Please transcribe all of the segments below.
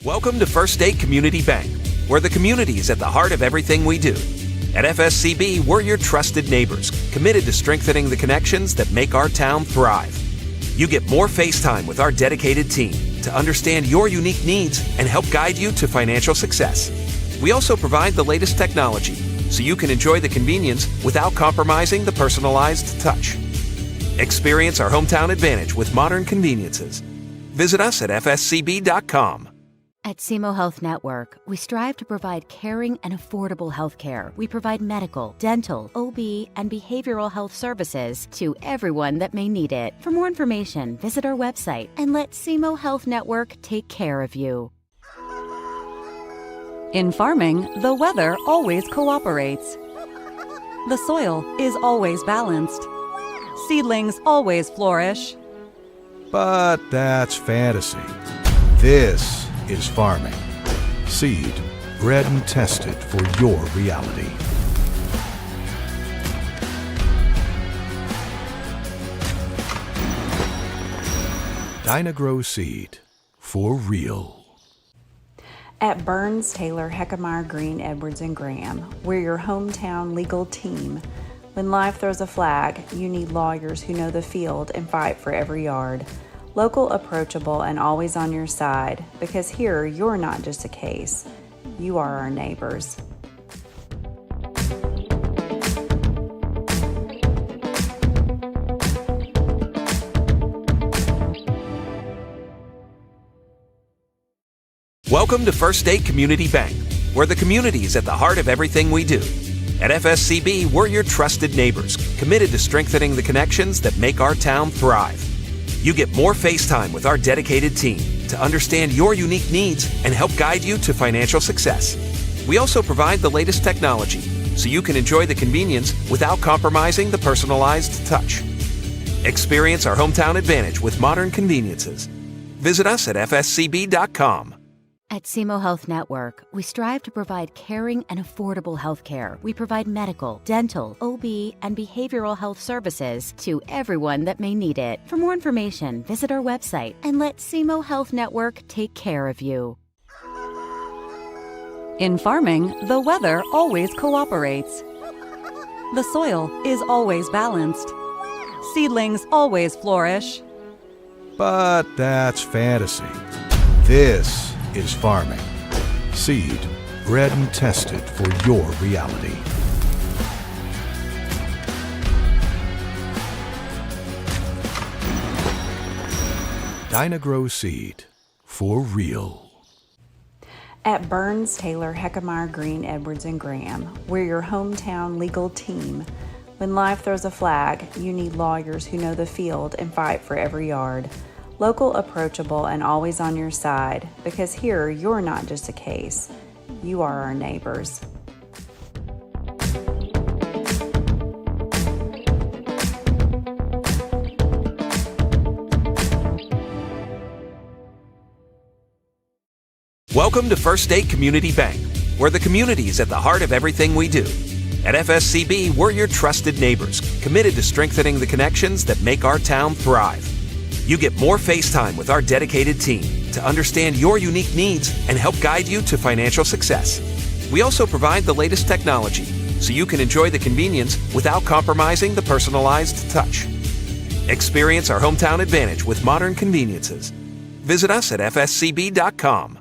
Welcome to First State Community Bank, where the community is at the heart of everything we do. At FSCB, we're your trusted neighbors, committed to strengthening the connections that make our town thrive. You get more face time with our dedicated team to understand your unique needs and help guide you to financial success. We also provide the latest technology so you can enjoy the convenience without compromising the personalized touch. Experience our hometown advantage with modern conveniences. Visit us at fscb.com. At SEMO Health Network, we strive to provide caring and affordable health care. We provide medical, dental, OB, and behavioral health services to everyone that may need it. For more information, visit our website and let SEMO Health Network take care of you. In farming, the weather always cooperates. The soil is always balanced. Seedlings always flourish. But that's fantasy. This is farming. Seed, bred and tested for your reality. Dynagrow Seed, for real. At Burns, Taylor, Heckemeyer, Green, Edwards, and Graham, we're your hometown legal team. When life throws a flag, you need lawyers who know the field and fight for every yard. Local, approachable, and always on your side, because here you're not just a case, you are our neighbors. Welcome to First State Community Bank, where the community is at the heart of everything we do. At FSCB, we're your trusted neighbors, committed to strengthening the connections that make our town thrive. You get more face time with our dedicated team to understand your unique needs and help guide you to financial success. We also provide the latest technology so you can enjoy the convenience without compromising the personalized touch. Experience our hometown advantage with modern conveniences. Visit us at fscb.com. At SEMO Health Network, we strive to provide caring and affordable health care. We provide medical, dental, OB, and behavioral health services to everyone that may need it. For more information, visit our website and let SEMO Health Network take care of you. In farming, the weather always cooperates. The soil is always balanced. Seedlings always flourish. But that's fantasy. This is farming. Seed, bred and tested for your reality. Dynagrow Seed, for real. At Burns, Taylor, Heckemeyer, Green, Edwards, and Graham, we're your hometown legal team. When life throws a flag, you need lawyers who know the field and fight for every yard. Local, approachable, and always on your side, because here you're not just a case, you are our neighbors. Welcome to First State Community Bank, where the community is at the heart of everything we do. At FSCB, we're your trusted neighbors, committed to strengthening the connections that make our town thrive. You get more face time with our dedicated team to understand your unique needs and help guide you to financial success. We also provide the latest technology so you can enjoy the convenience without compromising the personalized touch. Experience our hometown advantage with modern conveniences. Visit us at fscb.com.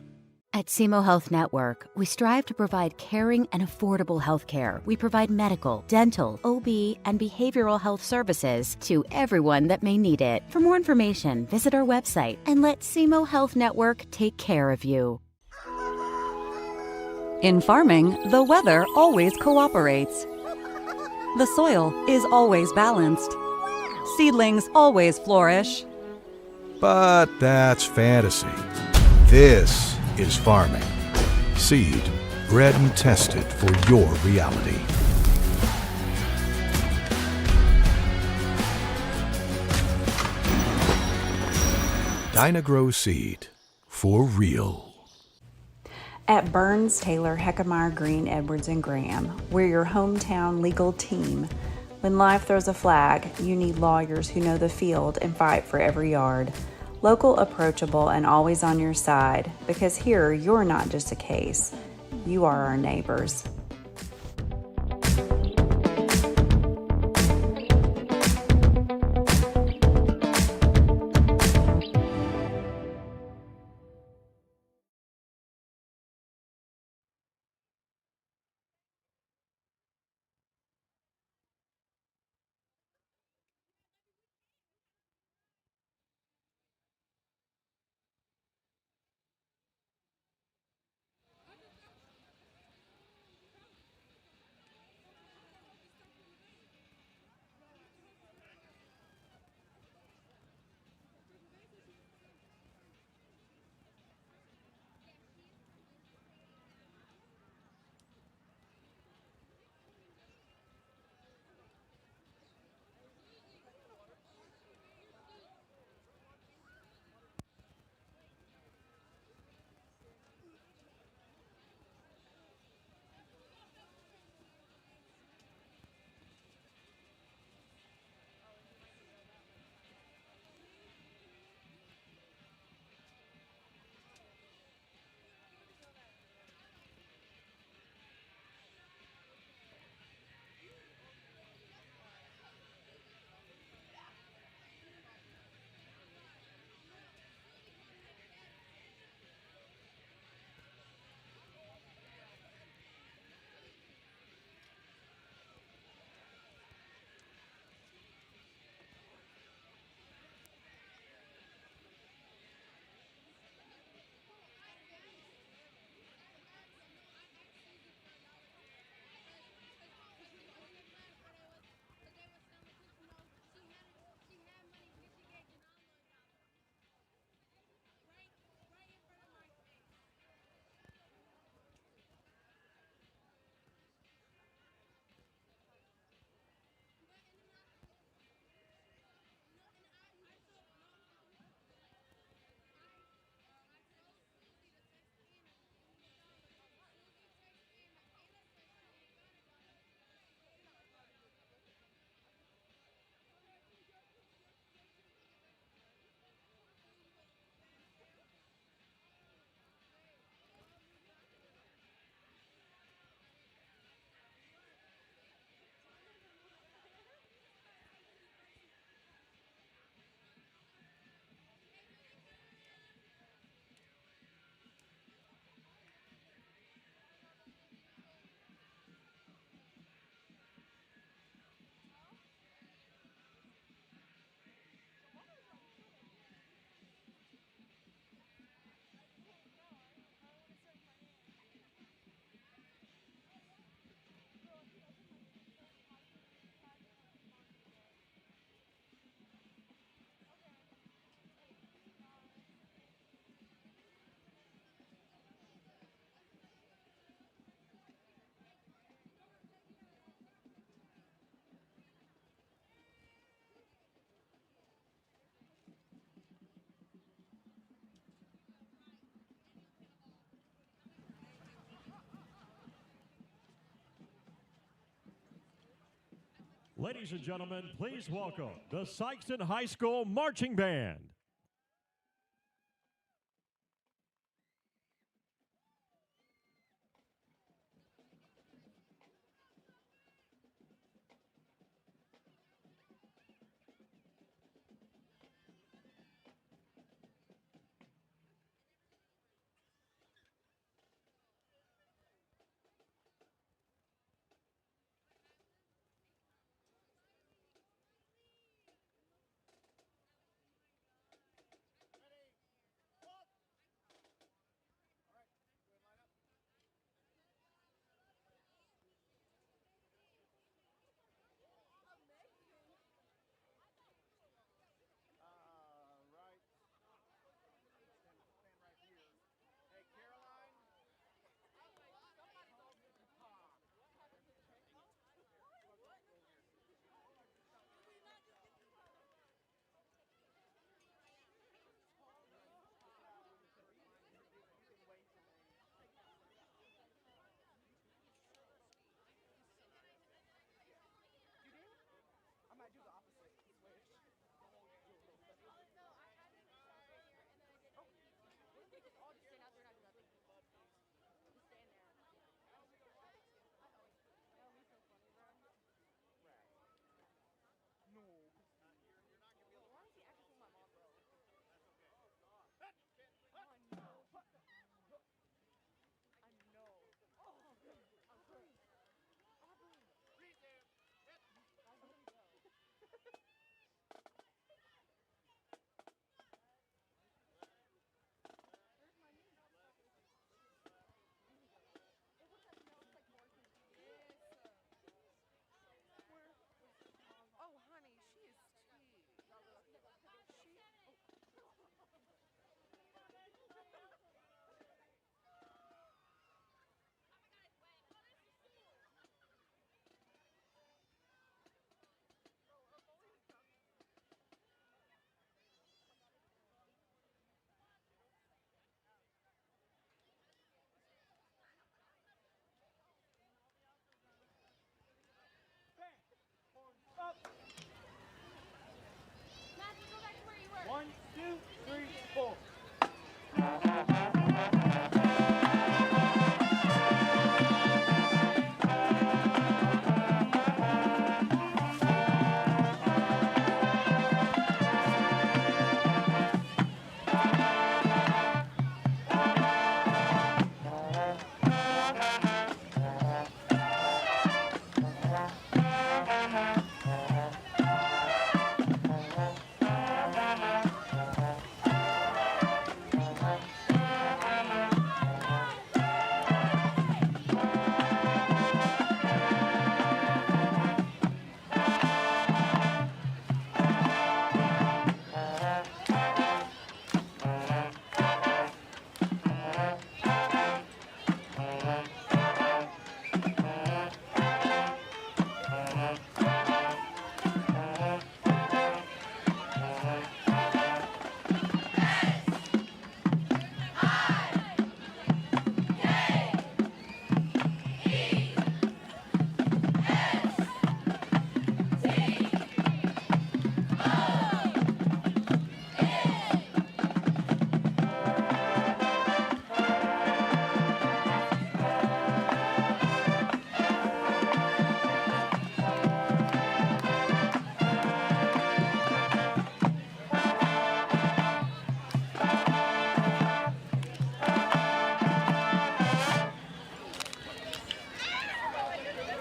At SEMO Health Network, we strive to provide caring and affordable health care. We provide medical, dental, OB, and behavioral health services to everyone that may need it. For more information, visit our website and let SEMO Health Network take care of you. In farming, the weather always cooperates. The soil is always balanced. Seedlings always flourish. But that's fantasy. This is farming. Seed, bred and tested for your reality. Dynagrow Seed, for real. At Burns, Taylor, Heckemeyer, Green, Edwards, and Graham, we're your hometown legal team. When life throws a flag, you need lawyers who know the field and fight for every yard. Local, approachable, and always on your side, because here you're not just a case, you are our neighbors. Ladies and gentlemen, please welcome the Sikeston High School Marching Band.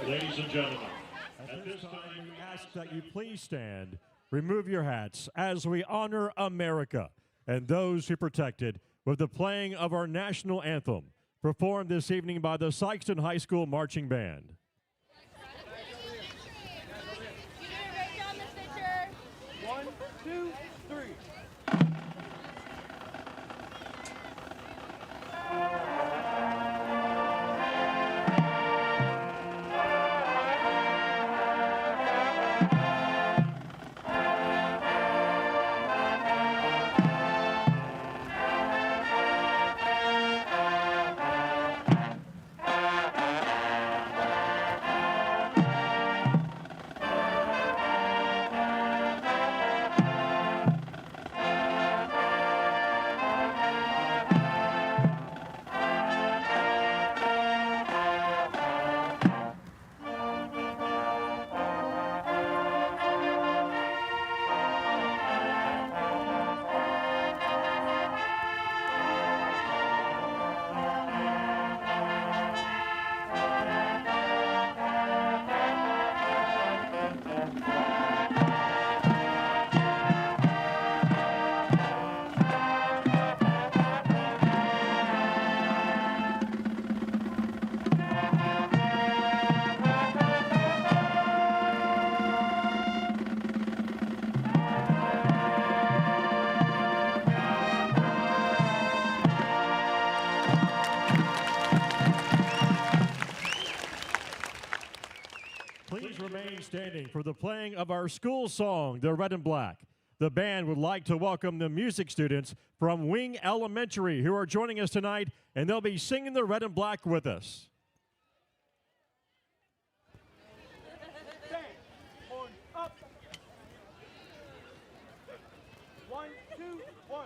Ladies and gentlemen, at this time we ask that you please stand, remove your hats as we honor America and those who protected with the playing of our national anthem, performed this evening by the Sikeston High School Marching Band. You did a great job, Miss Fisher. 1, 2, 3. Please remain standing for the playing of our school song, The Red and Black. The band would like to welcome the music students from Wing Elementary who are joining us tonight, and they'll be singing The Red and Black with us. Bang. Horns up. 1, 2, 1.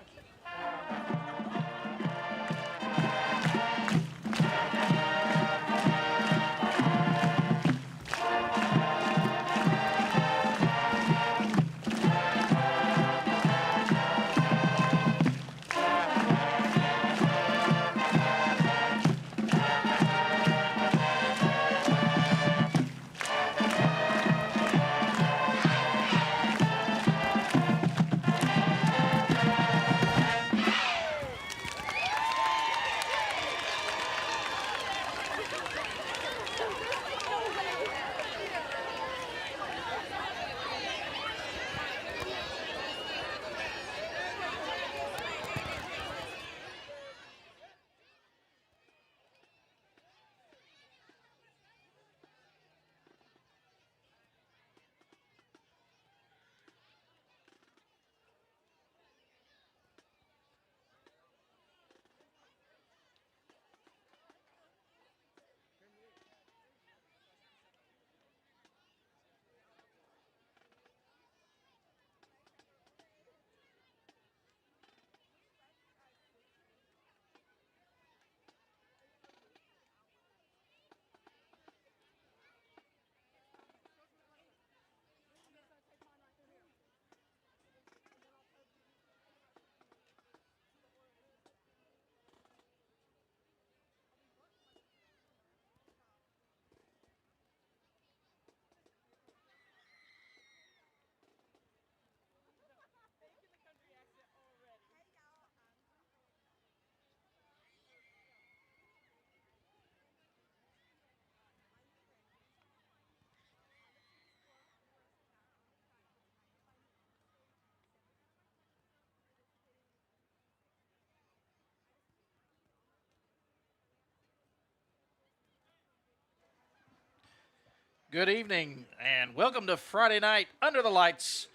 Good evening, and welcome to Friday Night Under the Lights,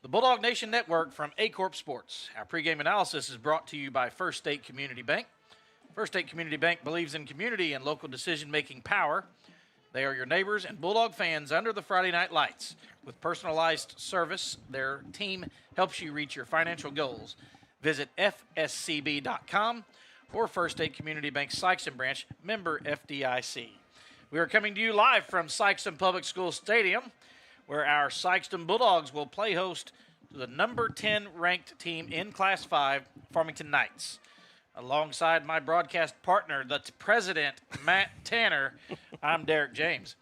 the Bulldog Nation Network from A-Corp Sports. Our pregame analysis is brought to you by First State Community Bank. First State Community Bank believes in community and local decision-making power. They are your neighbors and Bulldog fans under the Friday Night Lights. With personalized service, their team helps you reach your financial goals. Visit fscb.com or First State Community Bank Sikeston branch, member FDIC. We are coming to you live from Sikeston Public School Stadium, where our Sikeston Bulldogs will play host to the number 10 ranked team in Class 5, Farmington Knights. Alongside my broadcast partner, the president, Matt Tanner, I'm Derek James.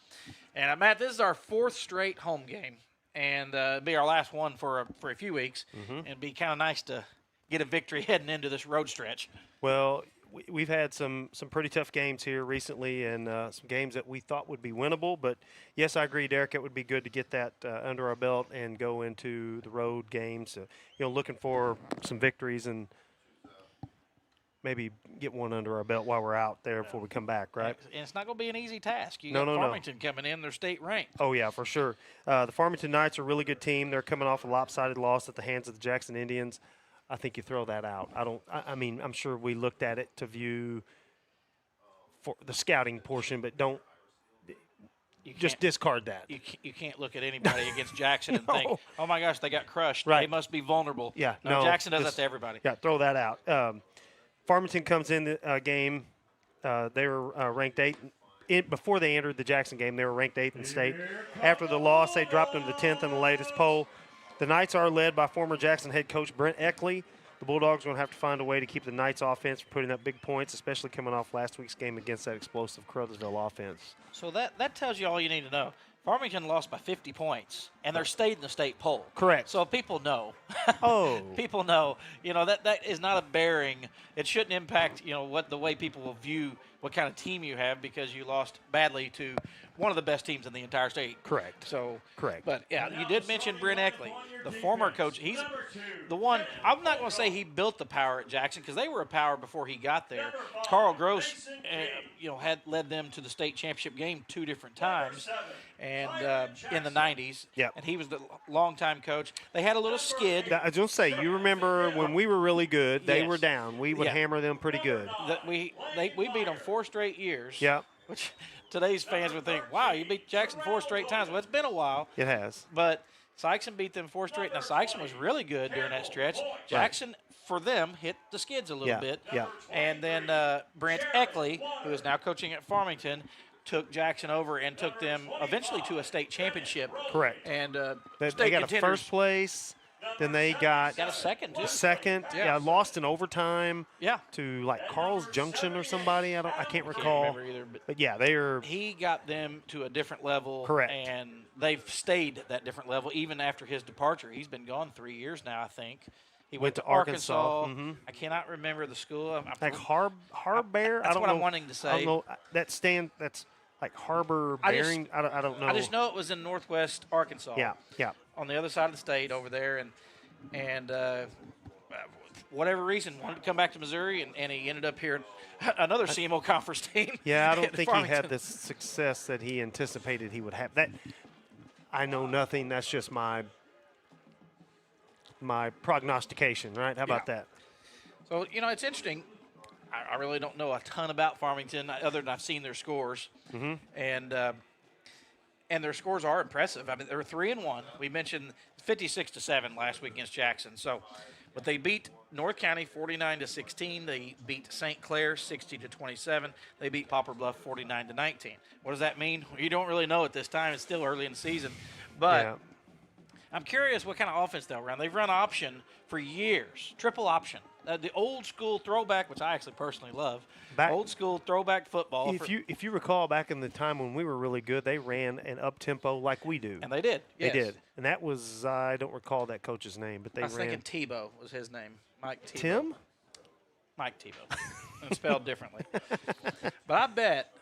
And Matt, this is our 4th straight home game, and it'll be our last one for a few weeks. And it'd be kind of nice to get a victory heading into this road stretch. Well, we've had some pretty tough games here recently, and some games that we thought would be winnable. But yes, I agree, Derek. It would be good to get that under our belt and go into the road games. Looking for some victories and maybe get one under our belt while we're out there before we come back, right? And it's not going to be an easy task. You No, got no, no. Farmington coming in; they're state ranked. Oh yeah, for sure. The Farmington Knights are a really good team. They're coming off a lopsided loss at the hands of the Jackson Indians. I think you throw that out. I mean, I'm sure we looked at it to view for the scouting portion, but don't just discard that. You can't look at anybody against Jackson and think, oh my gosh, they got crushed. Right. They must be vulnerable. Yeah, no, Jackson does that to everybody. Yeah, throw that out. Farmington comes in the game. They were ranked 8th. Before they entered the Jackson game, they were ranked 8th in state. After the loss, they dropped them to 10th in the latest poll. The Knights are led by former Jackson head coach Brent Eckley. The Bulldogs are going to have to find a way to keep the Knights offense from putting up big points, especially coming off last week's game against that explosive Crothersville offense. So that tells you all you need to know. Farmington lost by 50 points, and they're stayed in the state poll. Correct. So people know. Oh. People know. That is not a bearing. It shouldn't impact, what the way people will view what kind of team you have because you lost badly to one of the best teams in the entire state. Correct. So correct. But yeah, you did mention Brent Eckley, the former coach. He's the one. I'm not going to say he built the power at Jackson because they were a power before he got there. Carl Gross, had led them to the state championship game 2 different times, and in the 90s. Yep. And he was the longtime coach. They had a little skid. I was going to say, you remember when we were really good, they Yes. were down. We would hammer them pretty good. We beat them 4 straight years. Yep. Which today's fans would think, wow, you beat Jackson 4 straight times. Well, it's been a while. It has. But Sikeston beat them 4 straight. Now, Sikeston was really good during that stretch. Jackson, for them, hit the skids a little bit. Yeah. And then Brent Eckley, who is now coaching at Farmington, took Jackson over and took them eventually to a state championship. Correct. And they got a first place. Then they got a second, too. Second. Yeah. Lost in overtime. Yeah. To like Carl's Junction or somebody. I can't recall. Can't remember either. But yeah, they are. He got them to a different level. Correct. And they've stayed at that different level even after his departure. He's been gone 3 years now, I think. He went to Arkansas. Mm-hmm. I cannot remember the school. Like Harbear. That's what I'm wanting to say. I don't know. That's like Harbor Bearing. I don't know. I just know it was in northwest Arkansas. Yeah. Yeah. On the other side of the state over there, and whatever reason wanted to come back to Missouri, and he ended up here at another CMO conference team. Yeah, I don't at think he had Farmington. the success that he anticipated he would have. That I know nothing. That's just my prognostication, right? How about that? So, it's interesting. I really don't know a ton about Farmington other than I've seen their scores. Mm-hmm. And their scores are impressive. I mean, they're 3-1. We mentioned 56-7 last week against Jackson. So, but they beat North County 49-16. They beat St. Clair 60-27. They beat Poplar Bluff 49-19. What does that mean? You don't really know at this time. It's still early in the season. But I'm curious what kind of offense they'll run. They've run option for years, triple option. The old school throwback, which I actually personally love, old school throwback football. If you recall back in the time when we were really good, they ran an up tempo like we do. And they did. Yes. They did. And that was I don't recall that coach's name, but they ran. I was thinking Tebow was his name. Mike Tebow. Tim? Mike Tebow. And spelled differently. But I bet,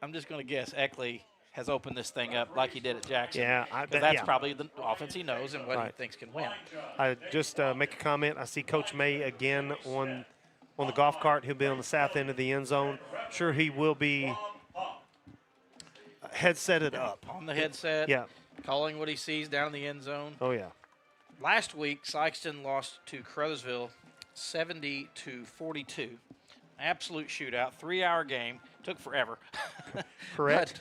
I'm just going to guess, Eckley has opened this thing up like he did at Jackson. Yeah, I bet. That's probably the offense he knows and what he Right. thinks can win. I just make a comment. I see Coach May again on the golf cart. He'll be on the south end of the end zone. Sure, he will be headseted up. On the headset. Yeah. Calling what he sees down in the end zone. Oh, yeah. Last week, Sikeston lost to Crothersville 70-42. Absolute shootout, 3-hour game. Took forever. Correct.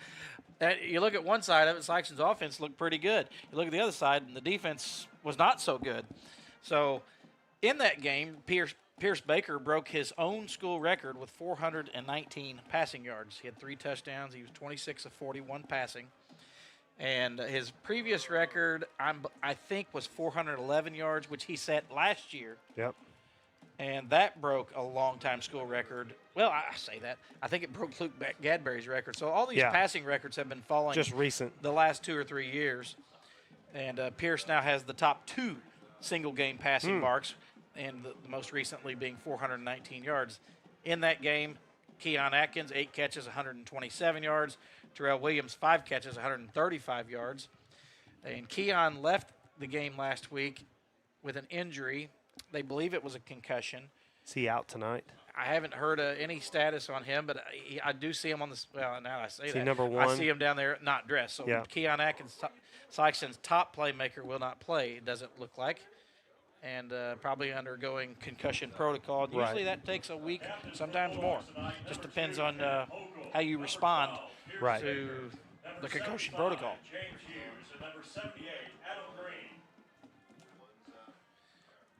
You look at one side of it, Sikeston's offense looked pretty good. You look at the other side, and the defense was not so good. So in that game, Pierce Baker broke his own school record with 419 passing yards. He had 3 touchdowns. He was 26 of 41 passing. And his previous record, I think, was 411 yards, which he set last year. Yep. And that broke a long-time school record. Well, I say that. I think it broke Luke Gadberry's record. So all these passing records have been falling just recent the last 2 or 3 years. And Pierce now has the top 2 single-game passing marks, and the most recently being 419 yards. In that game, Keon Atkins, 8 catches, 127 yards. Terrell Williams, 5 catches, 135 yards. And Keon left the game last week with an injury. They believe it was a concussion. Is he out tonight? I haven't heard any status on him, but I do see him on the. Well, now I say that. Number 1? I see him down there not dressed. So Keon Atkins, Sikeston's top playmaker, will not play. It doesn't look like, and probably undergoing concussion protocol. And usually that takes a week, sometimes more. Just depends on how you respond to the concussion protocol.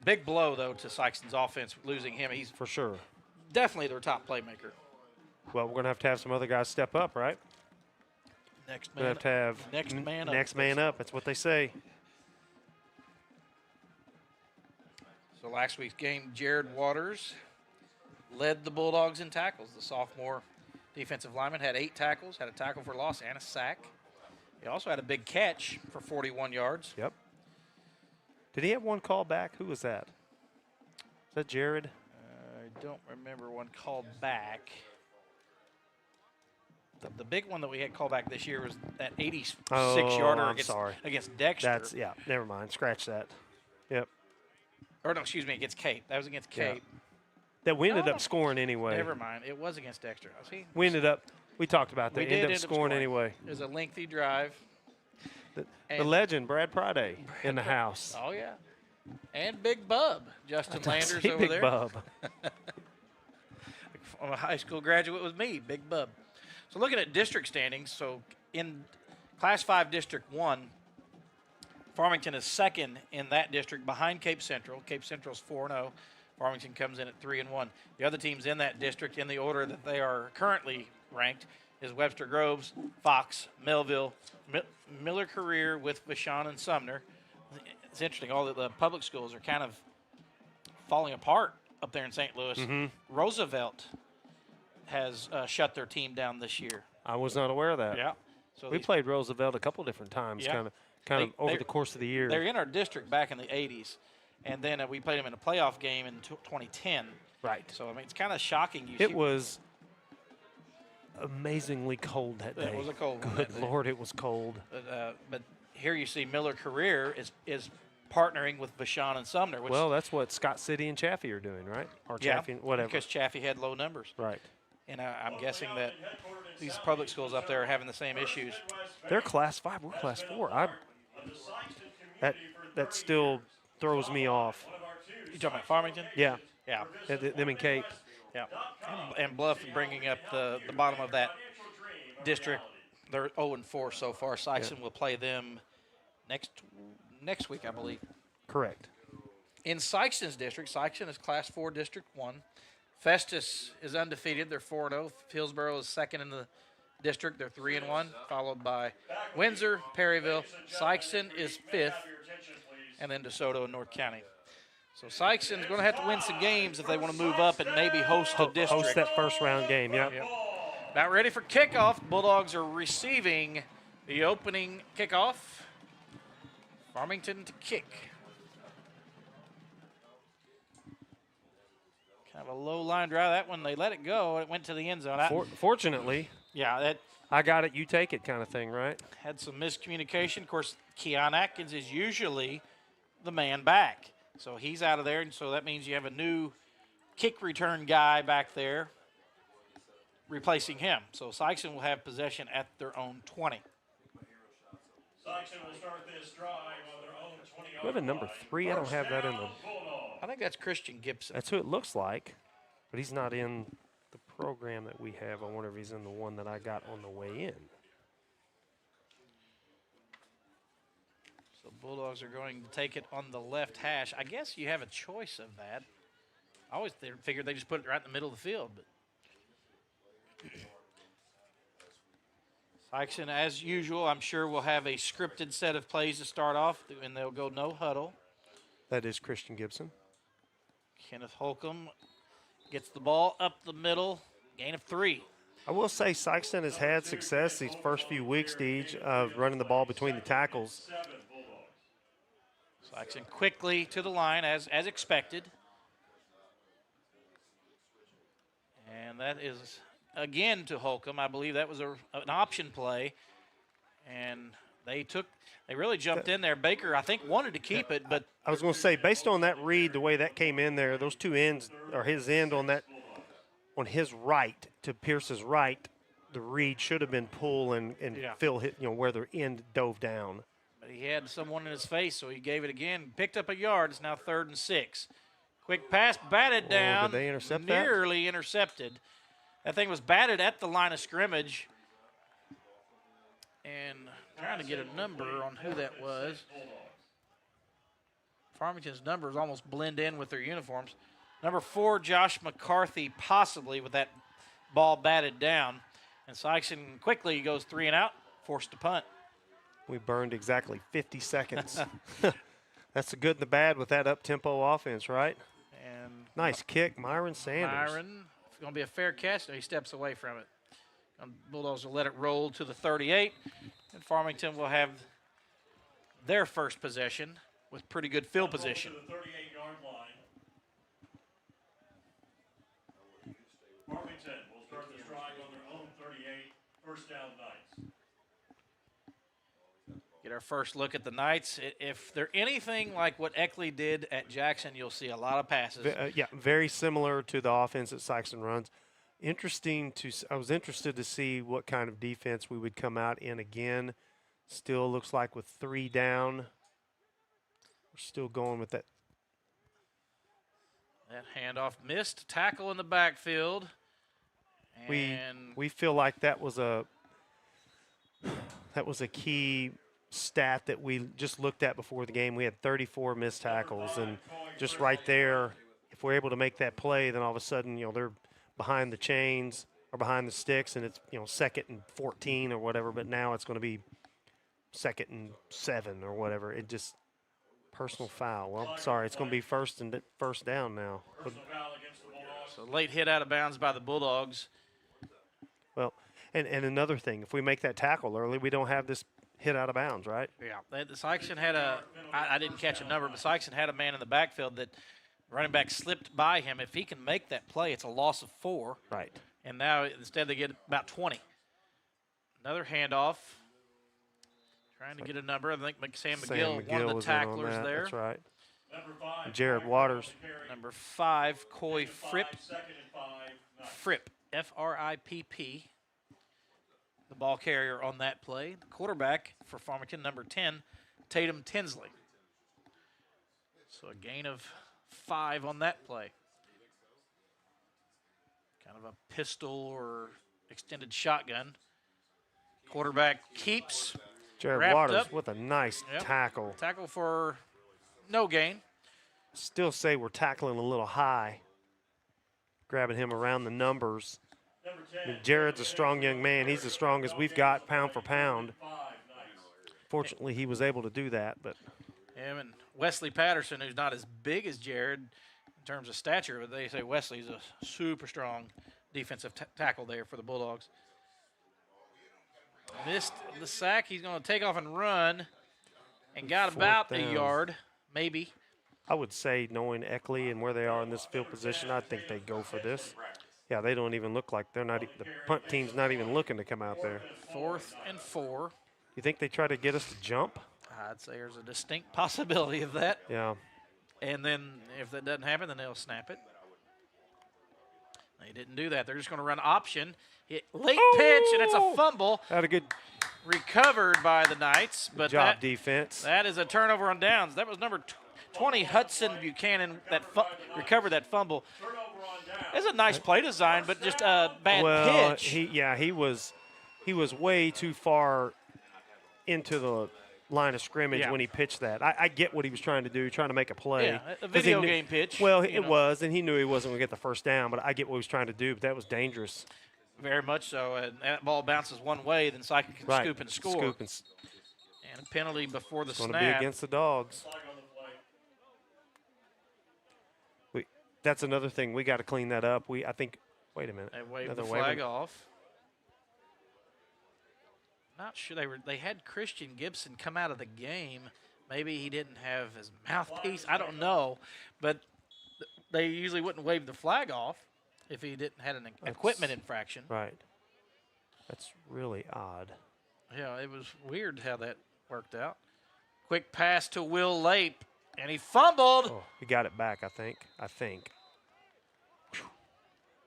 Big blow, though, to Sikeston's offense, losing him. He's for sure definitely their top playmaker. Well, we're going to have some other guys step up, right? Next man. We're going to have next man up. That's what they say. So last week's game, Jared Waters led the Bulldogs in tackles. The sophomore defensive lineman had 8 tackles, had a tackle for loss and a sack. He also had a big catch for 41 yards. Yep. Did he have one call back? Who was that? Is that Jared? I don't remember one called back. The big one that we had called back this year was that 86-yarder against Dexter. Never mind. Scratch that. Yep. Or no, excuse me, against Cape. That was against Cape. That we ended up scoring anyway. Never mind. It was against Dexter. We talked about that. We ended up scoring anyway. It was a lengthy drive. The legend, Brad Prade, in the house. Oh, yeah. And Big Bub, Justin Landers over Big there. Bub. A high school graduate with me, Big Bub. So looking at district standings, so in Class 5 District 1, Farmington is second in that district behind Cape Central. Cape Central's 4-0. Farmington comes in at 3-1. The other teams in that district, in the order that they are currently ranked, is Webster Groves, Fox, Melville, Miller Career with Vashon and Sumner. It's interesting. All the public schools are kind of falling apart up there in St. Louis. Roosevelt has shut their team down this year. I was not aware of that. Yeah. So we played Roosevelt a couple different times, kind of over the course of the year. They're in our district back in the 80s, and then we played them in a playoff game in 2010. Right. So, I mean, it's kind of shocking. It was amazingly cold that day. It was a cold one. Good Lord, it was cold. But here you see Miller Career is partnering with Vashon and Sumner. Which, well, that's what Scott City and Chaffee are doing, right? Or Chaffee, whatever. Because Chaffee had low numbers. Right. And I'm guessing that these public schools up there are having the same issues. They're Class 5. We're Class 4. That still throws me off. You talking about Farmington? Yeah. Yeah. Them in Cape. Yeah. And Bluff bringing up the bottom of that district. They're 0-4 so far. Sikeston will play them next week, I believe. Correct. In Sikeston's district, Sikeston is Class 4 District 1. Festus is undefeated. They're 4-0. Hillsboro is second in the district. They're 3-1, followed by Windsor, Perryville. Sikeston is 5th, and then DeSoto and North County. So Sikeston's going to have to win some games if they want to move up and maybe host a district. Host that first round game, yep. About ready for kickoff. Bulldogs are receiving the opening kickoff. Farmington to kick. Kind of a low line drive. That one, they let it go. It went to the end zone. Fortunately. Yeah, I got it, you take it kind of thing, right? Had some miscommunication. Of course, Keon Atkins is usually the man back. So he's out of there, and so that means you have a new kick return guy back there replacing him. So Sikeston will have possession at their own 20. Sikeston will start this drive on their own 20-yard We have a number 3. I don't have that in the. I think that's Christian Gibson. That's who it looks like, but he's not in the program that we have. I wonder if he's in the one that I got on the way in. So Bulldogs are going to take it on the left hash. I guess you have a choice of that. I always figured they just put it right in the middle of the field. But Sikeston, as usual, I'm sure will have a scripted set of plays to start off, and they'll go no huddle. That is Christian Gibson. Kenneth Holcomb gets the ball up the middle, gain of 3. I will say Sikeston has had success these first few weeks, Deej, of running the ball between the tackles. Sikeston quickly to the line as expected. And that is, again, to Holcomb. I believe that was an option play. And they really jumped in there. Baker, I think, wanted to keep it, but I was going to say, based on that read, the way that came in there, those two ends, or his end on his right to Pierce's right, the read should have been pull and Phil hit, where the end dove down. But he had someone in his face, so he gave it again. Picked up a yard. It's now 3rd and 6. Quick pass, batted down. Did they intercept nearly intercepted. That thing was batted at the line of scrimmage. And trying to get a number on who that was. Farmington's numbers almost blend in with their uniforms. Number 4, Josh McCarthy, possibly with that ball batted down. And Sikeston quickly goes 3 and out, forced to punt. We burned exactly 50 seconds. That's the good and the bad with that up-tempo offense, right? And nice kick, Myron Sanders. Myron, it's going to be a fair catch. No, he steps away from it. Bulldogs will let it roll to the 38, and Farmington will have their first possession with pretty good field position. To the 38-yard line. Farmington will start the drive on their own 38, first down Knights. Get our first look at the Knights. If they're anything like what Eckley did at Jackson, you'll see a lot of passes. Yeah, very similar to the offense that Sikeston runs. I was interested to see what kind of defense we would come out in again. Still looks like with 3 down, we're still going with that. That handoff missed. Tackle in the backfield. And we feel like that was a key stat that we just looked at before the game. We had 34 missed tackles, and just right there, if we're able to make that play, then all of a sudden, they're behind the chains or behind the sticks, and it's 2nd and 14 or whatever. But now it's going to be 2nd and 7 or whatever. It just personal foul. Well, sorry, it's going to be first down now. So late hit out of bounds by the Bulldogs. Well, and another thing, if we make that tackle early, we don't have this hit out of bounds, right? Yeah, the Sikeston had I didn't catch a number, but Sikeston had a man in the backfield that running back slipped by him. If he can make that play, it's a loss of 4. Right. And now instead they get about 20. Another handoff. Trying to get a number. I think Sam McGill one of the tacklers there. That's right. Jared Waters. Number 5, Coy Fripp. Fripp, F-R-I-P-P. The ball carrier on that play. The quarterback for Farmington, number 10, Tatum Tinsley. So a gain of 5 on that play. Kind of a pistol or extended shotgun. Quarterback keeps. Jared Waters with a nice tackle. Tackle for no gain. Still say we're tackling a little high. Grabbing him around the numbers. Jared's a strong young man. He's as strong as we've got pound for pound. Fortunately, he was able to do that. But him and Wesley Patterson, who's not as big as Jared in terms of stature, but they say Wesley's a super strong defensive tackle there for the Bulldogs. Missed the sack. He's going to take off and run and got about a yard, maybe. I would say, knowing Eckley and where they are in this field position, I think they go for this. Yeah, they don't even look like they're not. The punt team's not even looking to come out there. 4th and 4. You think they try to get us to jump? I'd say there's a distinct possibility of that. Yeah. And then if that doesn't happen, then they'll snap it. They didn't do that. They're just going to run option. Late pitch, and it's a fumble. Had a good recovered by the Knights. But good job, defense. That is a turnover on downs. That was number 20, Hudson Buchanan, that recovered that fumble. It's a nice play design, but just a bad pitch. He was way too far into the line of scrimmage when he pitched that. I get what he was trying to do, trying to make a play. Yeah, a video game pitch. Well, it was, and he knew he wasn't going to get the first down, but I get what he was trying to do, but that was dangerous. Very much so. And that ball bounces one way, then Sikeston can scoop and score. And a penalty before the snap. It's going to be against the Dogs. That's another thing. We got to clean that up. I think. Wait a minute. They waved Another the flag off. Not sure they had Christian Gibson come out of the game. Maybe he didn't have his mouthpiece. I don't know, but they usually wouldn't wave the flag off if he didn't had an equipment infraction. Right. That's really odd. Yeah, it was weird how that worked out. Quick pass to Will Lape, and he fumbled. Oh, he got it back, I think. Whew.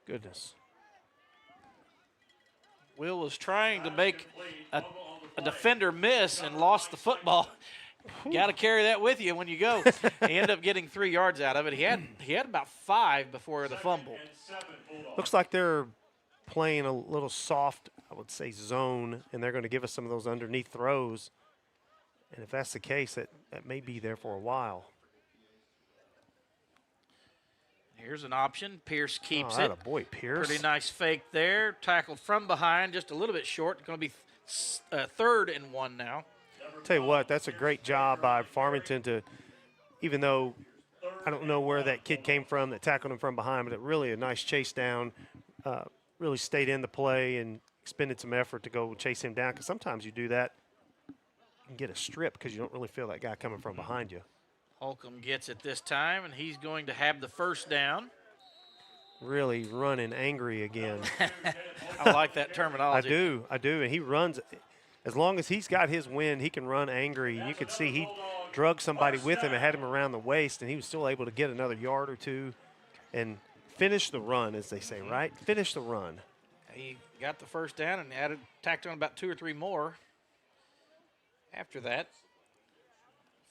Goodness. Will was trying to make a defender miss and lost the football. Got to carry that with you when you go. He ended up getting 3 yards out of it. He had about 5 before the fumble. Looks like they're playing a little soft, I would say, zone, and they're going to give us some of those underneath throws. And if that's the case, that may be there for a while. Here's an option. Pierce keeps it. Boy, Pierce. Pretty nice fake there. Tackled from behind, just a little bit short. Going to be 3rd and 1 now. Tell you what, that's a great job by Farmington to, even though I don't know where that kid came from that tackled him from behind, but it really a nice chase down, really stayed in the play and expended some effort to go chase him down, because sometimes you do that and get a strip because you don't really feel that guy coming from behind you. Holcomb gets it this time, and he's going to have the 1st down. Really running angry again. I like that terminology. I do, and he runs. As long as he's got his wind, he can run angry. You could see he drug somebody with him and had him around the waist, and he was still able to get another yard or two and finish the run, as they say, right? Finish the run. He got the 1st down and tacked on about 2 or 3 more after that.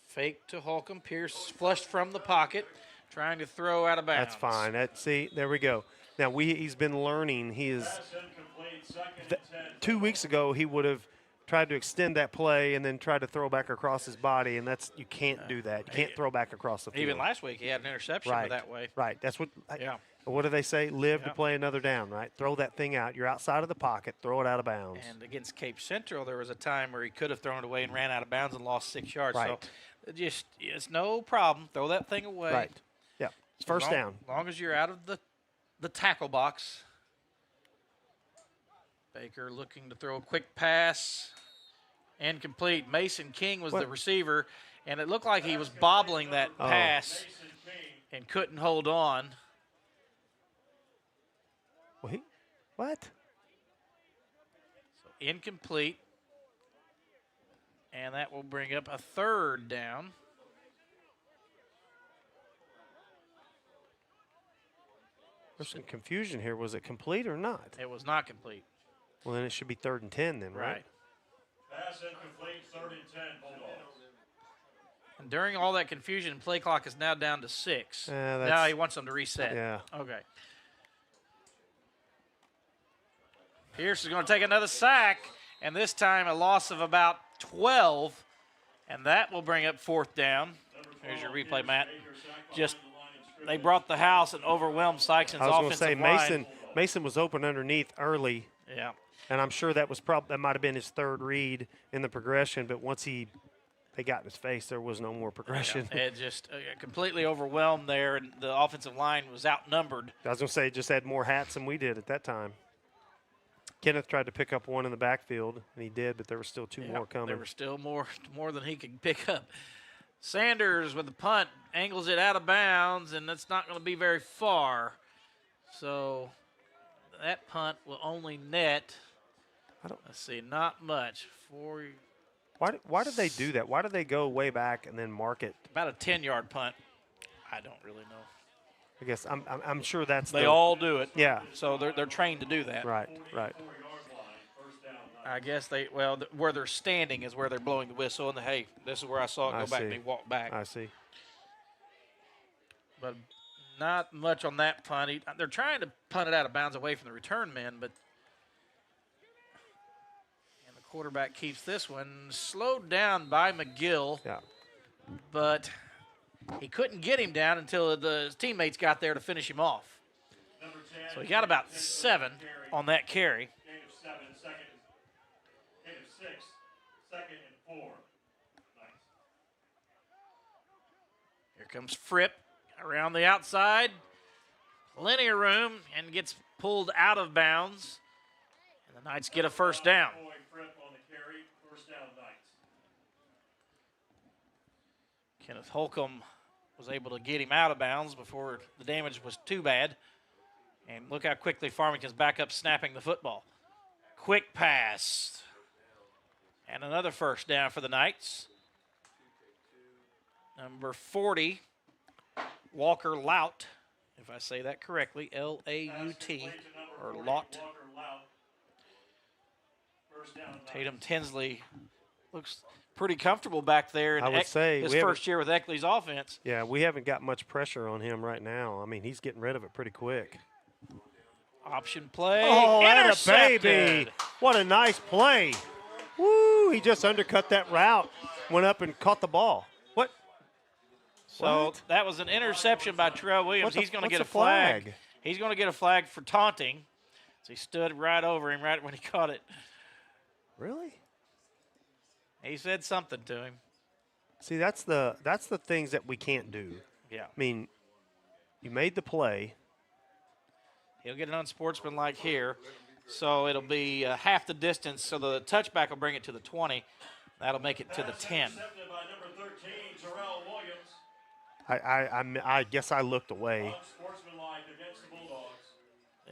Fake to Holcomb. Pierce flushed from the pocket, trying to throw out of bounds. That's fine. See, there we go. Now, he's been learning. 2 weeks ago, he would have tried to extend that play and then tried to throw back across his body, and you can't do that. You can't throw back across the field. Even last week, he had an interception that way. Right. That's what. Yeah. What do they say? Live to play another down, right? Throw that thing out. You're outside of the pocket. Throw it out of bounds. And against Cape Central, there was a time where he could have thrown it away and ran out of bounds and lost 6 yards. Right. So it's no problem. Throw that thing away. Right. Yeah. It's first down. As long as you're out of the tackle box. Baker looking to throw a quick pass. Incomplete. Mason King was the receiver, and it looked like he was bobbling that pass and couldn't hold on. What? So incomplete. And that will bring up a 3rd down. There's some confusion here. Was it complete or not? It was not complete. Well, then it should be 3rd and 10 then, right? Pass incomplete, 3rd and 10, Bulldogs. And during all that confusion, play clock is now down to 6. Yeah, now he wants them to reset. Yeah. Okay. Pierce is going to take another sack, and this time a loss of about 12, and that will bring up 4th down. Here's your replay, Matt. They brought the house and overwhelmed Sikeston's offensive line. I was going to say, Mason was open underneath early. Yeah. And I'm sure that might have been his 3rd read in the progression, but once they got in his face, there was no more progression. Yeah, it just completely overwhelmed there, and the offensive line was outnumbered. I was going to say, it just had more hats than we did at that time. Kenneth tried to pick up one in the backfield, and he did, but there were still 2 more coming. There were still more than he could pick up. Sanders with the punt angles it out of bounds, and that's not going to be very far. So that punt will only net, let's see, not much. Why did they do that? Why did they go way back and then mark it? About a 10-yard punt. I don't really know. I guess I'm sure that's they all do it. Yeah. So they're trained to do that. Right. I guess where they're standing is where they're blowing the whistle, and hey, this is where I saw it go back, and they walk back. I see. But not much on that punt. They're trying to punt it out of bounds away from the return men, and the quarterback keeps this one. Slowed down by McGill. Yeah. But he couldn't get him down until the teammates got there to finish him off. So he got about 7 on that carry. Here comes Fripp around the outside. plenty of room and gets pulled out of bounds. And the Knights get a first down. Kenneth Holcomb was able to get him out of bounds before the damage was too bad. And look how quickly Farmington's back up snapping the football. Quick pass. And another first down for the Knights. Number 40, Walker Lout, if I say that correctly, L-A-U-T, or Laut. Tatum Tinsley looks pretty comfortable back there in I would say his first year with Eckley's offense. Yeah, we haven't got much pressure on him right now. I mean, he's getting rid of it pretty quick. Option play. Oh, intercepted. that a baby. What a nice play. Woo, he just undercut that route, went up and caught the ball. What? So What? that was an interception by Terrell Williams. He's going to what's get a the flag. He's going to get a flag for taunting. So he stood right over him right when he caught it. Really? He said something to him. See, that's the things that we can't do. Yeah. I mean, you made the play. He'll get an unsportsmanlike here. So it'll be half the distance. So the touchback will bring it to the 20. That'll make it to the 10. I guess I looked away.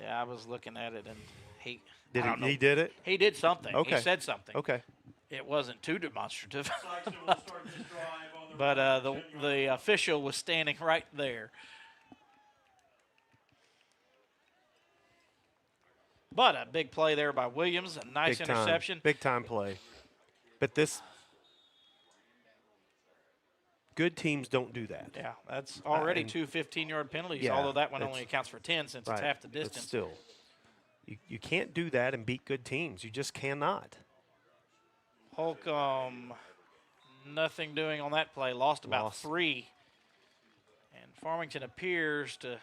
Yeah, I was looking at it, and he He did it? He did something. Okay. He said something. Okay. It wasn't too demonstrative. but the official was standing right there. But a big play there by Williams, a nice Big time. interception. Big time play. But good teams don't do that. Yeah, that's already two 15-yard penalties, yeah, although that one only accounts for 10 since it's half the distance. But still, you can't do that and beat good teams. You just cannot. Holcomb, nothing doing on that play. Lost about 3. And Farmington appears to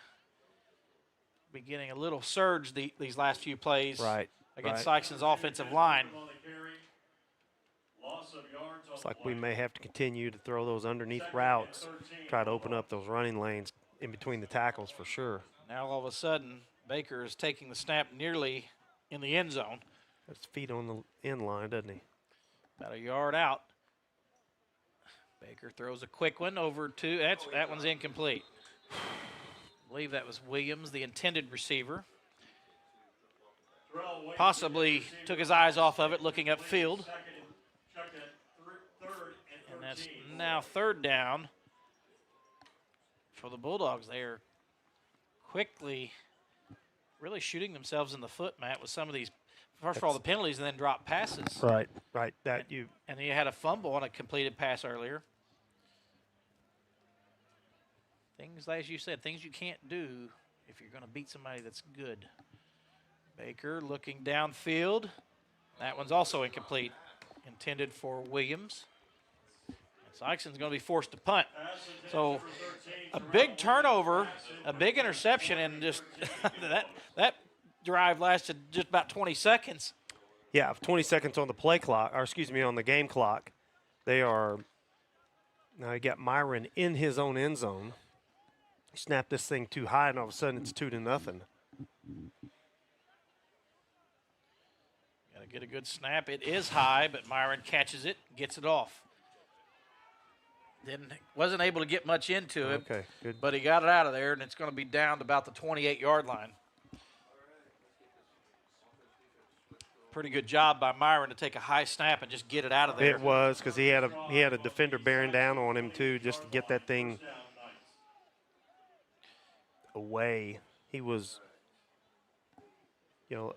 be getting a little surge these last few plays against Sikeston's offensive line. It's like we may have to continue to throw those underneath routes, try to open up those running lanes in between the tackles for sure. Now all of a sudden, Baker is taking the snap nearly in the end zone. His feet on the end line, doesn't he? About a yard out. Baker throws a quick one over to, that one's incomplete. I believe that was Williams, the intended receiver. Possibly took his eyes off of it, looking upfield. And that's now third down for the Bulldogs. They are quickly really shooting themselves in the foot, Matt, with some of these, first of all, the penalties and then drop passes. Right. And he had a fumble on a completed pass earlier. Things, as you said, things you can't do if you're going to beat somebody that's good. Baker looking downfield. That one's also incomplete. Intended for Williams. Sikeston's going to be forced to punt. So a big turnover, a big interception, and just that drive lasted just about 20 seconds. Yeah, 20 seconds on the play clock, or excuse me, on the game clock. They are, now you got Myron in his own end zone. He snapped this thing too high, and all of a sudden it's 2-0. Got to get a good snap. It is high, but Myron catches it, gets it off. Wasn't able to get much into it, okay, good. But he got it out of there, and it's going to be down to about the 28-yard line. Pretty good job by Myron to take a high snap and just get it out of there. It was, because he had a defender bearing down on him too, just to get that thing away. He was, I know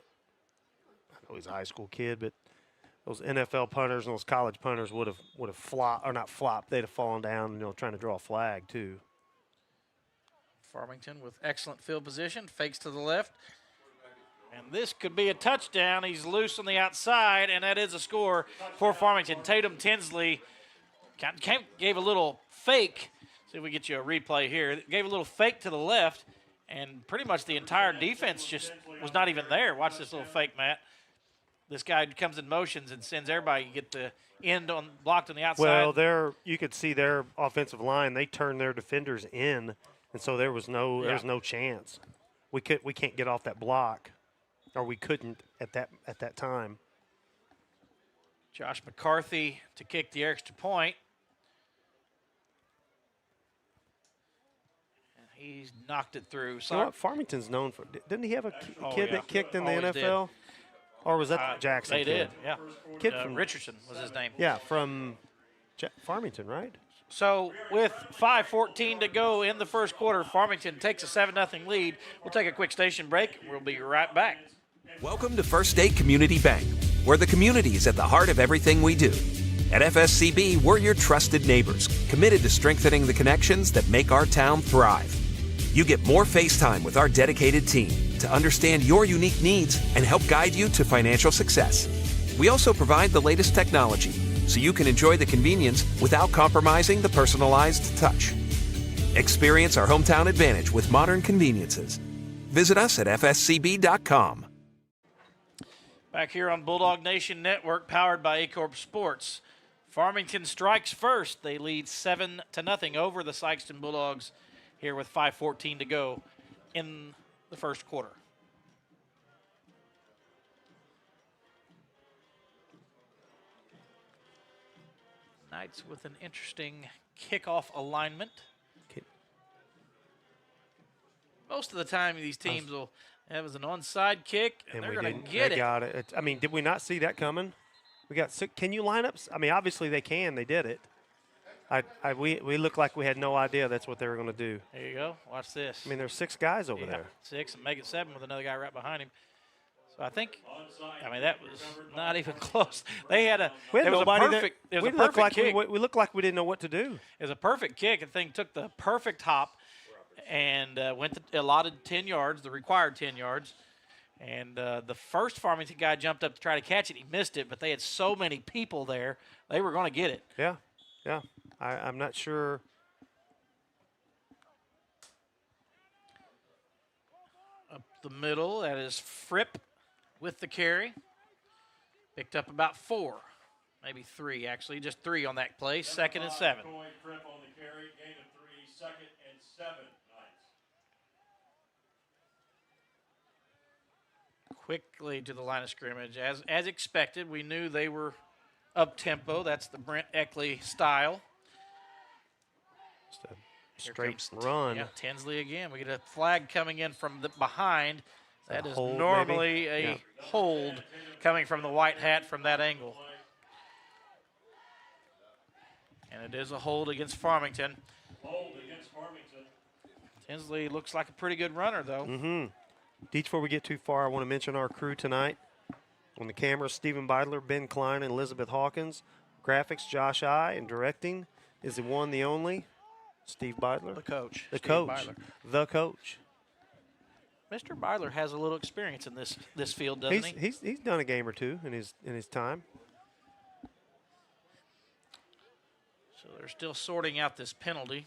he's a high school kid, but those NFL punters and those college punters would have flopped, or not flopped. They'd have fallen down, trying to draw a flag too. Farmington with excellent field position, fakes to the left. And this could be a touchdown. He's loose on the outside, and that is a score for Farmington. Tatum Tinsley gave a little fake. See if we get you a replay here. Gave a little fake to the left, and pretty much the entire defense just was not even there. Watch this little fake, Matt. This guy comes in motions and sends everybody get the end blocked on the outside. Well, you could see their offensive line. They turned their defenders in, and so there was no chance. we can't get off that block, or we couldn't at that time. Josh McCarthy to kick the extra point. And he's knocked it through. You know what Farmington's known for? Didn't he have a kid that kicked in the Always NFL? did. Or was that Jackson? They kid? did, yeah. Kid from Richardson was his name. Yeah, from Farmington, right? So with 5:14 to go in the first quarter, Farmington takes a 7-0 lead. We'll take a quick station break. We'll be right back. Welcome to First State Community Bank, where the community is at the heart of everything we do. At FSCB, we're your trusted neighbors, committed to strengthening the connections that make our town thrive. You get more face time with our dedicated team to understand your unique needs and help guide you to financial success. We also provide the latest technology so you can enjoy the convenience without compromising the personalized touch. Experience our hometown advantage with modern conveniences. Visit us at fscb.com. Back here on Bulldog Nation Network, powered by A-Corp Sports. Farmington strikes first. They lead 7-0 over the Sikeston Bulldogs here with 5:14 to go in the first quarter. Knights with an interesting kickoff alignment. Most of the time, these teams will have an onside kick, and they're going to get it. They got it. I mean, did we not see that coming? We got. Can you line up? I mean, obviously they can. They did it. We looked like we had no idea that's what they were going to do. There you go. Watch this. I mean, there's 6 guys over there. 6 and make it 7 with another guy right behind him. So I think, that was not even close. They had a. We had it was nobody a perfect. that, It was we a perfect like kick. we looked like we didn't know what to do. It was a perfect kick. The thing took the perfect hop and went the allotted 10 yards, the required 10 yards. And the first Farmington guy jumped up to try to catch it. He missed it, but they had so many people there, they were going to get it. Yeah, yeah. I'm not sure. Up the middle, that is Fripp with the carry. Picked up about 4, maybe 3 actually, just 3 on that play. 2nd and 7. Fripp on the carry, gain of 3, 2nd and 7. Quickly to the line of scrimmage. As expected, we knew they were up-tempo. That's the Brent Eckley style. Just a straight run. Yeah, Tinsley again. We get a flag coming in from the behind. That is hold, normally maybe? a hold coming from the white hat from that angle. And it is a hold against Farmington. Hold against Farmington. Tinsley looks like a pretty good runner, though. Mm-hmm. Before we get too far, I want to mention our crew tonight. On the camera, Stephen Beidler, Ben Klein, and Elizabeth Hawkins. Graphics, Josh I, and directing is the one, the only, Steve Beidler. The coach. The Steve coach. Beidler. The coach. Mr. Beidler has a little experience in this field, doesn't he? He's done a game or two in his time. So they're still sorting out this penalty.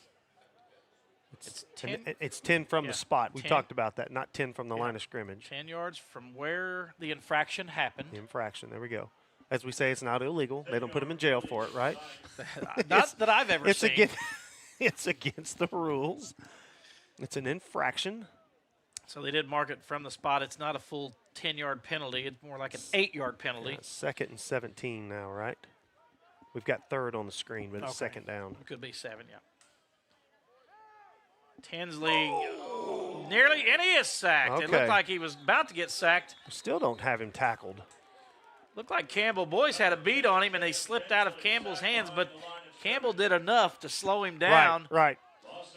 It's 10. It's 10 from the spot. We 10. talked about that, not 10 from the line of scrimmage. 10 yards from where the infraction happened. The infraction. There we go. As we say, it's not illegal. They don't put him in jail for it, right? Not that I've ever seen. It's against the rules. It's an infraction. So they did mark it from the spot. It's not a full 10-yard penalty. It's more like an 8-yard penalty. Yeah, 2nd and 17 now, right? We've got 3rd on the screen, but it's 2nd down. It could be 7, yeah. Tinsley nearly, and he is sacked. Okay. It looked like he was about to get sacked. We still don't have him tackled. Looked like Campbell Boyce had a beat on him, and he slipped out of Campbell's hands, but Campbell did enough to slow him down. Right.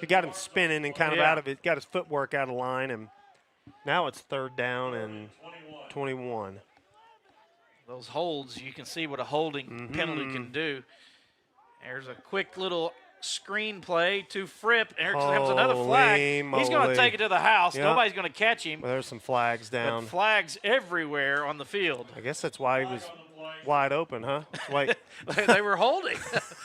He got him spinning and kind of out of it, got his footwork out of line, and now it's 3rd down and 21. Those holds, you can see what a holding penalty can do. There's a quick little screen play to Fripp. There comes another flag. He's going to take it to the house. Yep. Nobody's going to catch him. Well, there's some flags down. But flags everywhere on the field. I guess that's why he was wide open, huh? Wait. They were holding.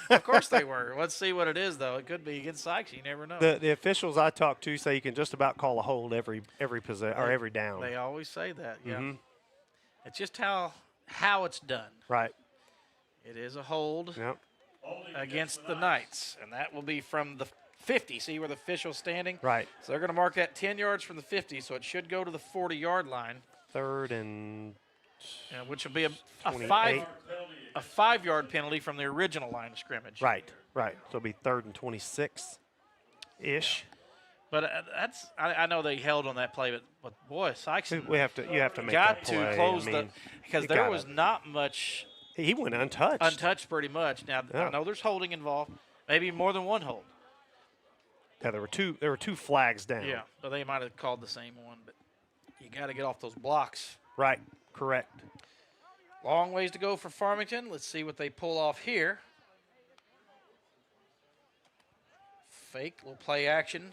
Of course they were. Let's see what it is, though. It could be against Sykes. You never know. The officials I talked to say you can just about call a hold every down. They always say that, yeah. It's just how it's done. Right. It is a hold. Yep. Against the Knights, and that will be from the 50. See where the official's standing? Right. So they're going to mark that 10 yards from the 50, so it should go to the 40-yard line. 3rd and which will be a 28. 5-yard penalty from the original line of scrimmage. Right. So it'll be 3rd and 26-ish. But I know they held on that play, but boy, Sikeston You have to make got that play. to close because there was not much. He went untouched. Untouched pretty much. Now I know there's holding involved, maybe more than one hold. Yeah, there were two flags down. Yeah, but they might have called the same one. But you got to get off those blocks. Right. Correct. Long ways to go for Farmington. Let's see what they pull off here. Fake little play action.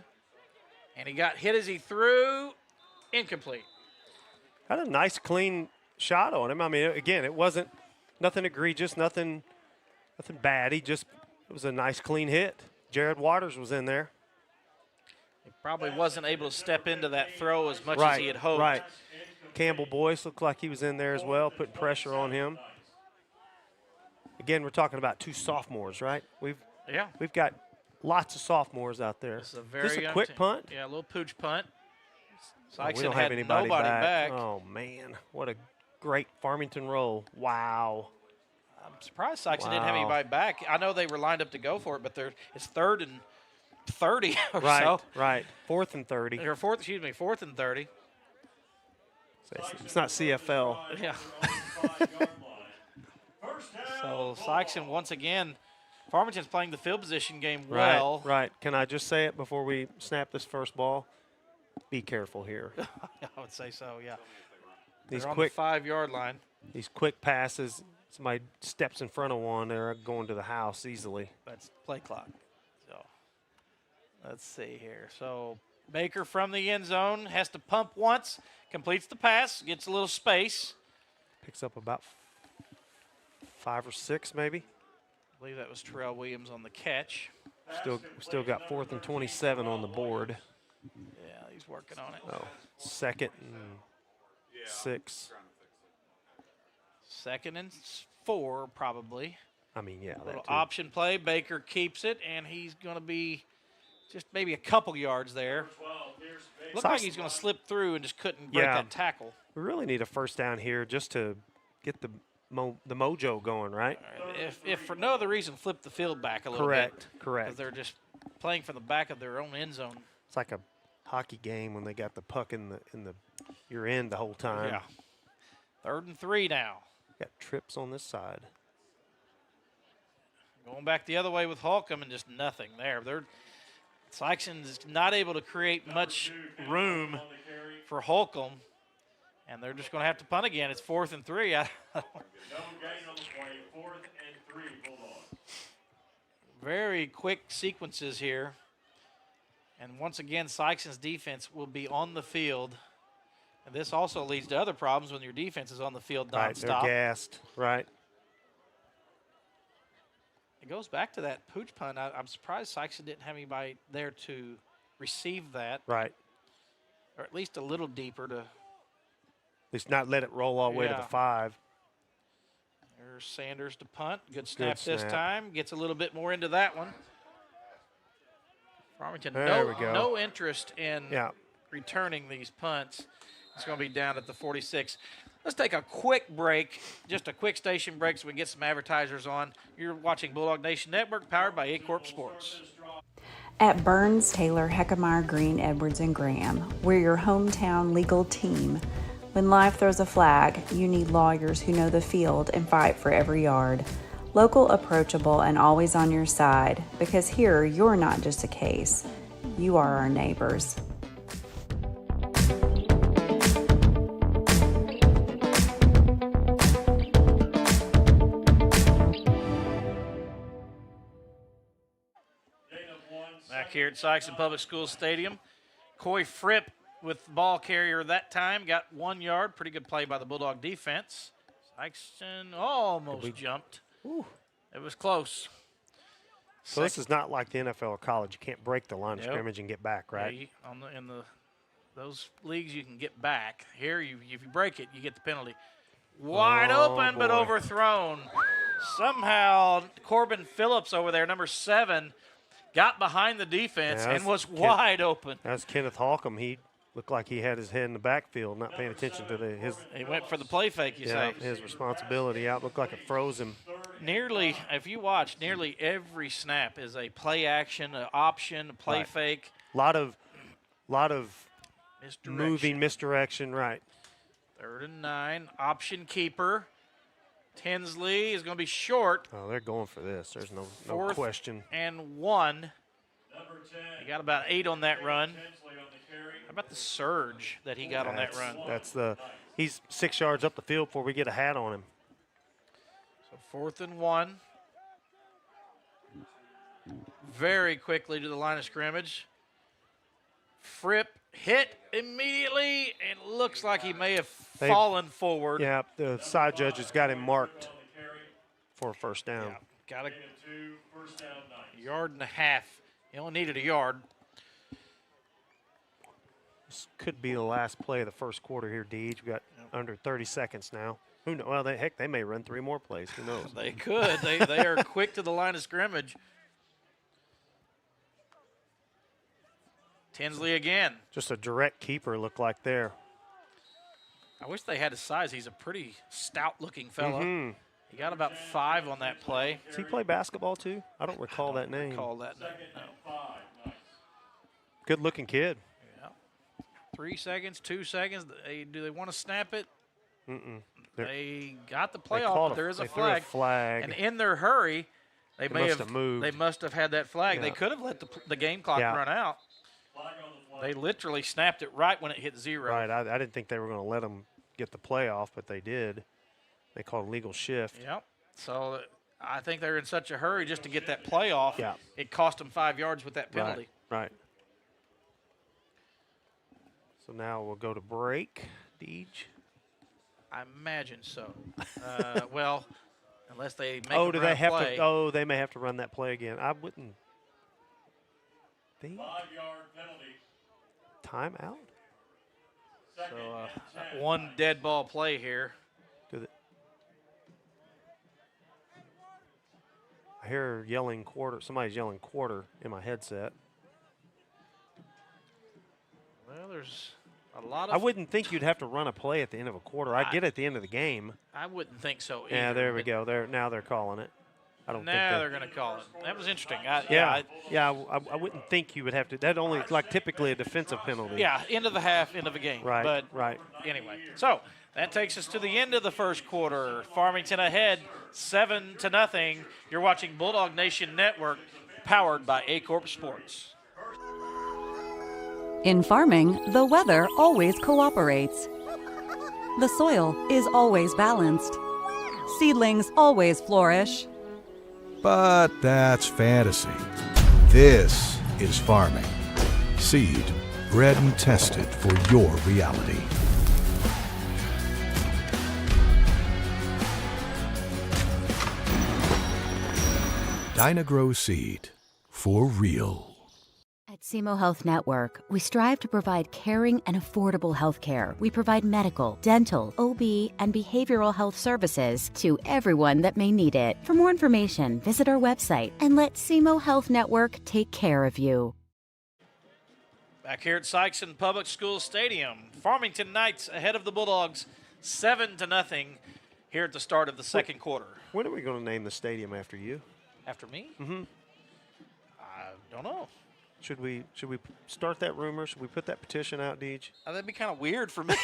And he got hit as he threw. Incomplete. Had a nice, clean shot on him. I mean, again, it wasn't nothing egregious, nothing bad. It was a nice, clean hit. Jared Waters was in there. He probably wasn't able to step into that throw as much as he had hoped. Right. Campbell Boyce looked like he was in there as well, putting pressure on him. Again, we're talking about 2 sophomores, right? We've got lots of sophomores out there. This is a very a quick punt? Yeah, a little pooch punt. We don't have anybody back. Oh, man. What a great Farmington roll. Wow. I'm surprised Sikeston didn't have anybody back. I know they were lined up to go for it, but it's 3rd and 30 or so. Right. 4th and 30. Or 4th and 30. It's not CFL. Yeah. So Sikeston, once again, Farmington's playing the field position game well. Right. Can I just say it before we snap this first ball? Be careful here. I would say so, yeah. These They're quick on the 5-yard line. These quick passes, somebody steps in front of one, they're going to the house easily. That's play clock. So let's see here. So Baker from the end zone has to pump once, completes the pass, gets a little space. Picks up about 5 or 6 maybe. I believe that was Terrell Williams on the catch. Still got 4th and 27 on the board. Yeah, he's working on it. 2nd and 6. 2nd and 4 probably. I mean, yeah. Little option play. Baker keeps it, and he's going to be just maybe a couple yards there. Looks like he's going to slip through and just couldn't break that tackle. We really need a first down here just to get the mojo going, right? If for no other reason, flip the field back a little bit. Correct. Because they're just playing from the back of their own end zone. It's like a hockey game when they got the puck in your end the whole time. Yeah. 3rd and 3 now. Got trips on this side. Going back the other way with Holcomb and just nothing there. Sikeston's not able to create much room for Holcomb, and they're just going to have to punt again. It's 4th and 3. Very quick sequences here. And once again, Sikeston's defense will be on the field. And this also leads to other problems when your defense is on the field nonstop. Right, they're gassed. Right. It goes back to that pooch punt. I'm surprised Sikeston didn't have anybody there to receive that. Right. Or at least a little deeper to. At least not let it roll all the way to the 5. There's Sanders to punt. Good snap this time. Gets a little bit more into that one. Farmington, no interest in returning these punts. It's going to be down at the 46. Let's take a quick break, just a quick station break so we can get some advertisers on. You're watching Bulldog Nation Network, powered by A Corp Sports. At Burns, Taylor, Heckemar, Green, Edwards, and Graham, we're your hometown legal team. When life throws a flag, you need lawyers who know the field and fight for every yard. Local, approachable, and always on your side, because here you're not just a case, you are our neighbors. Back here at Sikeston Public Schools Stadium, Coy Fripp with the ball carrier that time, got 1 yard. Pretty good play by the Bulldog defense. Sikeston almost jumped. Ooh. It was close. So this is not like the NFL or college. You can't break the line of scrimmage and get back, right? Yeah, in those leagues, you can get back. Here, if you break it, you get the penalty. Wide open, but overthrown. Somehow, Corbin Phillips over there, number 7, got behind the defense Yeah, and was wide open. That's Kenneth Holcomb. He looked like he had his head in the backfield, not paying attention to his. He went for the play fake, you say. His responsibility out. Looked like it froze him. Nearly, if you watch, nearly every snap is a play action, an option, a play fake. Lot of Misdirection. moving misdirection, right. 3rd and 9, option keeper. Tinsley is going to be short. Oh, they're going for this. There's no 4th question. and 1. He got about 8 on that run. How about the surge that he got on that run? He's 6 yards up the field before we get a hat on him. So 4th and 1. Very quickly to the line of scrimmage. Fripp hit immediately and looks like he may have fallen forward. Yeah, the side judges got him marked for a first down. Yeah, got a yard and a half. He only needed a yard. This could be the last play of the first quarter here, Deej. We got under 30 seconds now. Who knows? Well, they may run 3 more plays. Who knows? They could. They are quick to the line of scrimmage. Tinsley again. Just a direct keeper looked like there. I wish they had his size. He's a pretty stout-looking fella. Mm-hmm. He got about 5 on that play. Does he play basketball too? I don't recall that name. Recall that name. No. Good-looking kid. Yeah. 3 seconds, 2 seconds. Do they want to snap it? Mm-mm. They got the play off, but there is a flag. And in their hurry, they must have moved. They must have had that flag. Yeah. They could have let the game clock run out. They literally snapped it right when it hit 0. Right. I didn't think they were going to let them get the play off, but they did. They called a legal shift. Yep. So I think they're in such a hurry just to get that play off. Yeah. It cost them 5 yards with that penalty. Right. So now we'll go to break. Deej. I imagine so. Well, unless they make do they have play. to? Oh, they may have to run that play again. I wouldn't think. 5-yard penalty. Timeout. So one dead ball play here. I hear yelling quarter. Somebody's yelling quarter in my headset. Well, there's a lot of. I wouldn't think you'd have to run a play at the end of a quarter. I get it at the end of the game. I wouldn't think so either. Yeah, there we go. Now they're calling it. I don't think they're going to call it. That was interesting. I wouldn't think you would have to. That only like typically a defensive penalty. Yeah, end of the half, end of the game. Right. But right. Anyway, so that takes us to the end of the first quarter. Farmington ahead, 7-0. You're watching Bulldog Nation Network, powered by A-Corp Sports. In farming, the weather always cooperates. The soil is always balanced. Seedlings always flourish. But that's fantasy. This is farming. Seed, bred and tested for your reality. Dynagrow Seed, for real. At SEMO Health Network, we strive to provide caring and affordable health care. We provide medical, dental, OB, and behavioral health services to everyone that may need it. For more information, visit our website and let SEMO Health Network take care of you. Back here at Sikeston Public Schools Stadium, Farmington Knights ahead of the Bulldogs, 7-0 here at the start of the second quarter. When are we going to name the stadium after you? After me? Mm-hmm. I don't know. Should we start that rumor? Should we put that petition out, Deej? That'd be kind of weird for me.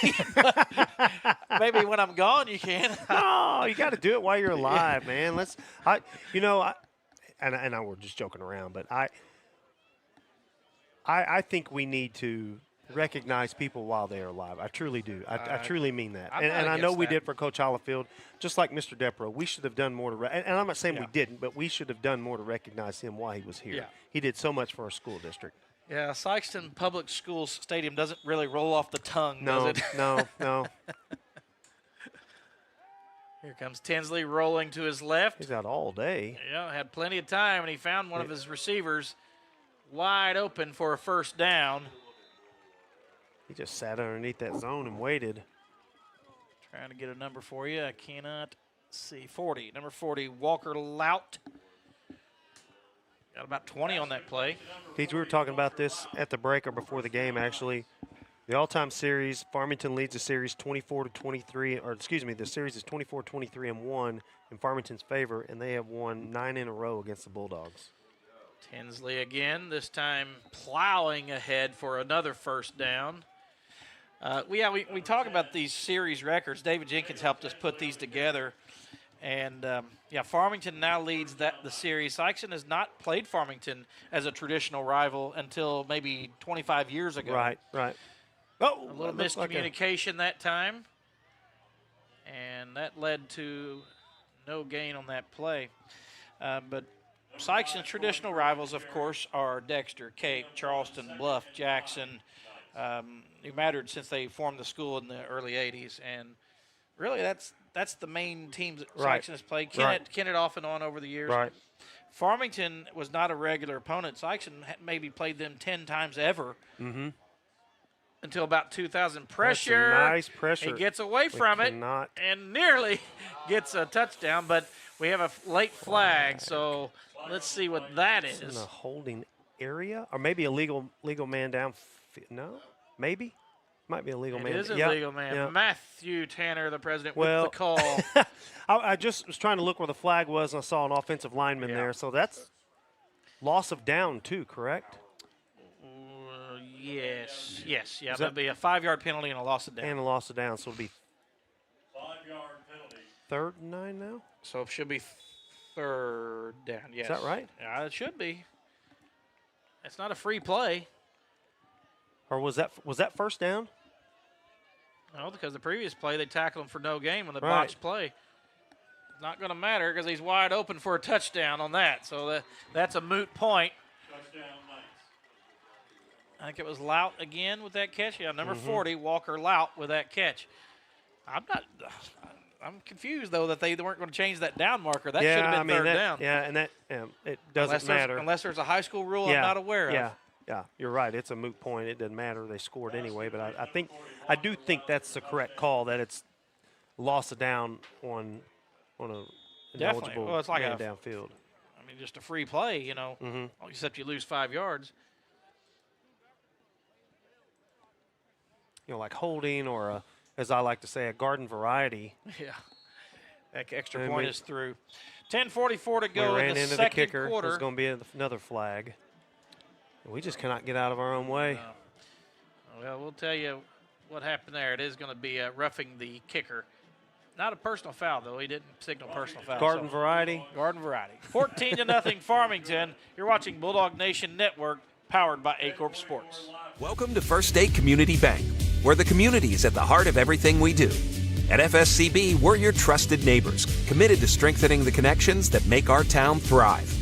Maybe when I'm gone, you can. No, you got to do it while you're alive, man. I know we're just joking around, but I think we need to recognize people while they are alive. I truly do. I truly mean that. And I know we did for Coach Hollifield, just like Mr. Depro. We should have done more to and I'm not saying we didn't, but we should have done more to recognize him while he was here. Yeah. He did so much for our school district. Yeah, Sikeston Public Schools Stadium doesn't really roll off the tongue, does it? No. Here comes Tinsley rolling to his left. He's out all day. Yeah, had plenty of time, and he found one of his receivers wide open for a first down. He just sat underneath that zone and waited. Trying to get a number for you. I cannot see. 40. Number 40, Walker Lout. Got about 20 on that play. Teach, we were talking about this at the break or before the game, actually. The all-time series, Farmington leads the series 24-23, or excuse me, the series is 24-23 and 1 in Farmington's favor, and they have won 9 in a row against the Bulldogs. Tinsley again, this time plowing ahead for another first down. We talk about these series records. David Jenkins helped us put these together. And, Farmington now leads the series. Sikeston has not played Farmington as a traditional rival until maybe 25 years ago. Right. Oh, a little miscommunication that time. And that led to no gain on that play. But Sikeston's traditional rivals, of course, are Dexter, Cape, Charleston, Bluff, Jackson, who mattered since they formed the school in the early 80s. And really that's the main teams that Sikeston has played. Kennett off and on over the years. Right. Farmington was not a regular opponent. Sikeston had maybe played them 10 times ever until about 2000. Pressure. That's nice pressure. He gets away from it and nearly gets a touchdown, but we have a late flag, so let's see what that is. It's in a holding area, or maybe a legal man down. No, maybe. Might be a legal man. It is a legal man. Yeah. Matthew Tanner, the president, with the call. I just was trying to look where the flag was, and I saw an offensive lineman there. So that's loss of down, too, correct? Yes. Yeah, that'd be a 5-yard penalty and a loss of down. And a loss of down, so it'll be 5-yard penalty. 3rd and 9 now? So it should be 3rd down, yes. Is that right? Yeah, it should be. It's not a free play. Or was that first down? No, because the previous play they tackled him for no gain on the botched play. It's not going to matter because he's wide open for a touchdown on that. So that's a moot point. Touchdown Knights. I think it was Lout again with that catch. Yeah, number 40, Walker Lout with that catch. I'm confused, though, that they weren't going to change that down marker. That should have been third down. Yeah, and that it doesn't matter. Unless there's a high school rule I'm not aware of. Yeah, you're right. It's a moot point. It doesn't matter. They scored anyway. But I do think that's the correct call, that it's loss of down on an eligible well, it's like man downfield. I mean, just a free play, except you lose 5 yards. Like holding or, as I like to say, a garden variety. Yeah, that extra point is through. 10:44 to go in the second the kicker. quarter. There's going to be another flag. We just cannot get out of our own way. Well, we'll tell you what happened there. It is going to be roughing the kicker. Not a personal foul, though. He didn't signal personal foul. Garden variety. Garden variety. 14-0 Farmington. You're watching Bulldog Nation Network, powered by A-Corp Sports. Welcome to First State Community Bank, where the community is at the heart of everything we do. At FSCB, we're your trusted neighbors, committed to strengthening the connections that make our town thrive.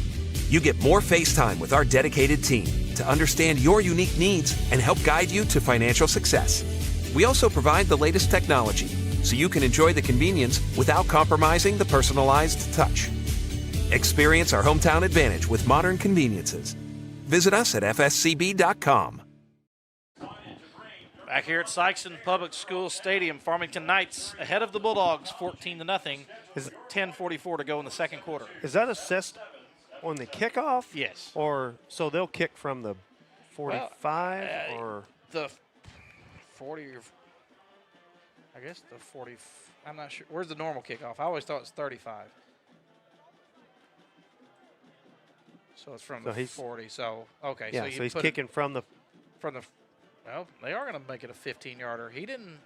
You get more face time with our dedicated team to understand your unique needs and help guide you to financial success. We also provide the latest technology so you can enjoy the convenience without compromising the personalized touch. Experience our hometown advantage with modern conveniences. Visit us at fscb.com. Back here at Sikeston Public School Stadium, Farmington Knights ahead of the Bulldogs, 14-0. 10:44 to go in the second quarter. Is that assessed on the kickoff? Yes. Or so they'll kick from the 45 or the 40 or I guess the 40. I'm not sure. Where's the normal kickoff? I always thought it was 35. So it's from the 40. So okay. Yeah. So he's kicking from the. Well, they are going to make it a 15-yarder. They didn't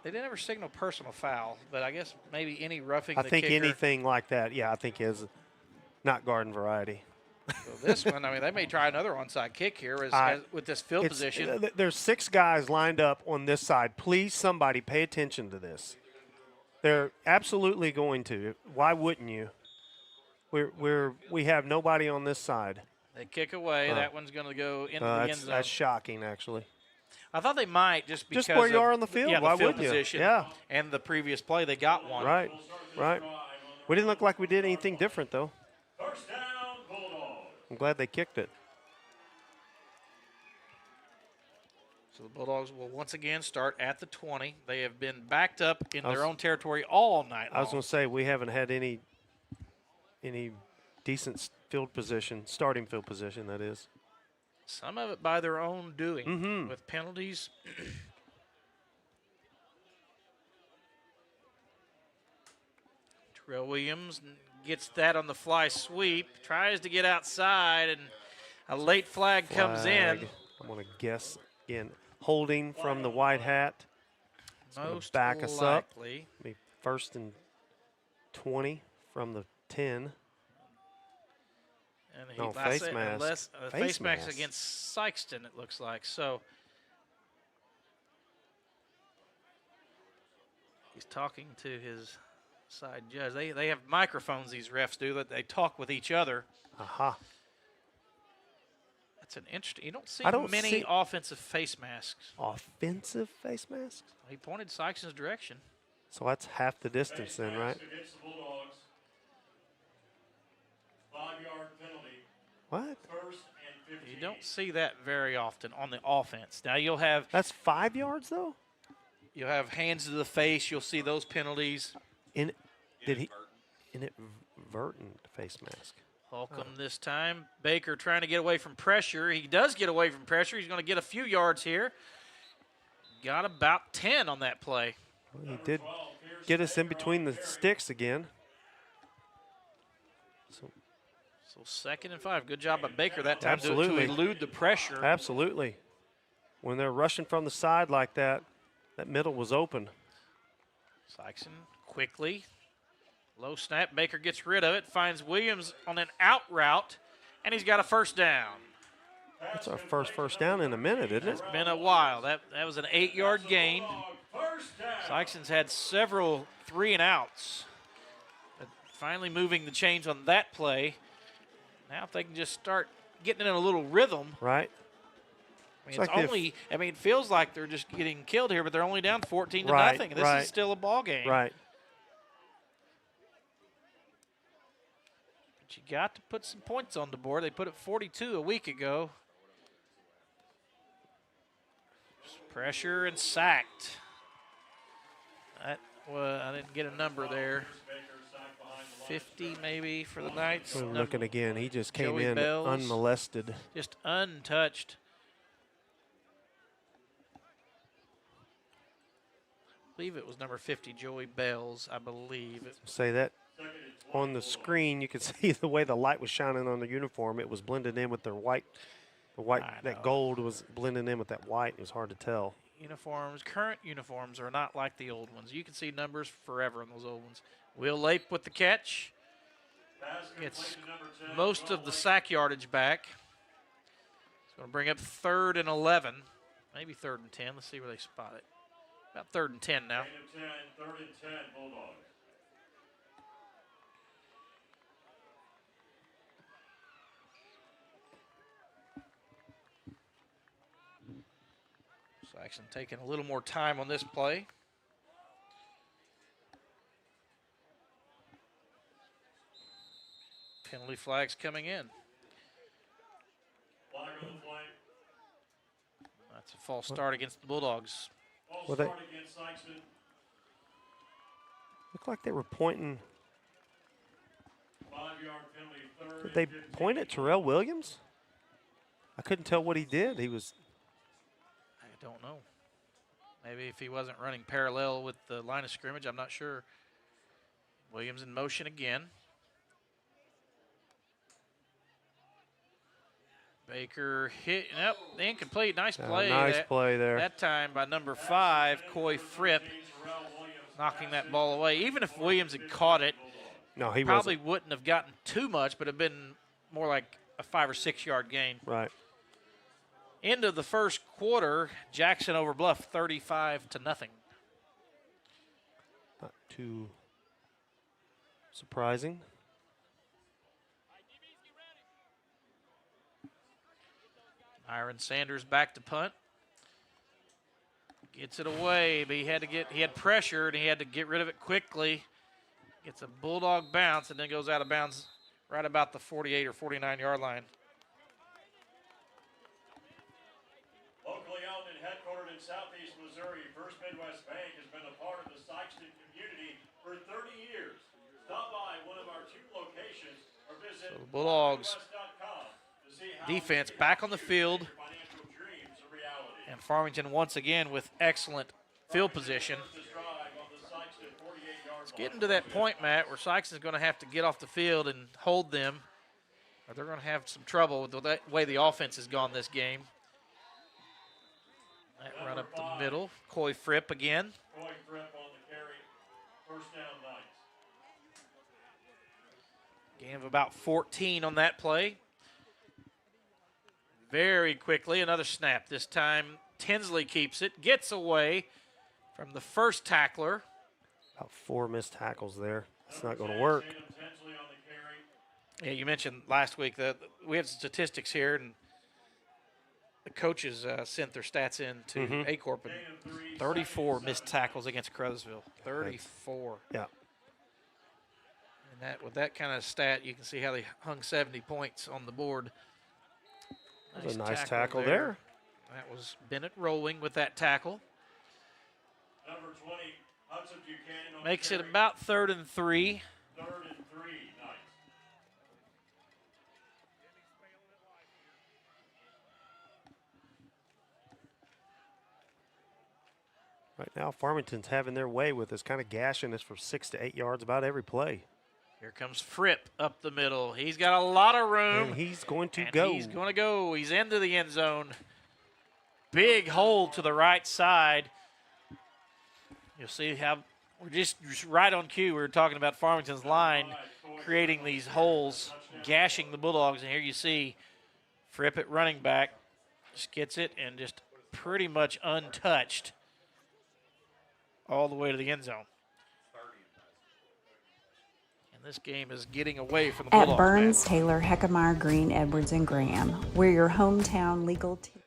ever signal personal foul, but I guess maybe any roughing. I think anything like that. Yeah, I think is not garden variety. So this one, I mean, they may try another onside kick here with this field position. There's 6 guys lined up on this side. Please, somebody pay attention to this. They're absolutely going to. Why wouldn't you? We have nobody on this side. They kick away. That one's going to go into the end zone. That's shocking, actually. I thought they might just because where you are on the field. Yeah, why the field wouldn't position. you? Yeah. And the previous play, they got one. Right. We didn't look like we did anything different, though. First down, Bulldogs. I'm glad they kicked it. So the Bulldogs will once again start at the 20. They have been backed up in their own territory all night long. I was going to say, we haven't had any decent field position, starting field position, that is. Some of it by their own doing with penalties. Terrell Williams gets that on the fly sweep, tries to get outside, and a late flag comes in. I'm going to guess, again, holding from the white hat. It's going to back us up. Be first and 20 from the 10. And face mask. Face mask against Sikeston, it looks like. So he's talking to his side judge. They have microphones, these refs do, that they talk with each other. Aha. That's an interesting. You don't see many many offensive face masks. Offensive face masks? He pointed Sikeston's direction. So that's half the distance then, right? Against the Bulldogs. 5-yard penalty. What? First and 15. You don't see that very often on the offense. Now you'll have. That's 5 yards though? You'll have hands to the face. You'll see those penalties. Inadvertent face mask. Holcomb this time. Baker trying to get away from pressure. He does get away from pressure. He's going to get a few yards here. Got about 10 on that play. Well, he did get us in between the sticks again. So 2nd and 5. Good job by Baker that time to elude the pressure. Absolutely. When they're rushing from the side like that, that middle was open. Sikeston quickly. Low snap. Baker gets rid of it. Finds Williams on an out route, and he's got a first down. That's our first down in a minute, isn't it? It's been a while. That was an 8-yard gain. Sikeston's had several 3-and-outs. But finally moving the chains on that play. Now if they can just start getting in a little rhythm. Right. I mean, it feels like they're just getting killed here, but they're only down 14 to nothing. This is still a ball game. Right. But you got to put some points on the board. They put it 42 a week ago. Pressure and sacked. I didn't get a number there. 50 maybe for the Knights. We're looking again. He just came Joey in Bells, unmolested. just untouched. I believe it was number 50, Joey Bells, I believe. Say that on the screen, you could see the way the light was shining on the uniform. It was blended in with their white. That gold was blending in with that white. It was hard to tell. Current uniforms are not like the old ones. You can see numbers forever in those old ones. Will Lape with the catch. Gets most of the sack yardage back. It's going to bring up 3rd and 11, maybe 3rd and 10. Let's see where they spot it. About 3rd and 10 now. 3rd and 10, Bulldogs. Sikeston taking a little more time on this play. Penalty flags coming in. Flag on the play. That's a false start against the Bulldogs. False start against Sikeston. Looked like they were pointing. 5-yard penalty, 3rd. Did they point at Terrell Williams? I couldn't tell what he did. He was. I don't know. Maybe if he wasn't running parallel with the line of scrimmage, I'm not sure. Williams in motion again. Baker hit, nope, incomplete. Nice play. Nice play there. That time by number 5, Coy Fripp, knocking that ball away. Even if Williams had caught it, no, he probably wouldn't have gotten too much, but have been more like a 5 or 6 yard gain. Right. End of the first quarter, Jackson over Bluff, 35-0. Not too surprising. Myron Sanders back to punt. Gets it away, but he had pressure and he had to get rid of it quickly. Gets a Bulldog bounce and then goes out of bounds right about the 48 or 49 yard line. Locally owned and headquartered in Southeast Missouri, First Midwest Bank has been a part of the Sikeston community for 30 years. Stop by one of our 2 locations or visit So the Bulldogs defense back on the field. And Farmington once again with excellent field position. It's getting to that point, Matt, where Sikeston's going to have to get off the field and hold them, or they're going to have some trouble with the way the offense has gone this game. That run up the middle. Coy Fripp again. Coy Fripp on the carry. First down, Knights. Gain of about 14 on that play. Very quickly, another snap. This time, Tinsley keeps it, gets away from the first tackler. About 4 missed tackles there. It's not going to work. Yeah, you mentioned last week that we have statistics here, and the coaches sent their stats in to A-Corp, and 34 missed tackles against Crothersville. 34. Yeah. And with that kind of stat, you can see how they hung 70 points on the board. That was a nice tackle there. That was Bennett rolling with that tackle. Number 20, Hudson Buchanan on Makes the it carry. about 3rd and 3. 3rd and 3, Knights. Right now, Farmington's having their way with us, kind of gashing us for 6 to 8 yards about every play. Here comes Fripp up the middle. He's got a lot of room. And he's going to and go. He's going to go. He's into the end zone. Big hole to the right side. You'll see how we're just right on cue. We were talking about Farmington's line creating these holes, gashing the Bulldogs. And here you see Fripp at running back. Just gets it and just pretty much untouched all the way to the end zone. This game is getting away from the Bulldogs. At Burns, Taylor, Heckemeyer, Green, Edwards, and Graham, we're your hometown legal team.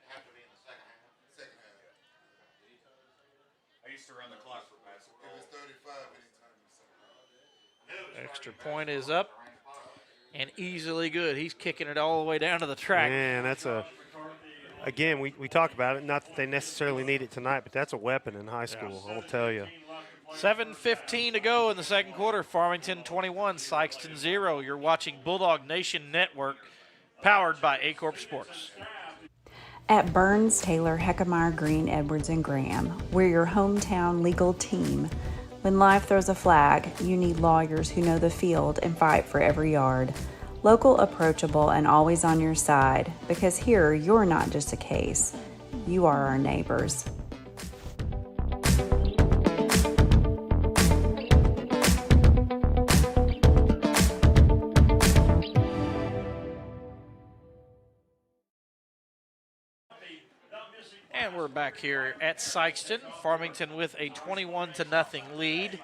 I used to run the clock for basketball. It was 35 anytime. Extra point is up and easily good. He's kicking it all the way down to the track. Man, that's again, we talk about it, not that they necessarily need it tonight, but that's a weapon in high school, I will tell you. 7:15 to go in the second quarter. Farmington 21, Sikeston 0. You're watching Bulldog Nation Network, powered by A-Corp Sports. At Burns, Taylor, Heckemeyer, Green, Edwards, and Graham, we're your hometown legal team. When life throws a flag, you need lawyers who know the field and fight for every yard. Local, approachable, and always on your side, because here you're not just a case. You are our neighbors. And we're back here at Sikeston. Farmington with a 21-0 lead.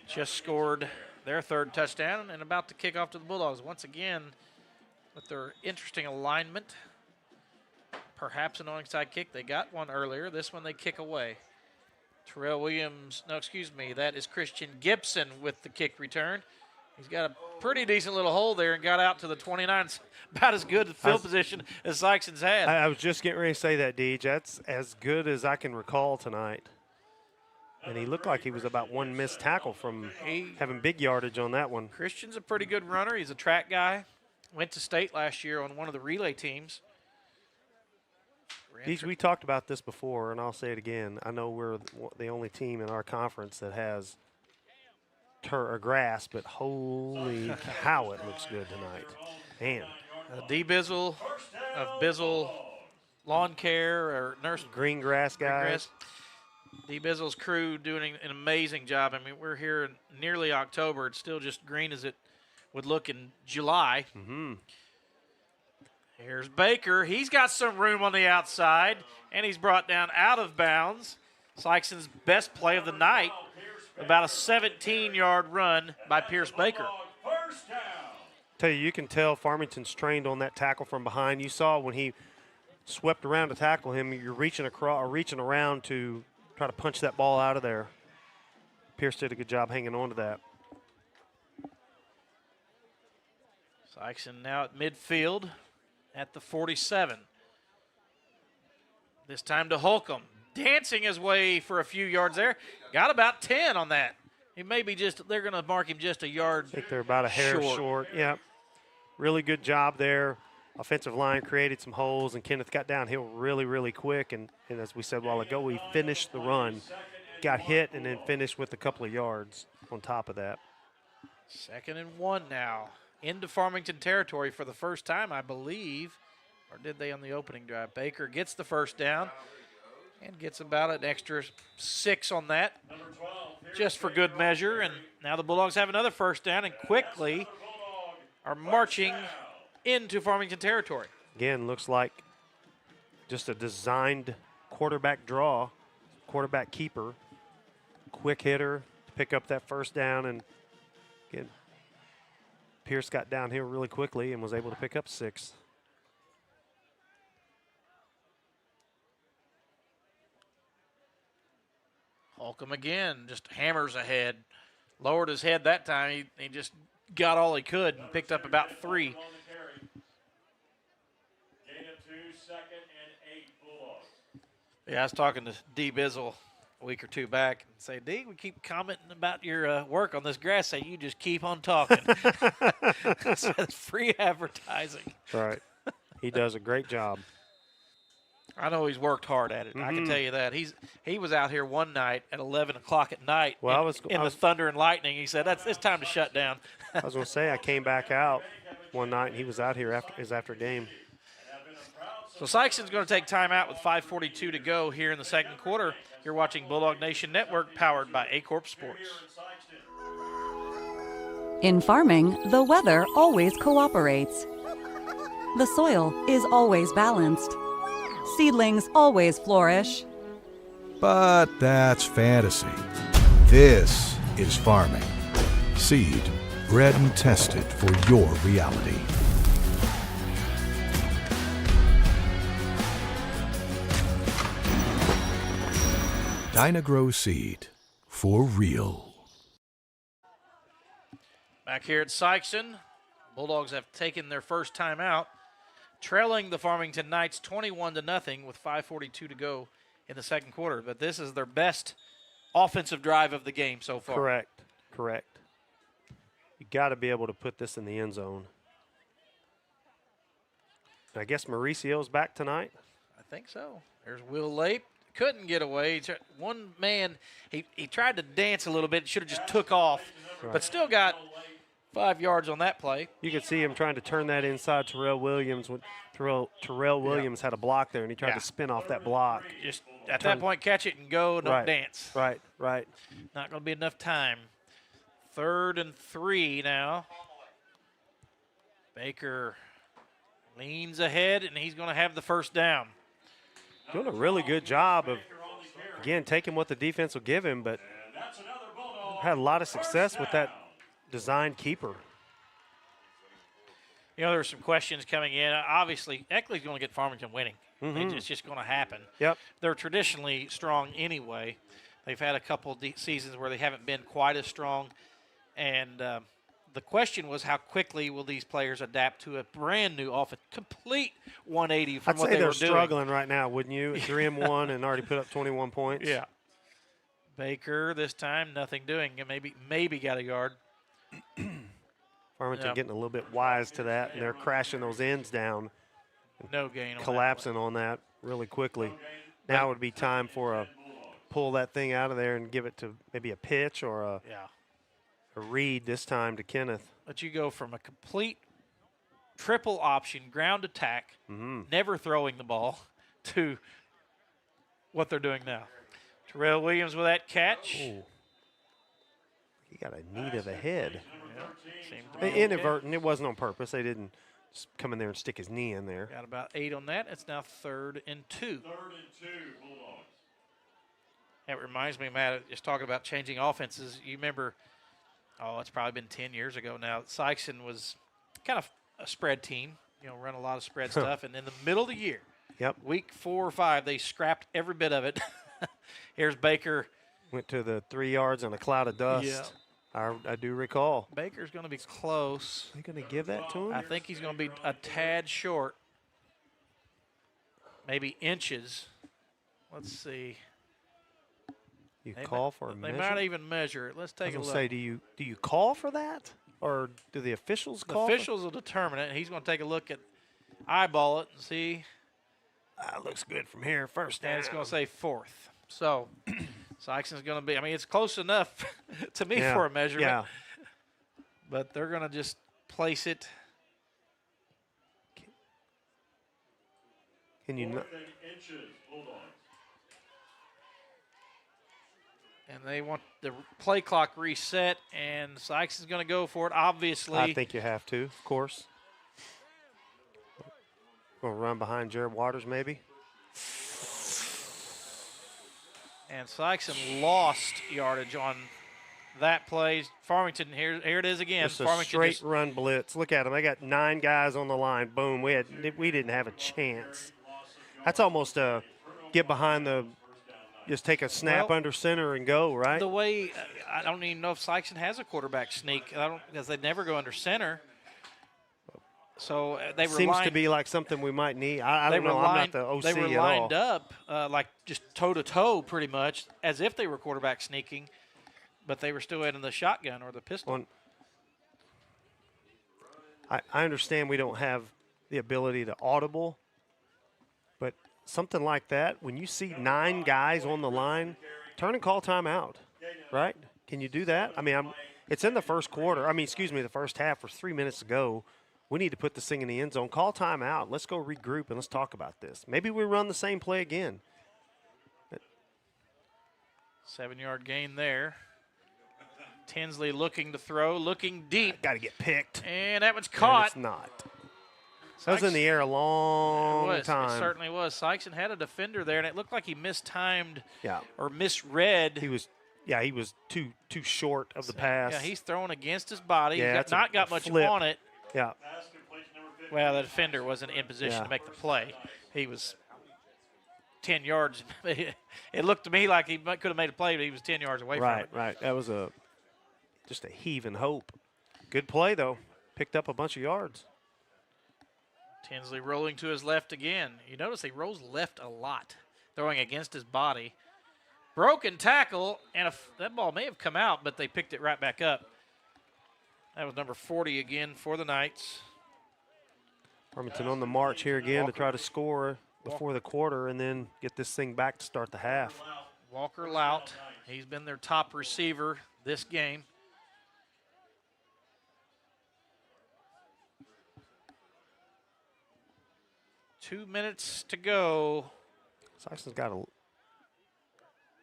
Just scored their 3rd touchdown and about to kick off to the Bulldogs. Once again, with their interesting alignment, perhaps an onside kick. They got one earlier. This one they kick away. Terrell Williams, no, excuse me, that is Christian Gibson with the kick return. He's got a pretty decent little hole there and got out to the 29. It's about as good a field position as Sikeston's had. I was just getting ready to say that, Deej. That's as good as I can recall tonight. And he looked like he was about 1 missed tackle from having big yardage on that one. Christian's a pretty good runner. He's a track guy. Went to state last year on one of the relay teams. Deej, we talked about this before, and I'll say it again. I know we're the only team in our conference that has grass, but holy cow, it looks good tonight. Man. D. Bizzle of Bizzle Lawn Care or Nurse. Green grass guys. D. Bizzle's crew doing an amazing job. I mean, we're here in nearly October. It's still just green as it would look in July. Here's Baker. He's got some room on the outside, and he's brought down out of bounds. Sikeston's best play of the night. About a 17-yard run by Pierce Baker. Tell you can tell Farmington's trained on that tackle from behind. You saw when he swept around to tackle him, you're reaching across or reaching around to try to punch that ball out of there. Pierce did a good job hanging on to that. Sikeston now at midfield at the 47. This time to Holcomb. Dancing his way for a few yards there. Got about 10 on that. He may be just, they're going to mark him just a yard. I think they're about a hair short. Yeah. really good job there. Offensive line created some holes, and Kenneth got downhill really, really quick. And as we said a while ago, he finished the run, got hit, and then finished with a couple of yards on top of that. 2nd and 1 now. Into Farmington territory for the first time, I believe. Or did they on the opening drive? Baker gets the first down and gets about an extra 6 on that, just for good measure. And now the Bulldogs have another first down and quickly are marching into Farmington territory. Again, looks like just a designed quarterback draw, quarterback keeper, quick hitter to pick up that first down. And again, Pierce got downhill really quickly and was able to pick up 6. Holcomb again, just hammers ahead. Lowered his head that time. He just got all he could and picked up about 3. Yeah, I was talking to D. Bizzle a week or 2 back and say, D, we keep commenting about your work on this grass. Say, you just keep on talking. So it's free advertising. Right. He does a great job. I know he's worked hard at it. I can tell you that. He was out here one night at 11 o'clock at night in the thunder and lightning. He said, it's time to shut down. I was going to say, I came back out one night, and he was out here after game. So Sikeston's going to take time out with 5:42 to go here in the second quarter. You're watching Bulldog Nation Network, powered by A-Corp Sports. In farming, the weather always cooperates. The soil is always balanced. Seedlings always flourish. But that's fantasy. This is farming. Seed, bred and tested for your reality. Dynagrow Seed, for real. Back here at Sikeston, Bulldogs have taken their first time out, trailing the Farmington Knights 21-0 with 5:42 to go in the second quarter. But this is their best offensive drive of the game so far. Correct. You got to be able to put this in the end zone. I guess Mauricio's back tonight. I think so. There's Will Lape. Couldn't get away. One man, he tried to dance a little bit, should have just took off, but still got 5 yards on that play. You could see him trying to turn that inside Terrell Williams. When Terrell Williams had a block there, and he tried to spin off that block. Just at that point, catch it and go, don't dance. Right. Not going to be enough time. 3rd and 3 now. Baker leans ahead, and he's going to have the first down. Doing a really good job of, again, taking what the defense will give him, but had a lot of success with that designed keeper. You know, there were some questions coming in. Obviously, Eckley's going to get Farmington winning. It's just going to happen. Yep. They're traditionally strong anyway. They've had a couple seasons where they haven't been quite as strong. And the question was, how quickly will these players adapt to a brand new offense, complete 180 from what they were doing? I'd say they're struggling right now, wouldn't you? 3-1 and already put up 21 points. Yeah. Baker this time, nothing doing. Maybe got a yard. Farmington getting a little bit wise to that, and they're crashing those ends down. No gain on collapsing on that really quickly. Now would be time for pull that thing out of there and give it to maybe a pitch or a read this time to Kenneth. But you go from a complete triple option ground attack, never throwing the ball, to what they're doing now. Terrell Williams with that catch. Ooh. He got a knee to the head. Yeah, inadvertent. It wasn't on purpose. They didn't just come in there and stick his knee in there. Got about 8 on that. It's now 3rd and 2. Bulldogs. That reminds me, Matt, just talking about changing offenses. You remember, it's probably been 10 years ago now. Sikeston was kind of a spread team, run a lot of spread stuff. And in the middle of the year, week 4 or 5, they scrapped every bit of it. Here's Baker. Went to the 3 yards on a cloud of dust. Yeah. I do recall. Baker's going to be close. Are you going to give that to him? I think he's going to be a tad short. Maybe inches. Let's see. You call for a measure? They might even measure it. Let's take a look. Do you call for that? or do the officials The call? officials will determine it. He's going to take a look at, eyeball it, and see. Looks good from here. First down. And it's going to say 4th. So Sikeston's going to be, I mean, it's close enough to me for a measurement. Yeah. But they're going to just place it. Can you not? Inches, Bulldogs. And they want the play clock reset, and Sykes is going to go for it, obviously. I think you have to, of course. We'll run behind Jared Waters, maybe. And Sikeston lost yardage on that play. Farmington, here it is again. It's a Farmington straight run blitz. Look at them. They got 9 guys on the line. Boom. We didn't have a chance. That's almost a get behind the, just take a snap under center and go, right? The way, I don't even know if Sikeston has a quarterback sneak. Because they never go under center. So they were Seems to be like something we might need. I don't know. I'm not the OC They were at lined all. up like just toe-to-toe pretty much, as if they were quarterback sneaking, but they were still in the shotgun or the pistol. I understand we don't have the ability to audible, but something like that, when you see 9 guys on the line, turn and call timeout, right? Can you do that? I mean, it's in the first quarter. I mean, excuse me, the first half. We're 3 minutes to go. We need to put this thing in the end zone. Call timeout. Let's go regroup and let's talk about this. Maybe we run the same play again. 7-yard gain there. Tinsley looking to throw, looking deep. Got to get picked. And that one's caught. It's not. That was in the air a long time. It certainly was. Sikeston had a defender there, and it looked like he mistimed Yeah. or misread. He was too short of the pass. Yeah, he's throwing against his body. Yeah, He's not got much flip. on it. Yeah. Well, the defender wasn't in position to make the play. He was 10 yards. It looked to me like he could have made a play, but he was 10 yards away from it. Right. That was just a heave and hope. Good play, though. Picked up a bunch of yards. Tinsley rolling to his left again. You notice he rolls left a lot, throwing against his body. Broken tackle, and that ball may have come out, but they picked it right back up. That was number 40 again for the Knights. Farmington on the march here again to try to score before the quarter and then get this thing back to start the half. Walker Lout, he's been their top receiver this game. Two minutes to go. Sikeston's got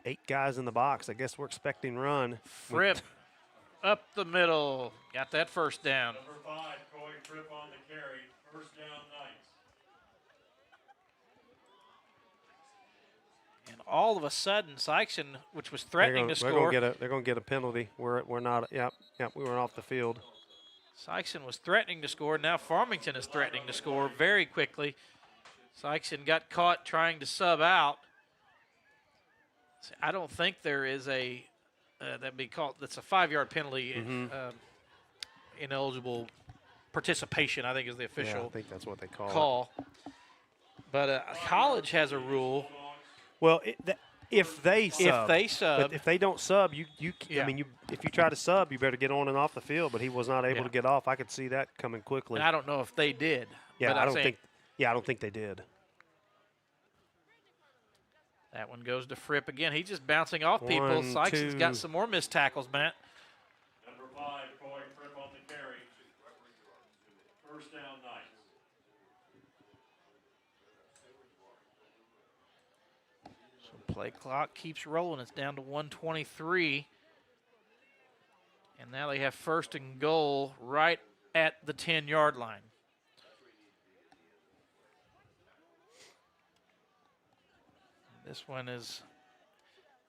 8 guys in the box. I guess we're expecting run. Fripp up the middle. Got that first down. Number 5, Coy Fripp on the carry. First down, Knights. And all of a sudden, Sikeston, which was threatening to score. They're going to get a penalty. We're not. Yep. We went off the field. Sikeston was threatening to score. Now Farmington is threatening to score very quickly. Sikeston got caught trying to sub out. I don't think there is a that'd be called. That's a 5-yard penalty. Ineligible participation, I think, is the official. Yeah, I think that's what they call it. But college has a rule. Well, if they sub, but if they don't sub, Yeah. I mean, if you try to sub, you better get on and off the field. But he was not able to get off. I could see that coming quickly. And I don't know if they did. Yeah, but I don't think they did. That one goes to Fripp again. He's just bouncing off people. 1, Sikeston's 2. got some more missed tackles, Matt. Number 5, Coy Fripp on the carry. First down, Knights. So play clock keeps rolling. It's down to 1:23. And now they have first and goal right at the 10-yard line. This one is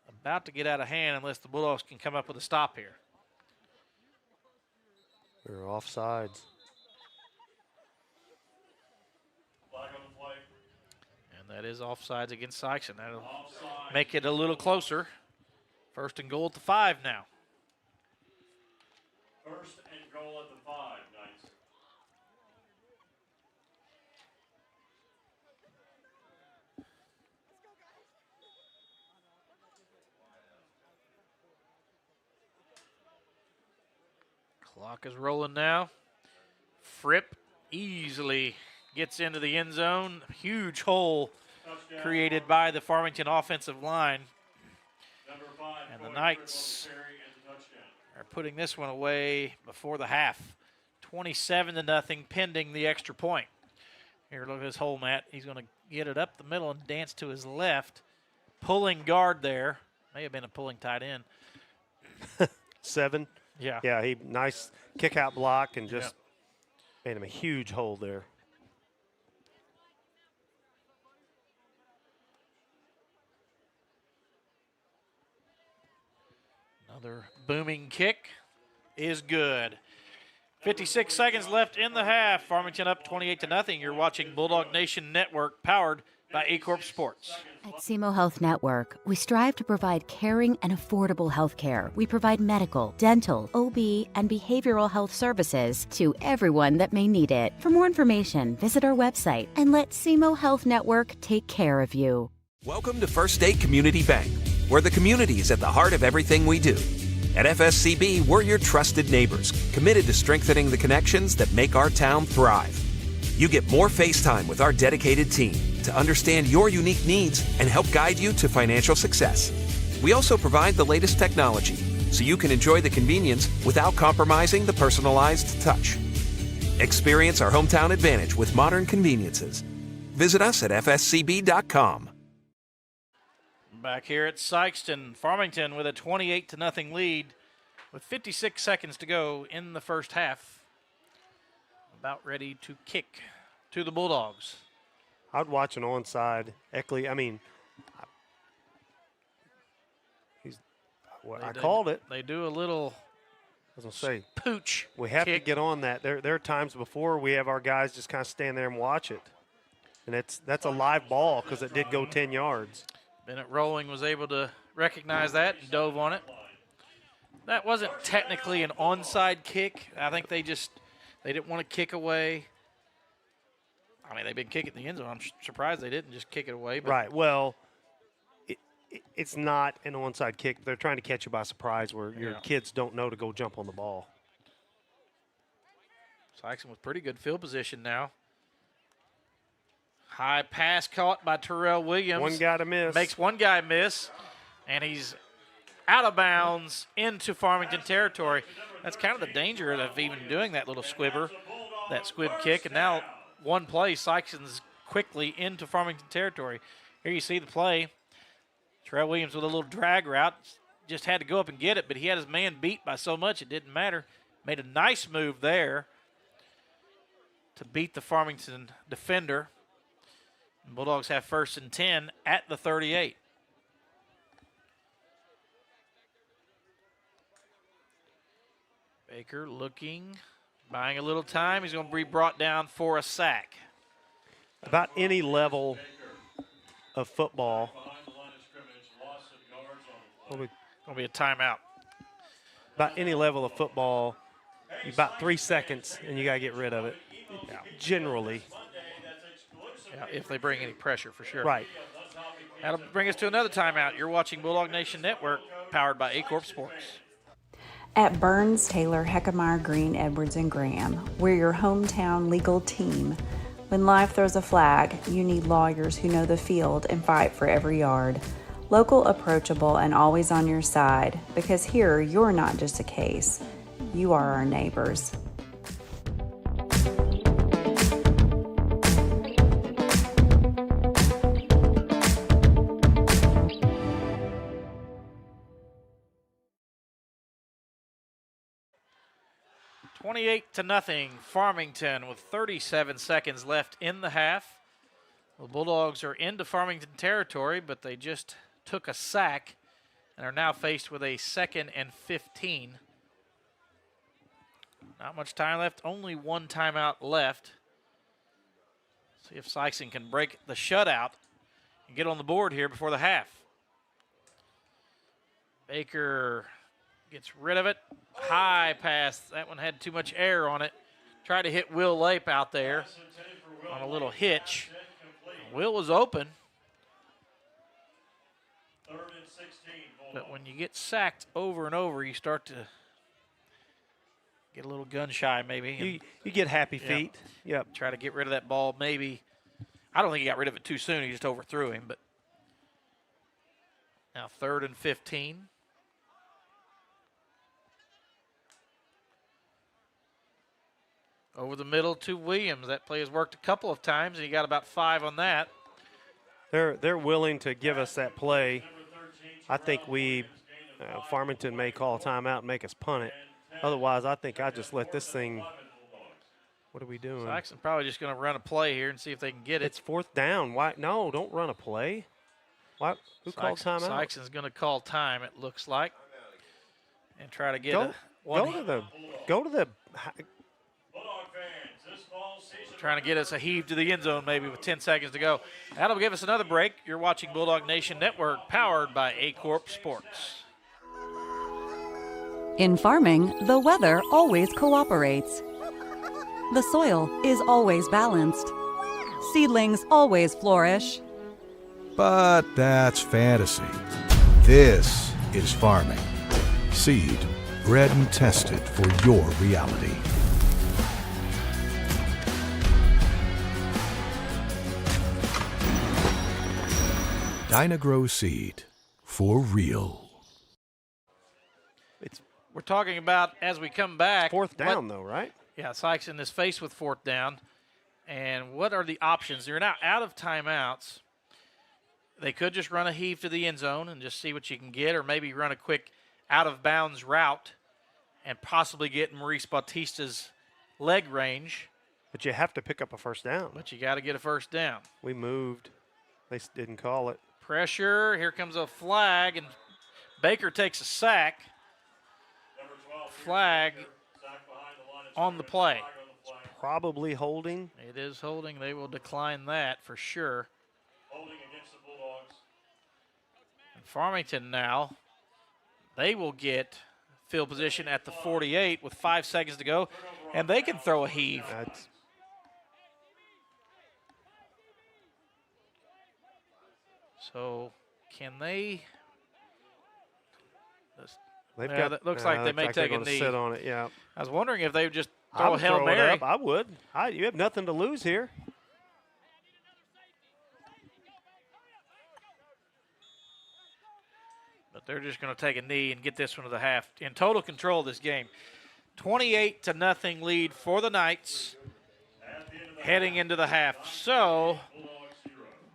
about to get out of hand unless the Bulldogs can come up with a stop here. We're offsides. Flag on the play. And that is offsides against Sikeston. That'll make it a little closer. First and goal at the 5 now. First and goal at the 5, Knights. Clock is rolling now. Fripp easily gets into the end zone. Huge hole created by the Farmington offensive line. And the Knights are putting this one away before the half. 27-0, pending the extra point. Here, look at this hole, Matt. He's going to get it up the middle and dance to his left. Pulling guard there. May have been a pulling tight end. 7. Yeah. Yeah, he nice kick out block and just made him a huge hole there. Another booming kick is good. 56 seconds left in the half. Farmington up 28-0. You're watching Bulldog Nation Network, powered by A-Corp Sports. At SEMO Health Network, we strive to provide caring and affordable health care. We provide medical, dental, OB, and behavioral health services to everyone that may need it. For more information, visit our website and let SEMO Health Network take care of you. Welcome to First State Community Bank, where the community is at the heart of everything we do. At FSCB, we're your trusted neighbors, committed to strengthening the connections that make our town thrive. You get more face time with our dedicated team to understand your unique needs and help guide you to financial success. We also provide the latest technology so you can enjoy the convenience without compromising the personalized touch. Experience our hometown advantage with modern conveniences. Visit us at fscb.com. Back here at Sikeston, Farmington with a 28-0 lead with 56 seconds to go in the first half. About ready to kick to the Bulldogs. I'd watch an onside. Eckley, I called it. They do a little I was going to say, pooch. We have kick. to get on that. There are times before we have our guys just kind of stand there and watch it. And that's a live ball because it did go 10 yards. Bennett Rolling was able to recognize that and dove on it. That wasn't technically an onside kick. I think they didn't want to kick away. I mean, they've been kicking the end zone. I'm surprised they didn't just kick it away. But right. Well, it's not an onside kick. They're trying to catch you by surprise where your kids don't know to go jump on the ball. Sikeston with pretty good field position now. High pass caught by Terrell Williams. One guy to miss. Makes one guy miss, and he's out of bounds into Farmington territory. That's kind of the danger of even doing that little squibber, that squib kick. And now one play, Sikeston's quickly into Farmington territory. Here you see the play. Terrell Williams with a little drag route. Just had to go up and get it, but he had his man beat by so much it didn't matter. Made a nice move there to beat the Farmington defender. Bulldogs have 1st and 10 at the 38. Baker looking, buying a little time. He's going to be brought down for a sack. About any level of football. Going to be a timeout. About any level of football, about 3 seconds, and you got to get rid of it. Yeah. Generally. Yeah, if they bring any pressure, for sure. Right. That'll bring us to another timeout. You're watching Bulldog Nation Network, powered by A-Corp Sports. At Burns, Taylor, Heckemeyer, Green, Edwards, and Graham, we're your hometown legal team. When life throws a flag, you need lawyers who know the field and fight for every yard. Local, approachable, and always on your side, because here you're not just a case, you are our neighbors. (28-0) Farmington with 37 seconds left in the half. The Bulldogs are into Farmington territory, but they just took a sack and are now faced with a 2nd and 15. Not much time left, only one timeout left. See if Sikeston can break the shutout and get on the board here before the half. Baker gets rid of it. High pass. That one had too much air on it. Tried to hit Will Lape out there on a little hitch. Will was open. But when you get sacked over and over, you start to Get a little gun shy maybe. You get happy feet. Yep. Try to get rid of that ball maybe. I don't think he got rid of it too soon. He just overthrew him. But now 3rd and 15. Over the middle to Williams. That play has worked a couple of times, and he got about 5 on that. They're willing to give us that play. I think Farmington may call a timeout and make us punt it. Otherwise, I think I just let this thing. What are we doing? Sikeston probably just going to run a play here and see if they can get it. It's 4th down. Why? No, don't run a play. Why? Who called timeout? Sikeston's going to call time, it looks like, and try to get go to the. Trying to get us a heave to the end zone maybe with 10 seconds to go. That'll give us another break. You're watching Bulldog Nation Network, powered by A-Corp Sports. In farming, the weather always cooperates. The soil is always balanced. Seedlings always flourish. But that's fantasy. This is farming. Seed, bred and tested for your reality. Dynagrow Seed, for real. We're talking about as we come back. 4th down, though, right? Yeah, Sikeston is faced with 4th down. And what are the options? They're now out of timeouts. They could just run a heave to the end zone and just see what you can get, or maybe run a quick out-of-bounds route and possibly get Maurice Bautista's leg range. But you have to pick up a 1st down. But you got to get a 1st down. We moved. They didn't call it. Pressure. Here comes a flag, and Baker takes a sack. Flag on the play. Probably holding. It is holding. They will decline that for sure. Holding against the Bulldogs. And Farmington now, they will get field position at the 48 with 5 seconds to go, and they can throw a heave. So can they? That looks like they may take a knee. Sit on it, yeah. I was wondering if they would just throw a Hail Mary. I would. You have nothing to lose here. But they're just going to take a knee and get this one to the half. In total control of this game. 28-0 lead for the Knights heading into the half. So,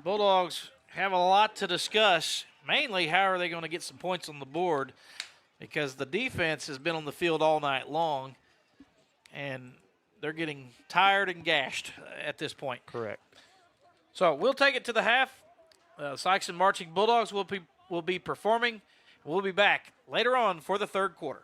Bulldogs have a lot to discuss. Mainly, how are they going to get some points on the board? Because the defense has been on the field all night long, and they're getting tired and gashed at this point. Correct. So we'll take it to the half. Sikeston Marching Bulldogs will be performing. We'll be back later on for the 3rd quarter.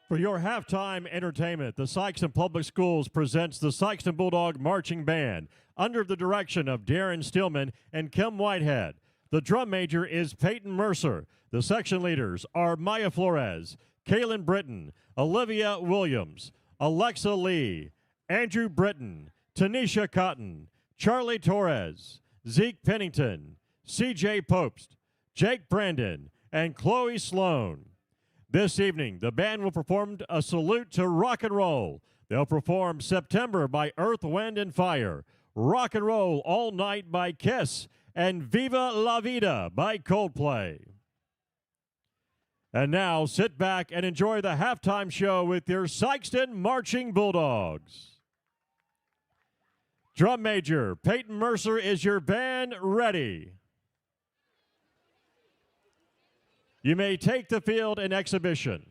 For your halftime entertainment, the Sikeston Public Schools presents the Sikeston Bulldog Marching Band under the direction of Darren Stillman and Kim Whitehead. The drum major is Peyton Mercer. The section leaders are Maya Flores, Kaylin Britton, Olivia Williams, Alexa Lee, Andrew Britton, Tanisha Cotton, Charlie Torres, Zeke Pennington, CJ Popst, Jake Brandon, and Chloe Sloan. This evening, the band will perform a salute to rock and roll. They'll perform September by Earth, Wind, and Fire, Rock and Roll All Night by Kiss, and Viva La Vida by Coldplay. And now, sit back and enjoy the halftime show with your Sikeston Marching Bulldogs. Drum major, Peyton Mercer, is your band ready? You may take the field in exhibition.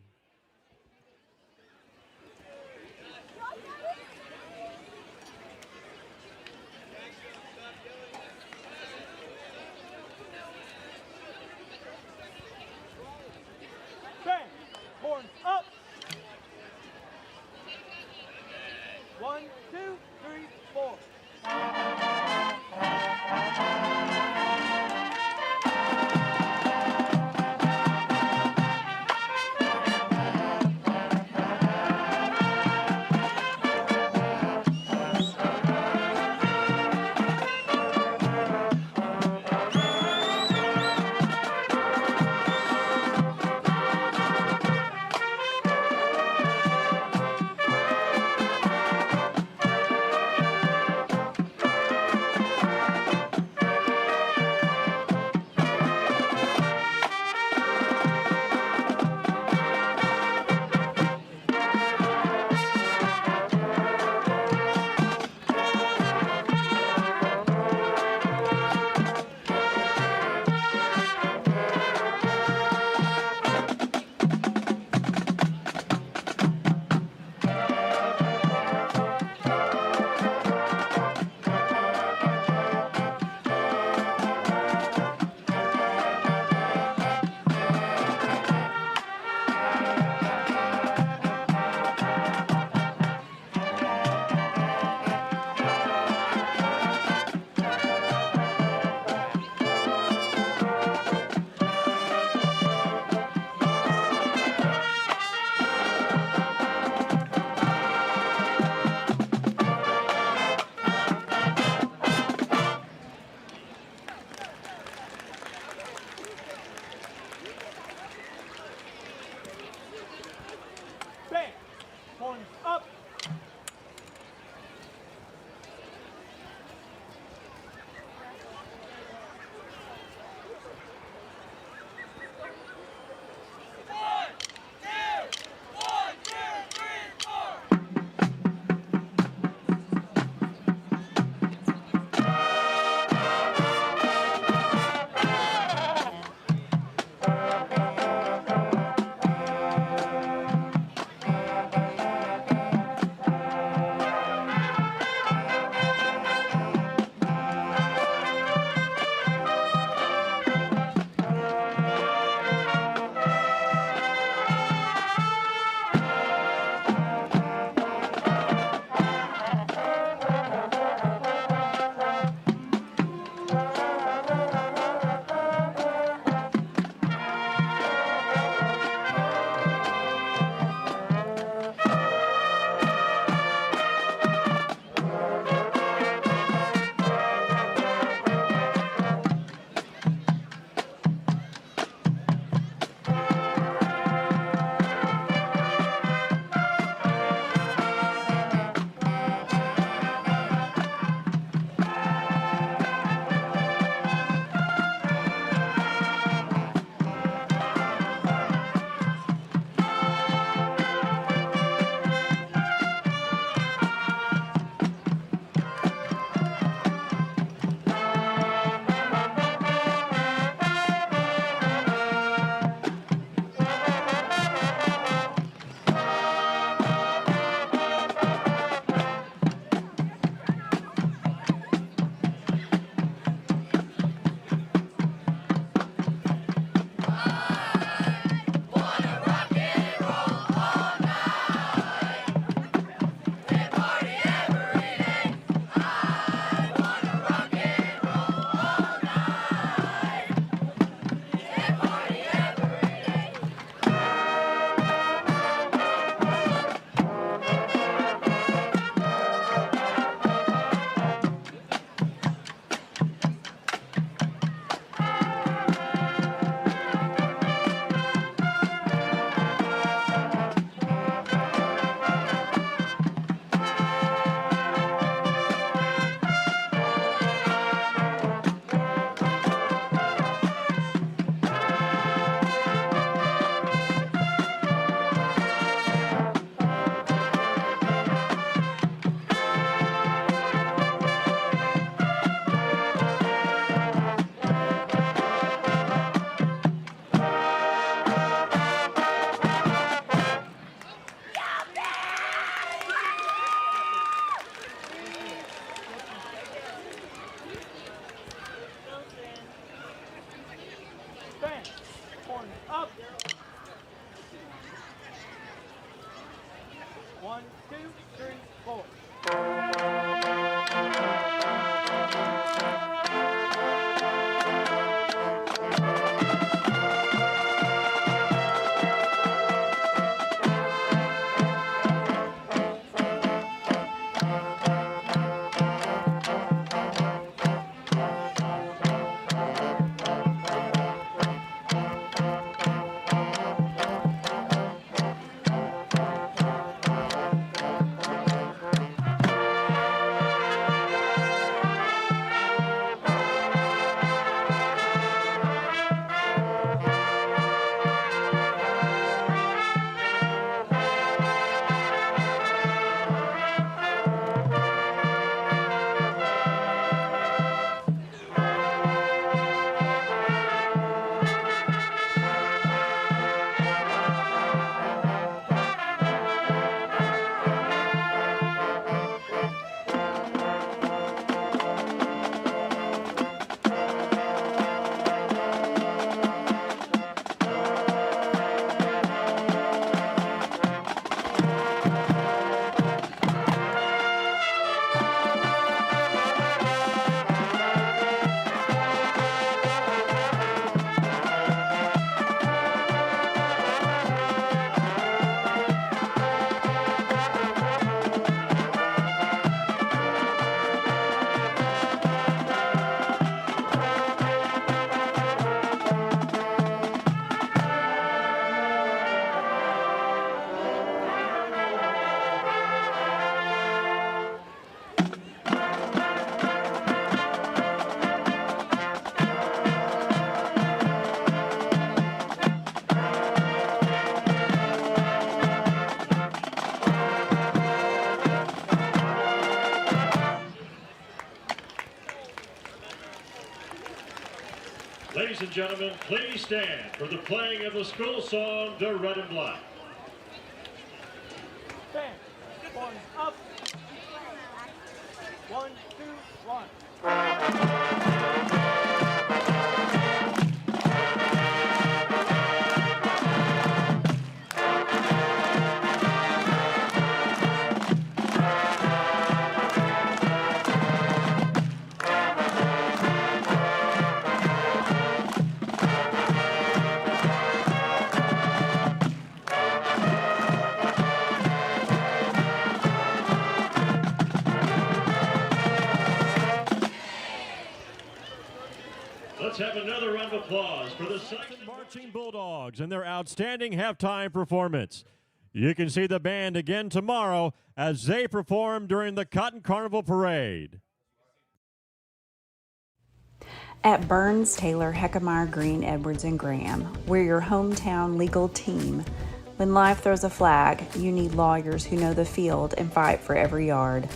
1, 2, 3, 4. Ladies and gentlemen, please stand for the playing of the school song, The Red and Black. Stand. 1 up. 1, 2, 1. Let's have another round of applause for the Sikeston Marching Bulldogs and their outstanding halftime performance. You can see the band again tomorrow as they perform during the Cotton Carnival Parade. At Burns, Taylor, Heckemeyer, Green, Edwards, and Graham, we're your hometown legal team. When life throws a flag, you need lawyers who know the field and fight for every yard.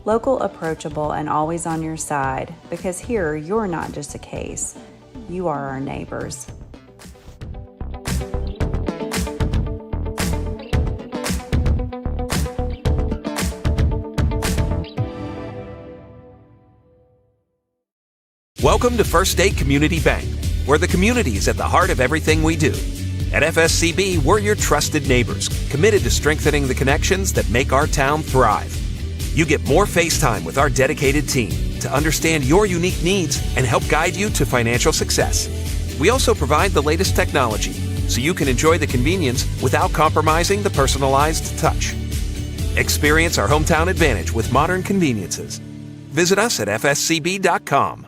Local, approachable, and always on your side, because here you're not just a case, you are our neighbors. Welcome to First State Community Bank, where the community is at the heart of everything we do. At FSCB, we're your trusted neighbors, committed to strengthening the connections that make our town thrive. You get more face time with our dedicated team to understand your unique needs and help guide you to financial success. We also provide the latest technology so you can enjoy the convenience without compromising the personalized touch. Experience our hometown advantage with modern conveniences. Visit us at fscb.com.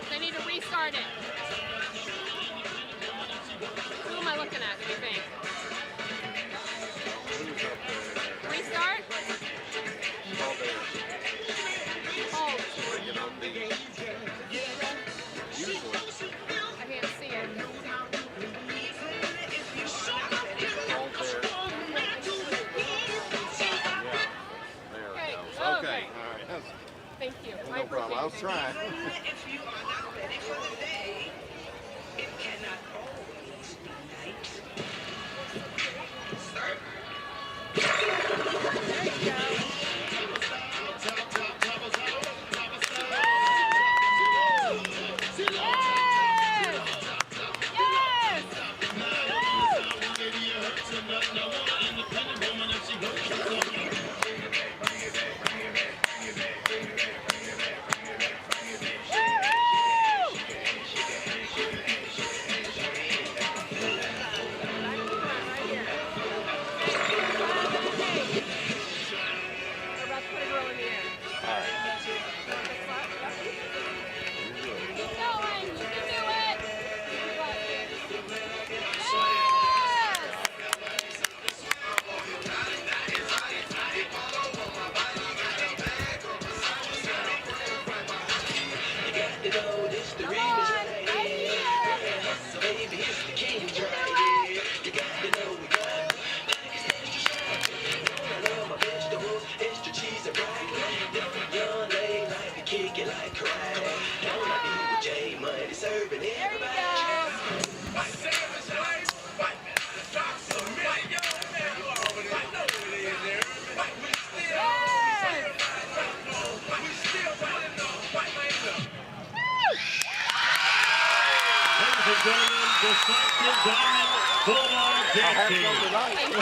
They need to restart it. Who am I looking at, do you think? Restart? Oh. I can't see it. Okay. Okay. Thank you. No problem. was trying. If you are not ready for the day, it cannot always be night. Start. There you go.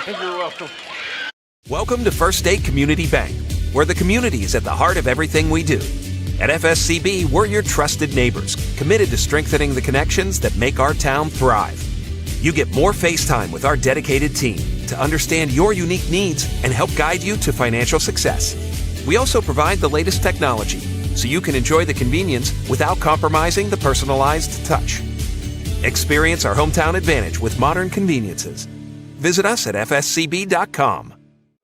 You're welcome. Welcome to First State Community Bank, where the community is at the heart of everything we do. At FSCB, we're your trusted neighbors, committed to strengthening the connections that make our town thrive. You get more face time with our dedicated team to understand your unique needs and help guide you to financial success. We also provide the latest technology so you can enjoy the convenience without compromising the personalized touch. Experience our hometown advantage with modern conveniences. Visit us at fscb.com.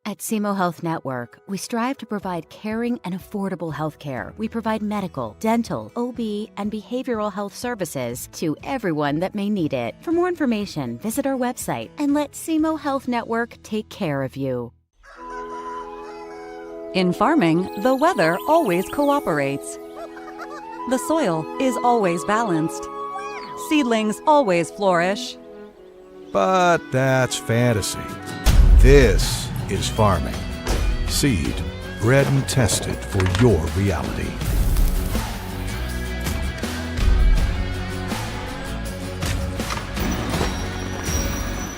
At SEMO Health Network, we strive to provide caring and affordable health care. We provide medical, dental, OB, and behavioral health services to everyone that may need it. For more information, visit our website and let SEMO Health Network take care of you. In farming, the weather always cooperates. The soil is always balanced. Seedlings always flourish. But that's fantasy. This is farming. Seed, bred and tested for your reality.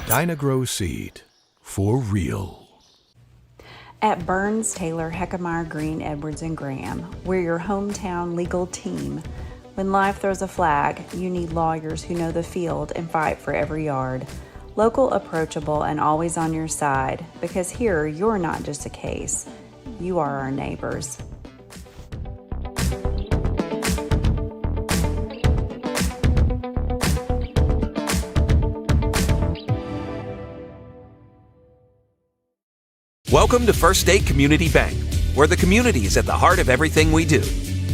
Dynagrow Seed, for real. At Burns, Taylor, Heckemeyer, Green, Edwards, and Graham, we're your hometown legal team. When life throws a flag, you need lawyers who know the field and fight for every yard. Local, approachable, and always on your side, because here you're not just a case, you are our neighbors. Welcome to First State Community Bank, where the community is at the heart of everything we do.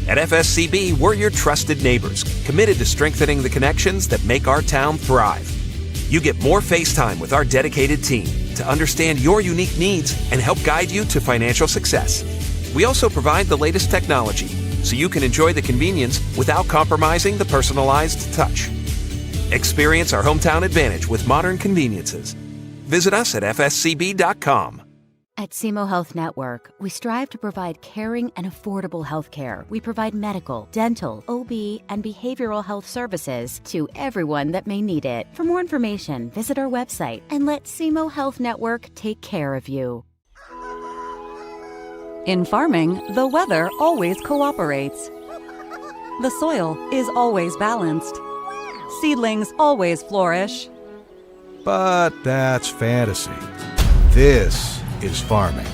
At FSCB, we're your trusted neighbors, committed to strengthening the connections that make our town thrive. You get more face time with our dedicated team to understand your unique needs and help guide you to financial success. We also provide the latest technology so you can enjoy the convenience without compromising the personalized touch. Experience our hometown advantage with modern conveniences. Visit us at fscb.com. At SEMO Health Network, we strive to provide caring and affordable health care. We provide medical, dental, OB, and behavioral health services to everyone that may need it. For more information, visit our website and let SEMO Health Network take care of you. In farming, the weather always cooperates. The soil is always balanced. Seedlings always flourish. But that's fantasy. This is farming.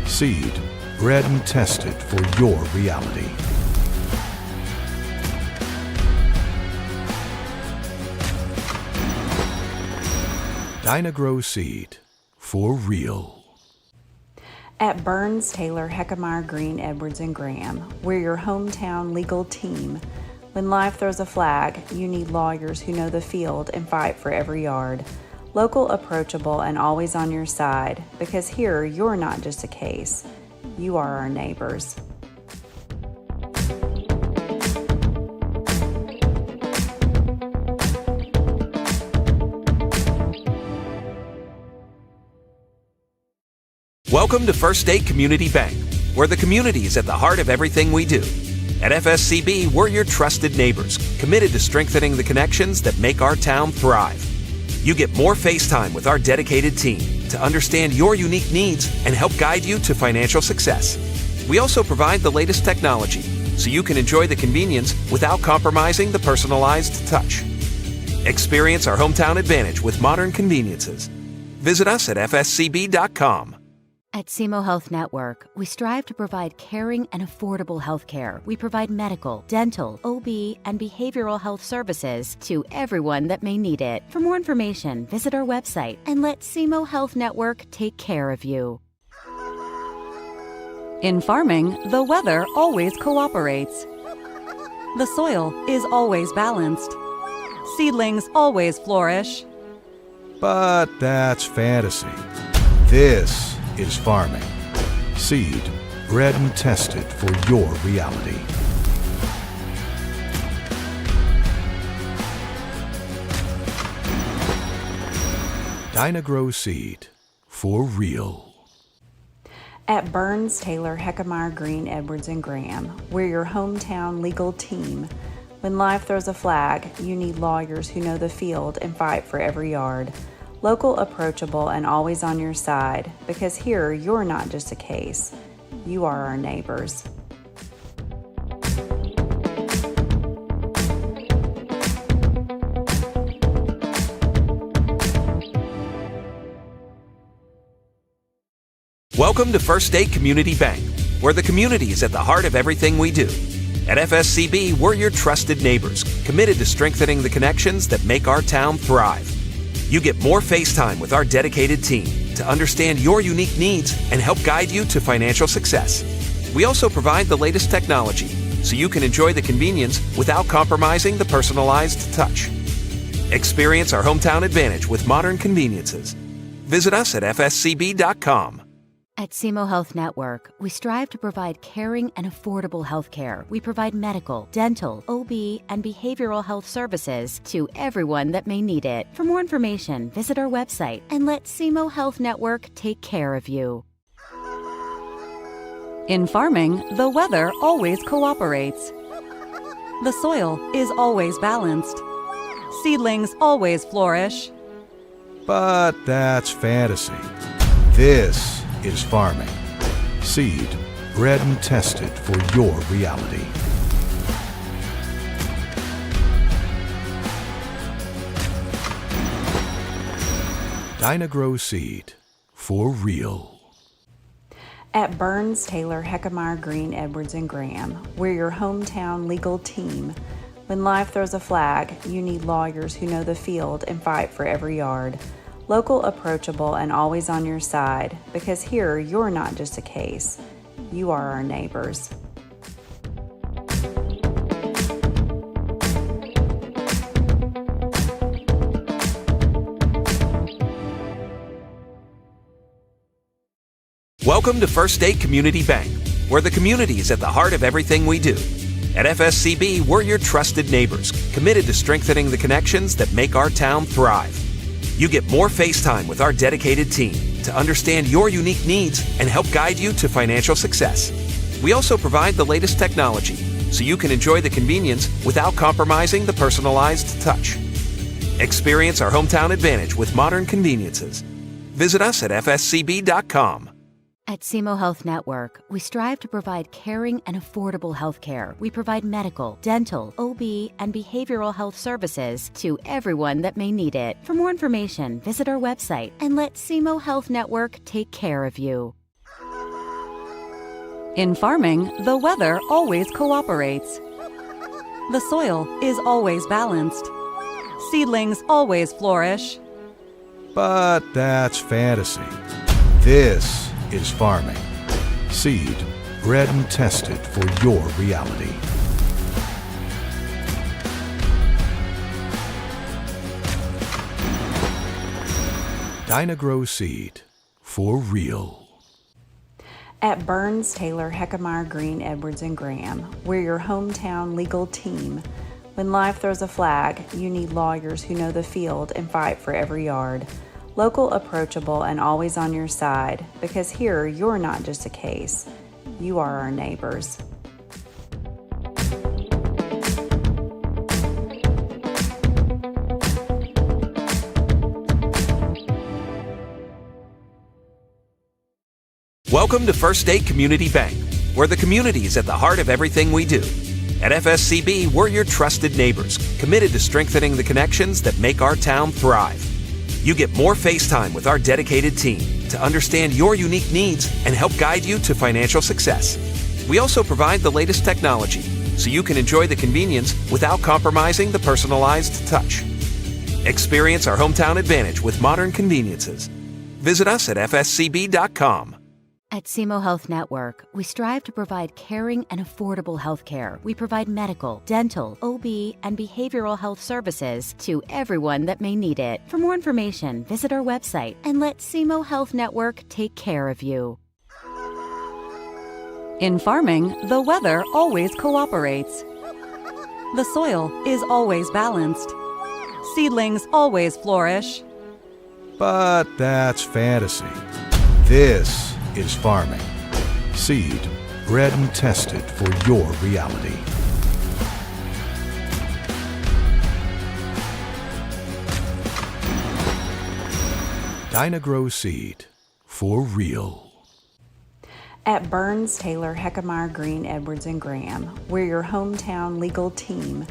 Seed, bred and tested for your reality. Dynagrow Seed, for real. At Burns, Taylor, Heckemeyer, Green, Edwards, and Graham, we're your hometown legal team. When life throws a flag, you need lawyers who know the field and fight for every yard. Local, approachable, and always on your side, because here you're not just a case, you are our neighbors. Welcome to First State Community Bank, where the community is at the heart of everything we do. At FSCB, we're your trusted neighbors, committed to strengthening the connections that make our town thrive. You get more face time with our dedicated team to understand your unique needs and help guide you to financial success. We also provide the latest technology so you can enjoy the convenience without compromising the personalized touch. Experience our hometown advantage with modern conveniences. Visit us at fscb.com. At SEMO Health Network, we strive to provide caring and affordable health care. We provide medical, dental, OB, and behavioral health services to everyone that may need it. For more information, visit our website and let SEMO Health Network take care of you. In farming, the weather always cooperates. The soil is always balanced. Seedlings always flourish. But that's fantasy. This is farming. Seed, bred and tested for your reality. Dynagrow Seed, for real. At Burns, Taylor, Heckmeyer, Green, Edwards, and Graham, we're your hometown legal team. When life throws a flag, you need lawyers who know the field and fight for every yard. Local, approachable, and always on your side, because here you're not just a case, you are our neighbors. Welcome to First State Community Bank, where the community is at the heart of everything we do. At FSCB, we're your trusted neighbors, committed to strengthening the connections that make our town thrive. You get more face time with our dedicated team to understand your unique needs and help guide you to financial success. We also provide the latest technology so you can enjoy the convenience without compromising the personalized touch. Experience our hometown advantage with modern conveniences. Visit us at fscb.com. At SEMO Health Network, we strive to provide caring and affordable health care. We provide medical, dental, OB, and behavioral health services to everyone that may need it. For more information, visit our website and let SEMO Health Network take care of you. In farming, the weather always cooperates. The soil is always balanced. Seedlings always flourish. But that's fantasy. This is farming. Seed, bred and tested for your reality. Dynagrow Seed, for real. At Burns, Taylor, Heckmeyer, Green, Edwards, and Graham, we're your hometown legal team. When life throws a flag, you need lawyers who know the field and fight for every yard. Local, approachable, and always on your side, because here you're not just a case, you are our neighbors. Welcome to First State Community Bank, where the community is at the heart of everything we do. At FSCB, we're your trusted neighbors, committed to strengthening the connections that make our town thrive. You get more face time with our dedicated team to understand your unique needs and help guide you to financial success. We also provide the latest technology so you can enjoy the convenience without compromising the personalized touch. Experience our hometown advantage with modern conveniences. Visit us at fscb.com. At SEMO Health Network, we strive to provide caring and affordable health care. We provide medical, dental, OB, and behavioral health services to everyone that may need it. For more information, visit our website and let SEMO Health Network take care of you. In farming, the weather always cooperates. The soil is always balanced. Seedlings always flourish. But that's fantasy. This is farming. Seed, bred and tested for your reality. Dynagrow Seed, for real. At Burns, Taylor, Heckmeyer, Green, Edwards, and Graham, we're your hometown legal team. When life throws a flag, you need lawyers who know the field and fight for every yard. Local, approachable, and always on your side, because here you're not just a case, you are our neighbors. Welcome to First State Community Bank, where the community is at the heart of everything we do. At FSCB, we're your trusted neighbors, committed to strengthening the connections that make our town thrive. You get more face time with our dedicated team to understand your unique needs and help guide you to financial success. We also provide the latest technology so you can enjoy the convenience without compromising the personalized touch. Experience our hometown advantage with modern conveniences. Visit us at fscb.com. At SEMO Health Network, we strive to provide caring and affordable health care. We provide medical, dental, OB, and behavioral health services to everyone that may need it. For more information, visit our website and let SEMO Health Network take care of you. In farming, the weather always cooperates. The soil is always balanced. Seedlings always flourish. But that's fantasy. This is farming. Seed, bred and tested for your reality. Dynagrow Seed, for real. At Burns, Taylor, Heckmeyer, Green, Edwards, and Graham, we're your hometown legal team.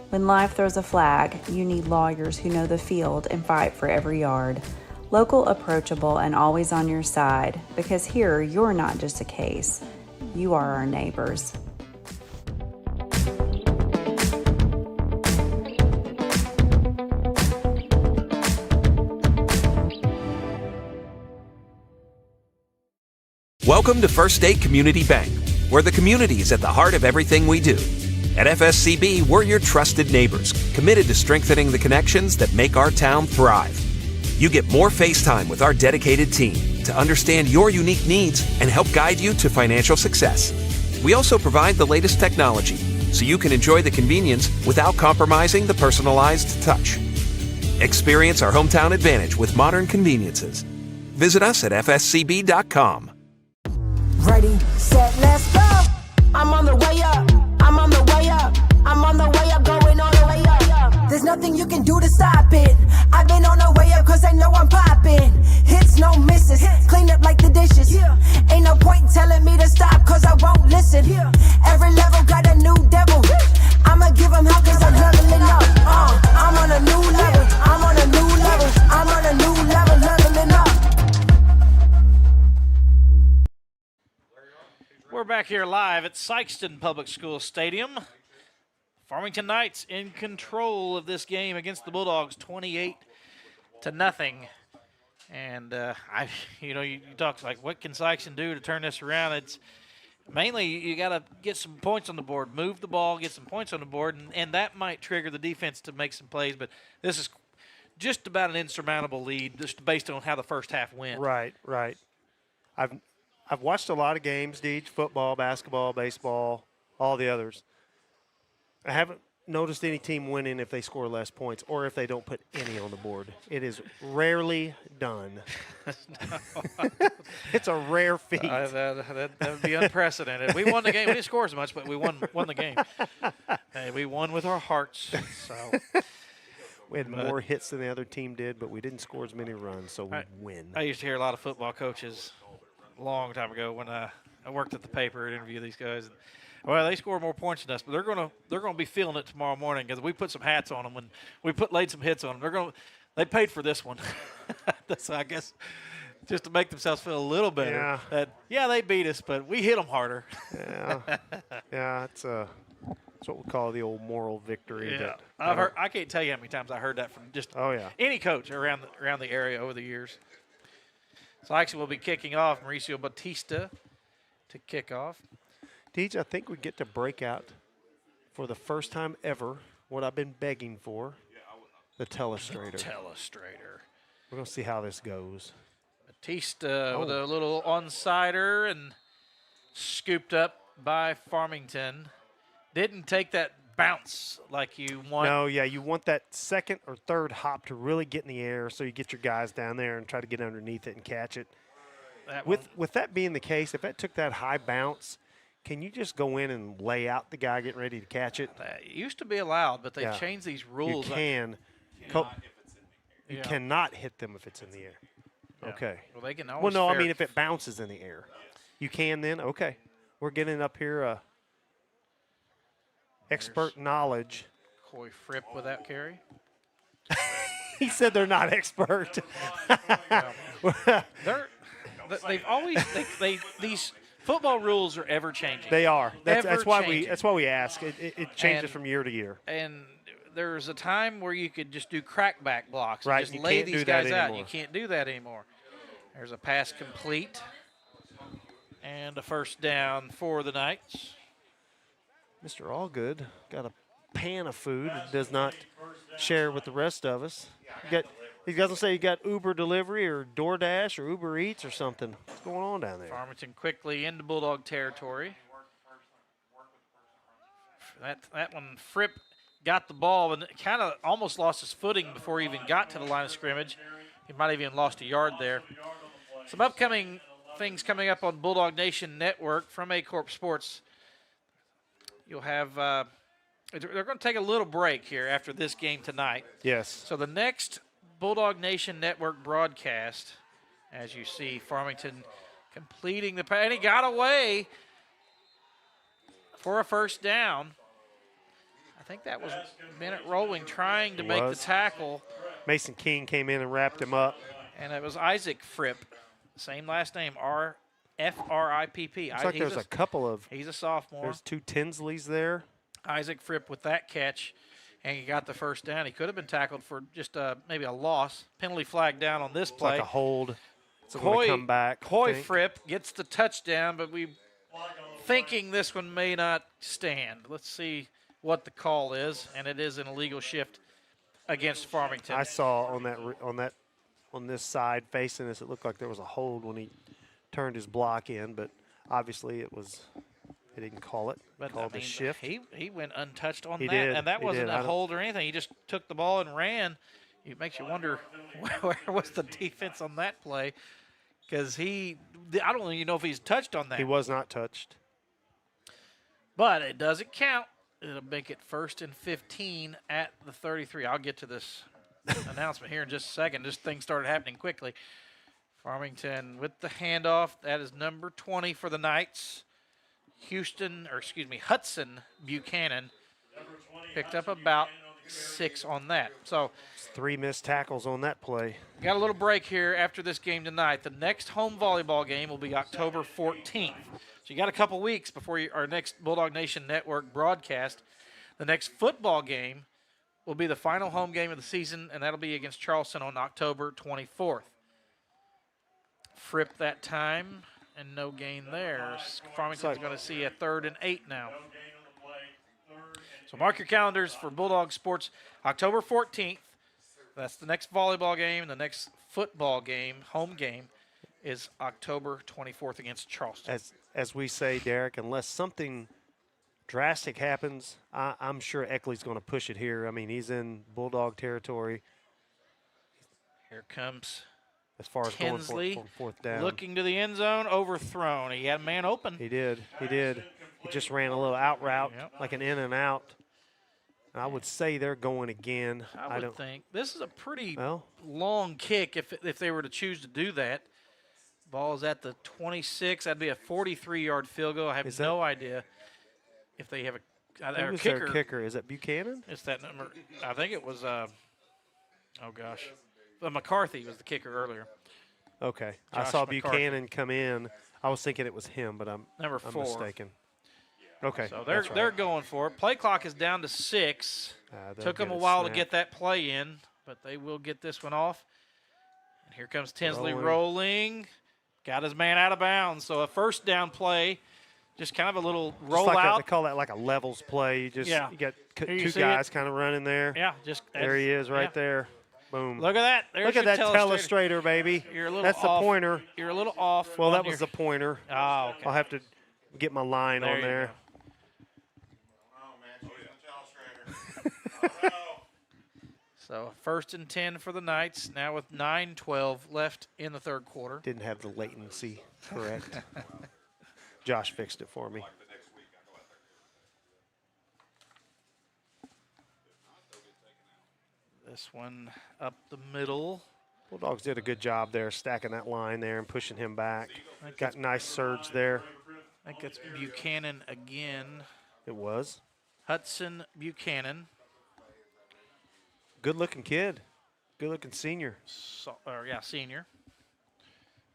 When life throws a flag, you need lawyers who know the field and fight for every yard. Local, approachable, and always on your side, because here you're not just a case, you are our neighbors. Welcome to First State Community Bank, where the community is at the heart of everything we do. At FSCB, we're your trusted neighbors, committed to strengthening the connections that make our town thrive. You get more face time with our dedicated team to understand your unique needs and help guide you to financial success. We also provide the latest technology so you can enjoy the convenience without compromising the personalized touch. Experience our hometown advantage with modern conveniences. Visit us at fscb.com. Ready, set, let's go. I'm on the way up. I'm on the way up. I'm on the way up, going all the way up. There's nothing you can do to stop it. I've been on the way up cause I know I'm popping. Hits, no misses, clean up like the dishes. Ain't no point telling me to stop cause I won't listen. Every level got a new devil. I'ma give them hell cause I'm leveling up. I'm on a new level, I'm on a new level. I'm on a new level, leveling up. We're back here live at Sikeston Public School Stadium. Farmington Knights in control of this game against the Bulldogs, 28-0. And you talk like, what can Sikeston do to turn this around? It's mainly you got to get some points on the board, move the ball, get some points on the board, and that might trigger the defense to make some plays. But this is just about an insurmountable lead, just based on how the first half went. Right. I've watched a lot of games, Deej, football, basketball, baseball, all the others. I haven't noticed any team winning if they score less points or if they don't put any on the board. It is rarely done. It's a rare feat. That would be unprecedented. We won the game. We didn't score as much, but we won the game. Hey, we won with our hearts. So we had more hits than the other team did, but we didn't score as many runs, so we win. I used to hear a lot of football coaches a long time ago when I worked at the paper and interviewed these guys. Well, they score more points than us, but they're gonna be feeling it tomorrow morning because we put some hats on them when we laid some hits on them. They paid for this one. So I guess just to make themselves feel a little better. Yeah. They beat us, but we hit them harder. Yeah, it's what we call the old moral victory. Yeah, But I can't tell you how many times I heard that from just any coach around the area over the years. So actually, we'll be kicking off. Mauricio Batista to kick off. Deej, I think we get to break out for the first time ever what I've been begging for, the telestrator. We're going to see how this goes. Batista with a little onsider and scooped up by Farmington. Didn't take that bounce like you want. No, yeah, you want that second or third hop to really get in the air so you get your guys down there and try to get underneath it and catch it. With that being the case, if it took that high bounce, can you just go in and lay out the guy getting ready to catch it? That used to be allowed, but they've changed these rules. You can. You cannot hit them if it's in the air. Yeah. Okay. Well, they can always. Well, no, I mean if it bounces in the air, you can then. Okay, we're getting up here. Expert knowledge. Coy Fripp with that carry. He said they're not expert. They've always these football rules are ever changing. They are. That's why we ask. It changes And- from year to year. And there's a time where you could just do crackback blocks. Right, And just you lay can't these do that guys out. anymore. You can't do that anymore. There's a pass complete. And a first down for the Knights. Mr. Allgood got a pan of food and does not share with the rest of us. He doesn't say you got Uber delivery or DoorDash or Uber Eats or something. What's going on down there? Farmington quickly into Bulldog territory. That one, Fripp got the ball and kind of almost lost his footing before he even got to the line of scrimmage. He might have even lost a yard there. Some upcoming things coming up on Bulldog Nation Network from A-Corp Sports. You'll have they're going to take a little break here after this game tonight. Yes. So the next Bulldog Nation Network broadcast, as you see, Farmington completing the pass, and he got away for a first down. I think that was Bennett Rolling trying to make the tackle. Mason King came in and wrapped him up. And it was Isaac Fripp, same last name, F-R-I-P-P. Looks like there's a couple of. He's a sophomore. There's two Tinsleys there. Isaac Fripp with that catch, and he got the first down. He could have been tackled for just maybe a loss. Penalty flag down on this play. Like a hold. It's going to come back. Coy Fripp gets the touchdown, but we thinking this one may not stand. Let's see what the call is, and it is an illegal shift against Farmington. I saw on this side facing us, it looked like there was a hold when he turned his block in, but obviously they didn't call it. But Called the shift. He went untouched on He that, did. and that He wasn't did. a hold or anything. He just took the ball and ran. It makes you wonder where was the defense on that play, because I don't even know if he's touched on that. He was not touched. But it doesn't count. It'll make it 1st and 15 at the 33. I'll get to this announcement here in just a second. This thing started happening quickly. Farmington with the handoff. That is number 20 for the Knights. Hudson Buchanan picked up about 6 on that. So 3 missed tackles on that play. Got a little break here after this game tonight. The next home volleyball game will be October 14th. So you got a couple weeks before our next Bulldog Nation Network broadcast. The next football game will be the final home game of the season, and that'll be against Charleston on October 24th. Fripp that time, and no gain there. Farmington's going to see a 3rd and 8 now. So mark your calendars for Bulldog Sports, October 14th. That's the next volleyball game, and the next football game, home game, is October 24th against Charleston. As we say, Derek, unless something drastic happens, I'm sure Eckley's going to push it here. I mean, he's in Bulldog territory. Here comes as far as Tinsley going for 4th down. Looking to the end zone, overthrown. He had a man open. He did. He just ran a little out route, like an in and out. And I would say they're going again. I would think. This is a pretty long kick if they were to choose to do that. Ball is at the 26. That'd be a 43-yard field goal. I have no idea if they have a who's kicker. their kicker? Is it Buchanan? It's that number. I think it was, McCarthy was the kicker earlier. Okay. Josh I saw McCarthy. Buchanan come in. I was thinking it was him, but I'm Number 4. mistaken. Okay. So they're going for it. Play clock is down to 6. Took them a while to get that play in, but they will get this one off. And here comes Tinsley rolling. Got his man out of bounds. So a first down play, just kind of a little rollout. They call that like a levels play. You got two guys kind of running there. Yeah, there he is right there. Boom. Look at that. Look at that telestrator, baby. You're a little That's off. the pointer. You're a little off. Well, that was the pointer. Oh, okay. I'll have to get my line on there. So 1st and 10 for the Knights, now with 9:12 left in the third quarter. Didn't have the latency correct. Josh fixed it for me. This one up the middle. Bulldogs did a good job there, stacking that line there and pushing him back. Got nice surge there. I think it's Buchanan again. It was. Hudson Buchanan. Good-looking kid. Good-looking senior. Senior.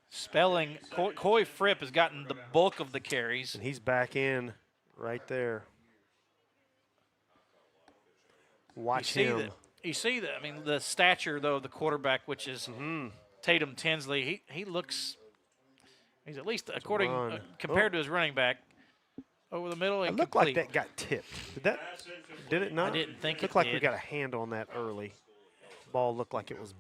Spelling, Coy Fripp has gotten the bulk of the carries. And he's back in right there. Watch him. You see that? I mean, the stature, though, of the quarterback, which is Tatum Tinsley, he looks, he's at least, compared to his running back, over the middle. It looked like that got tipped. Did it not? I didn't think it looked like we did. got a hand on that early. Ball looked like it was.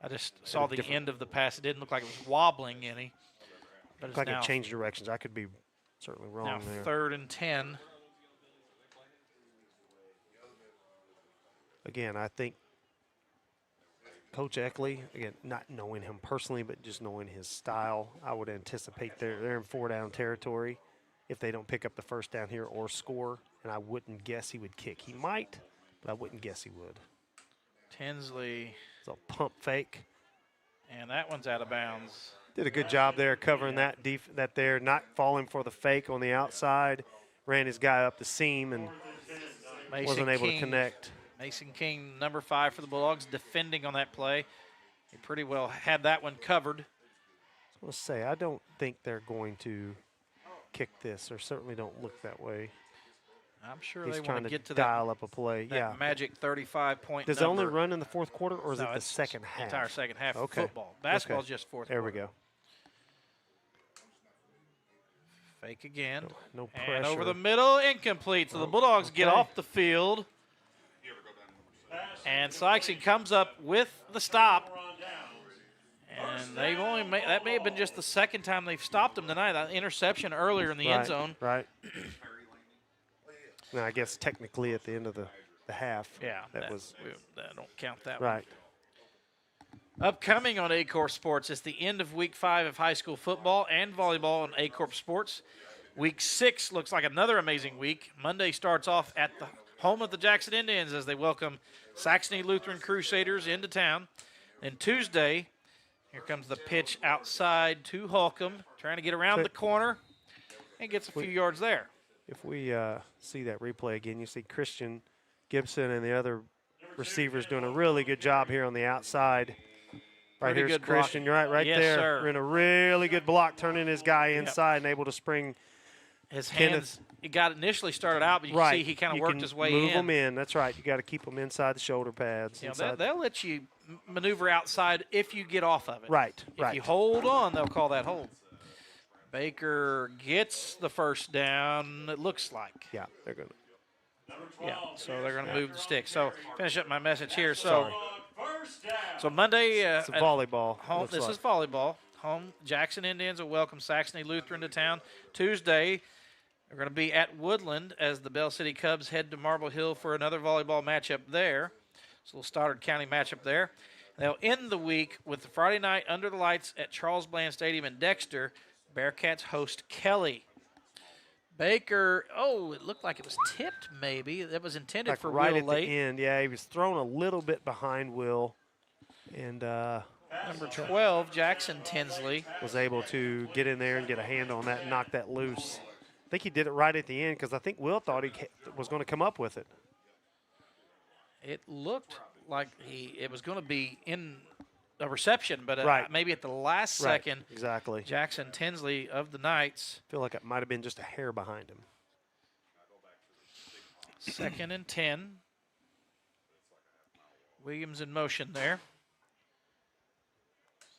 I just saw the end of the pass. It didn't look like it was wobbling any. But Looked like it changed directions. I could be certainly wrong now there. 3rd and 10. Again, I think Coach Eckley, again, not knowing him personally, but just knowing his style, I would anticipate they're in 4-down territory if they don't pick up the first down here or score, and I wouldn't guess he would kick. He might, but I wouldn't guess he would. Tinsley. It's a pump fake. And that one's out of bounds. Did a good job there covering that there, not falling for the fake on the outside. Ran his guy up the seam and wasn't able to connect. Mason King, number 5 for the Bulldogs, defending on that play. He pretty well had that one covered. I was going to say, I don't think they're going to kick this, or certainly don't look that way. I'm sure He's they trying want to get to dial up a play. that magic 35-point Does number. it only run in the fourth quarter, or is No, it the it's second half? Entire second half of Okay. football. Basketball's just fourth There quarter. we go. Fake again. No pressure. And over the middle, incomplete. So the Bulldogs get off the field. And Sikeston comes up with the stop. And they've only made, that may have been just the second time they've stopped them tonight. That interception earlier in the end zone. Right. Now, I guess technically at the end of the half. Yeah, that don't count that one. right. Upcoming on A-Corp Sports, it's the end of Week 5 of high school football and volleyball on A-Corp Sports. Week 6 looks like another amazing week. Monday starts off at the home of the Jackson Indians as they welcome Saxony Lutheran Crusaders into town. Then Tuesday, here comes the pitch outside to Holcomb, trying to get around the corner and gets a few yards there. If we see that replay again, you see Christian Gibson and the other receivers doing a really good job here on the outside. Right, here's Christian. You're right yes, there. Sir. We're in a really good block, turning his guy inside and able to spring. His hands, he got initially started out, but you can see he kind of worked his way in. Move them in. That's right. You got to keep them inside the shoulder pads. They'll let you maneuver outside if you get off of it. Right, If you hold on, they'll call that hold. Baker gets the first down, it looks like. Yeah, they're going to. Yeah, so they're going to move the stick. So finish up my message here. So Monday. It's a volleyball. Home, this is volleyball. Home Jackson Indians will welcome Saxony Lutheran to town. Tuesday, they're going to be at Woodland as the Bell City Cubs head to Marble Hill for another volleyball matchup there. So a Stoddard County matchup there. They'll end the week with the Friday night under the lights at Charles Bland Stadium in Dexter. Bearcats host Kelly. Baker, it looked like it was tipped maybe. That was intended for right Will at late. the end. Yeah, he was thrown a little bit behind Will. And number 12, Jackson Tinsley, was able to get in there and get a hand on that and knock that loose. I think he did it right at the end because I think Will thought he was going to come up with it. It looked like it was going to be in a reception, but maybe at the last second, exactly. Jackson Tinsley of the Knights. I feel like it might have been just a hair behind him. 2nd and 10. Williams in motion there.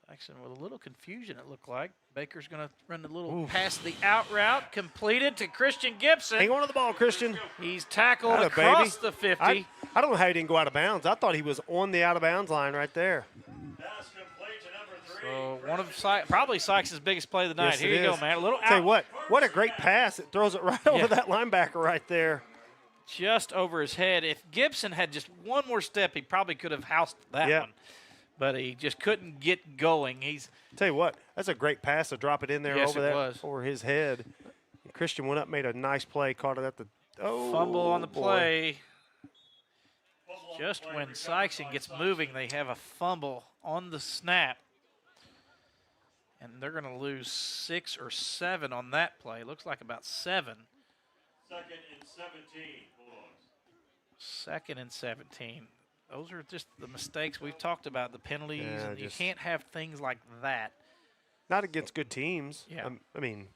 Saxon with a little confusion, it looked like. Baker's going to run a little pass the out route, completed to Christian Gibson. Hang on to the ball, Christian. He's tackled across the 50. I don't know how he didn't go out of bounds. I thought he was on the out of bounds line right there. So one of probably Sykes' biggest play of the night. Yes, Here you go, man. A little out. Tell you what a great pass. It throws it right over that linebacker right there. just over his head. If Gibson had just one more step, he probably could have housed that one. But he just couldn't get going. Tell you what, that's a great pass to drop it in there Yes, over his head. Christian went up, made a nice play, caught it at the fumble on the play. Just when Sikeston gets moving, they have a fumble on the snap. And they're going to lose 6 or 7 on that play. Looks like about 7. 2nd and 17, Bulldogs. 2nd and 17. Those are just the mistakes we've talked about, the penalties. Yeah, and you can't have things like that. Not against good teams. Yeah. I mean,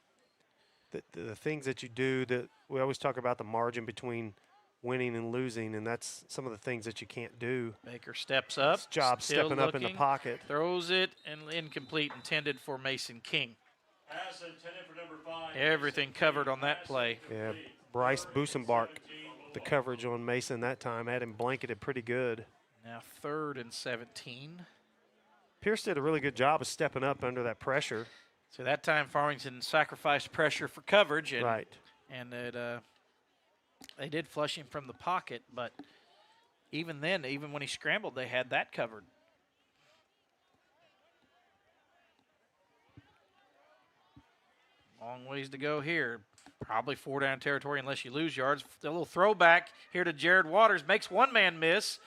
the things that you do, that we always talk about the margin between winning and losing, and that's some of the things that you can't do. Baker steps up. It's job still stepping up in the looking, pocket. Throws it, and incomplete, intended for Mason King. Pass intended for number 5. Everything covered on that play. Yeah, Bryce Busenbark, the coverage on Mason that time, had him blanketed pretty good. Now 3rd and 17. Pierce did a really good job of stepping up under that pressure. So that time Farmington sacrificed pressure for coverage. And, right. And they did flush him from the pocket, but even then, even when he scrambled, they had that covered. Long ways to go here. Probably 4 down territory unless you lose yards. A little throwback here to Jared Waters. Makes one man miss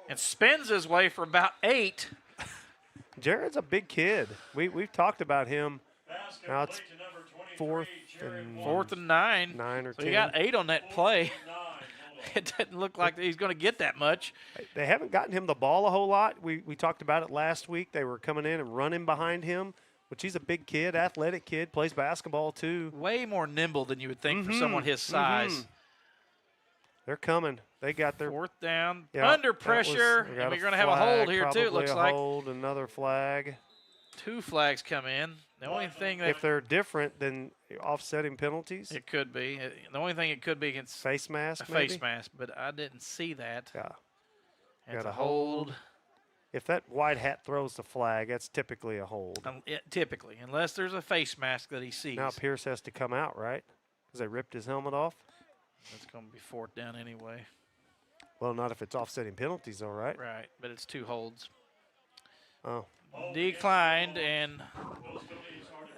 and spins his way for about 8. Jared's a big kid. We've talked about him. Now it's 4th and 9. 9 or 10. So he got 8 on that play. It doesn't look like he's going to get that much. They haven't gotten him the ball a whole lot. We talked about it last week. They were coming in and running behind him, which he's a big kid, athletic kid, plays basketball too. Way more nimble than you would think for someone his size. They're coming. They got their 4th down, under pressure, and we're going to have a hold here too, it looks like. Hold, another flag. 2 flags come in. The only thing that... If they're different than offsetting penalties? It could be. The only thing it could be against... Face mask, face mask, but I didn't see that. Yeah. Got a hold. If that white hat throws the flag, that's typically a hold. Typically, unless there's a face mask that he sees. Now Pierce has to come out, right? Because they ripped his helmet off? That's going to be 4th down anyway. Well, not if it's offsetting penalties, all right? Right, but it's 2 holds. Oh. Declined, and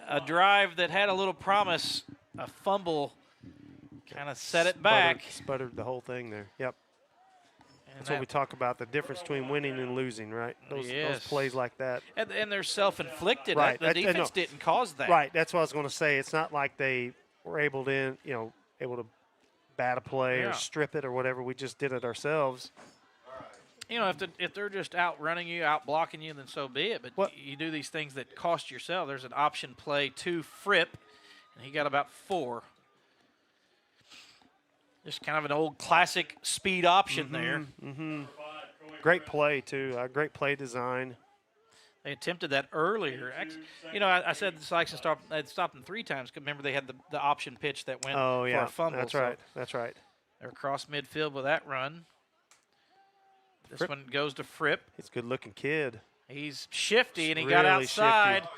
a drive that had a little promise, a fumble, kind of set it back. Sputtered the whole thing there. Yep. That's what we talk about, the difference between winning and losing, right? Those plays like that. And they're self-inflicted. Right. The defense didn't cause that. Right. That's what I was going to say. It's not like they were able to bat a play or strip it or whatever. We just did it ourselves. If they're just outrunning you, out blocking you, then so be it. But you do these things that cost yourself. There's an option play to Fripp, and he got about 4. Just kind of an old classic speed option there. Great play, too. Great play design. They attempted that earlier. I said the Sikeston had stopped them 3 times. Remember, they had the option pitch that went for a fumble. That's right. That's right. They're across midfield with that run. This one goes to Fripp. He's a good-looking kid. He's shifty, and he got outside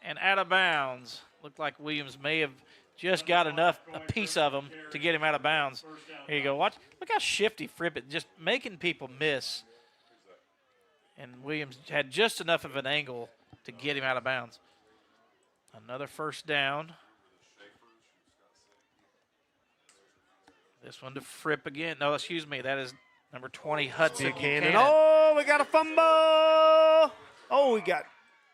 and out of bounds. Looked like Williams may have just got a piece of him to get him out of bounds. Here you go. Look how shifty Fripp is, just making people miss. And Williams had just enough of an angle to get him out of bounds. Another 1st down. This one to Fripp again. No, excuse me. That is number 20, Hudson Buchanan. Oh, we got a fumble. Oh, we got.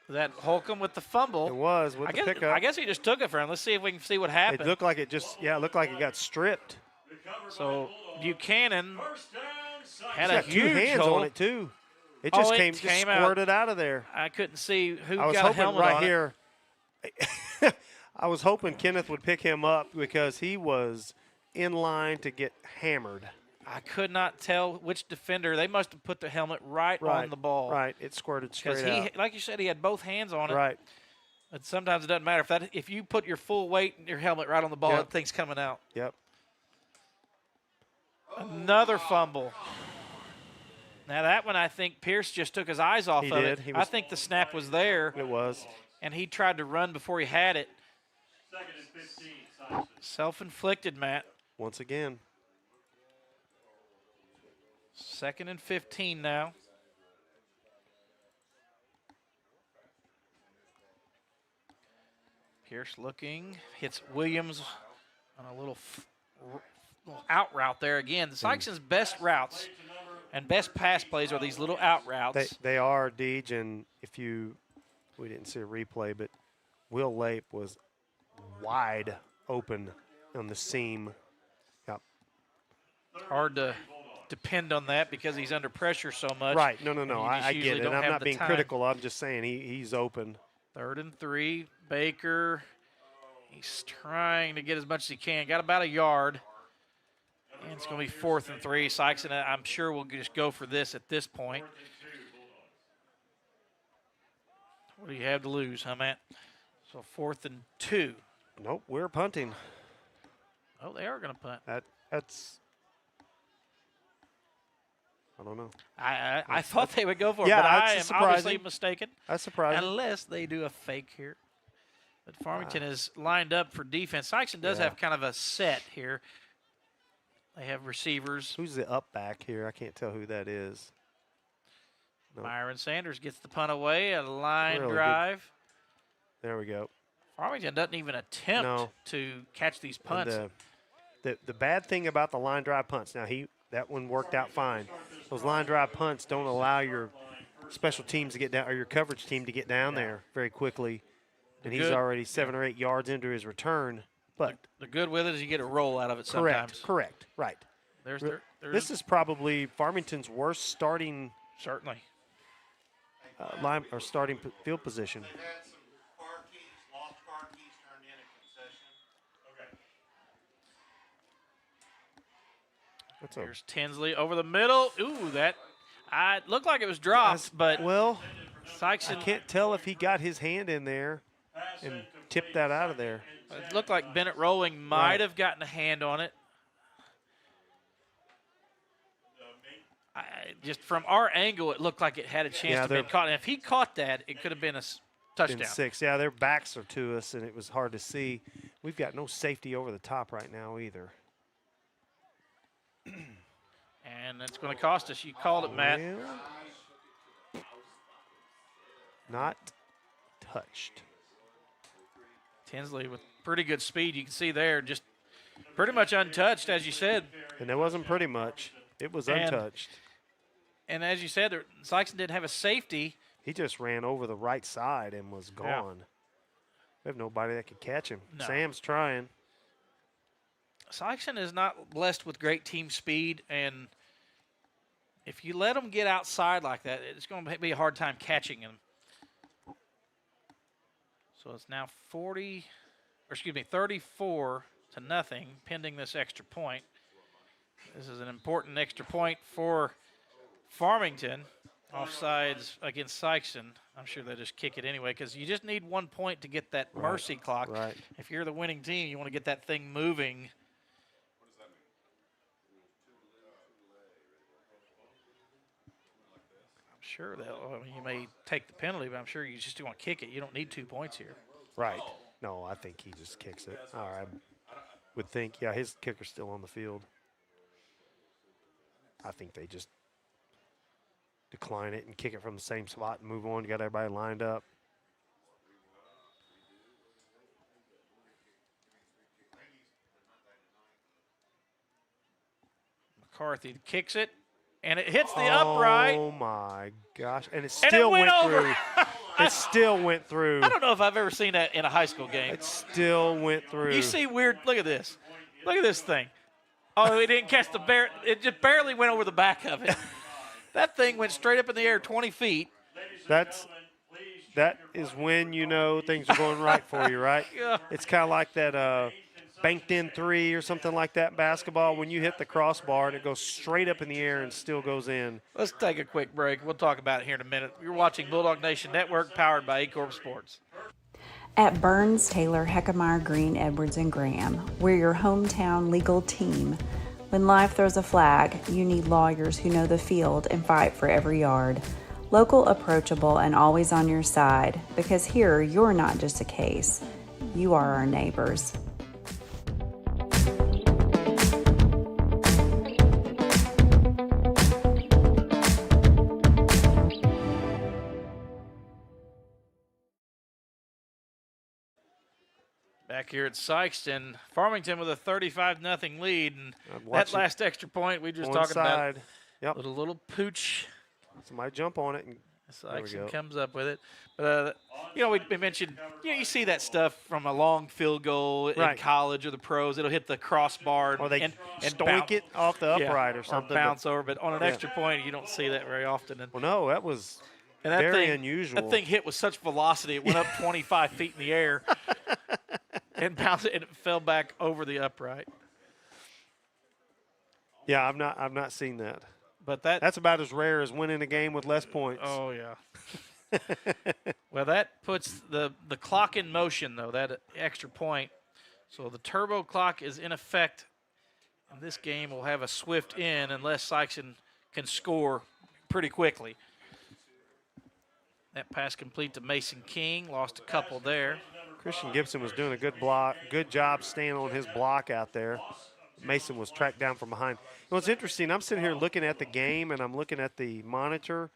Was that Holcomb with the fumble? It was with the pickup. I guess he just took it for him. Let's see if we can see what happened. It looked like it got stripped. So Buchanan had got a huge 2 hands hole on it too. It just came squirted out of there. I couldn't see who I was got a hoping helmet right on here. I was hoping Kenneth would pick him up because he was in line to get hammered. I could not tell which defender. They must have put the helmet right on the ball. Right, it squirted straight out. Like you said, he had both hands on it. Right. But sometimes it doesn't matter. If you put your full weight in your helmet right on the ball, that thing's coming out. Yep. Another fumble. Now that one, I think Pierce just took his eyes off of it. I think the snap was there. It was. And he tried to run before he had it. 2nd and 15. Self-inflicted, Matt. Once again. 2nd and 15 now. Pierce looking, hits Williams on a little out route there again. Sikeston's best routes and best pass plays are these little out routes. They are, Deej, and we didn't see a replay, but Will Lape was wide open on the seam. Yep. Hard to depend on that because he's under pressure so much. Right. No. I get it. I'm not being time. critical. I'm just saying he's open. 3rd and 3. Baker. He's trying to get as much as he can. Got about a yard. And it's going to be 4th and 3. Sikeston, I'm sure, will just go for this at this point. What do you have to lose, huh, Matt? So 4th and 2. Nope, we're punting. Oh, they are going to punt. That's. I don't know. I thought they would go for it, yeah, but I am surprising. obviously mistaken. That's surprising. Unless they do a fake here. But Farmington is lined up for defense. Sikeston does have kind of a set here. They have receivers. Who's the up back here? I can't tell who that is. Nope. Myron Sanders gets the punt away, a line really drive. Good. There we go. Farmington doesn't even attempt to catch these punts. The bad thing about the line drive punts, now that one worked out fine. Those line drive punts don't allow your special teams to get down, or your coverage team to get down there very quickly. And he's already 7 or 8 yards into his return. But the good with it is you get a roll out of it sometimes. Correct. Right. This is probably Farmington's worst starting. Certainly. Line or starting field position. Here's Tinsley over the middle. Ooh, that looked like it was dropped, but Sikeston. I can't tell if he got his hand in there and tipped that out of there. It looked like Bennett Rolling might have gotten a hand on it. Just from our angle, it looked like it had a chance to be caught. And if he caught that, it could have been a touchdown. 6. Yeah, their backs are to us, and it was hard to see. We've got no safety over the top right now either. And that's going to cost us. You called it, Matt. Well, not touched. Tinsley with pretty good speed. You can see there, just pretty much untouched, as you said. And it wasn't pretty much. It was untouched. And as you said, Sikeston didn't have a safety. He just ran over the right side and was gone. Yeah. We have nobody that could catch him. No. Sam's trying. Sikeston is not blessed with great team speed, and if you let them get outside like that, it's going to be a hard time catching them. So it's now 34 to nothing, pending this extra point. This is an important extra point for Farmington. Offsides against Sikeston. I'm sure they'll just kick it anyway because you just need 1 point to get that mercy clock. Right. If you're the winning team, you want to get that thing moving. I'm sure you may take the penalty, but I'm sure you just want to kick it. You don't need 2 points here. Right. No, I think he just kicks it. All right. Would think, his kicker's still on the field. I think they just decline it and kick it from the same spot and move on. You got everybody lined up. McCarthy kicks it, and it hits the upright. Oh, my gosh. And it still went through. It still went through. I don't know if I've ever seen that in a high school game. It still went through. You see weird – look at this. Look at this thing. Oh, it didn't catch the bear. It just barely went over the back of it. That thing went straight up in the air 20 feet. That is when you know things are going right for you, right? Yeah. It's kind of like that banked in 3 or something like that in basketball when you hit the crossbar and it goes straight up in the air and still goes in. Let's take a quick break. We'll talk about it here in a minute. You're watching Bulldog Nation Network, powered by A-Corp Sports. At Burns, Taylor, Heckemeyer, Green, Edwards, and Graham, we're your hometown legal team. When life throws a flag, you need lawyers who know the field and fight for every yard. Local, approachable, and always on your side, because here you're not just a case, you are our neighbors. Back here at Sikeston, Farmington with a 35-0 lead. And that watch it. last extra point we just On talking about. side. Yep. Little pooch. Somebody jump on it. And Sikeston comes up with it. But, we mentioned, you see that stuff from a long field goal in college or the pros. It'll hit the crossbar or they and stoink it off the upright or something. Or bounce over. But on an extra point, you don't see that very often. And, well, no, that was that very thing, unusual. That thing hit with such velocity. It went up 25 feet in the air and bounced and it fell back over the upright. Yeah, I've not seen that. But that's about as rare as winning a game with less points. Oh, yeah. Well, that puts the clock in motion, though, that extra point. So the turbo clock is in effect, and this game will have a swift end unless Sikeston can score pretty quickly. That pass complete to Mason King. Lost a couple there. Christian Gibson was doing a good job staying on his block out there. Mason was tracked down from behind. What's interesting, I'm sitting here looking at the game, and I'm looking at the monitor.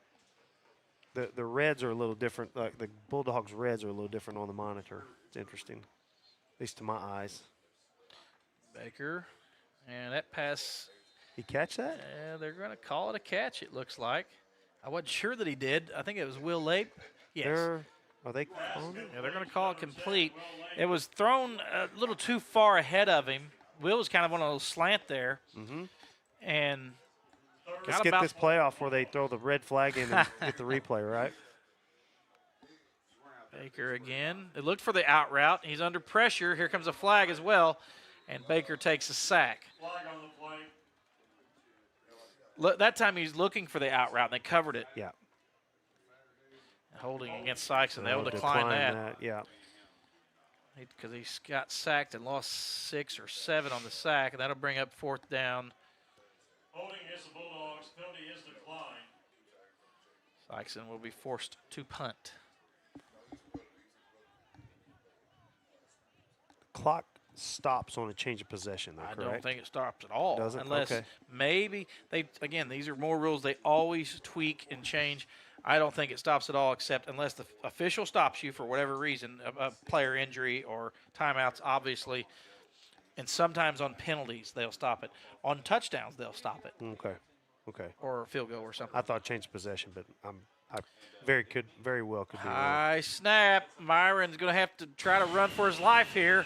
The reds are a little different. Like the Bulldogs' reds are a little different on the monitor. It's interesting, at least to my eyes. Baker, and that pass. He catch that? They're going to call it a catch, it looks like. I wasn't sure that he did. I think it was Will Lape. Yes. Are they calling it? Yeah, they're going to call it complete. It was thrown a little too far ahead of him. Will was kind of on a little slant there. Mm-hmm. And let's get this playoff where they throw the red flag in and get the replay, right? Baker again. They looked for the out route. He's under pressure. Here comes a flag as well. And Baker takes a sack. Look, that time he's looking for the out route, and they covered it. Yeah. Holding against Sikeston. They'll decline that. Yeah. Because he got sacked and lost 6 or 7 on the sack, and that'll bring up 4th down. Holding against the Bulldogs, penalty is declined. Sikeston will be forced to punt. The clock stops on a change of possession, though, I correct? don't think it stops at all. Doesn't? Unless okay. maybe these are more rules they always tweak and change. I don't think it stops at all, except unless the official stops you for whatever reason, a player injury or timeouts, obviously. And sometimes on penalties, they'll stop it. On touchdowns, they'll stop it. Okay. Or a field goal or something. I thought change of possession, but I very well could be wrong. High snap. Myron's going to have to try to run for his life here.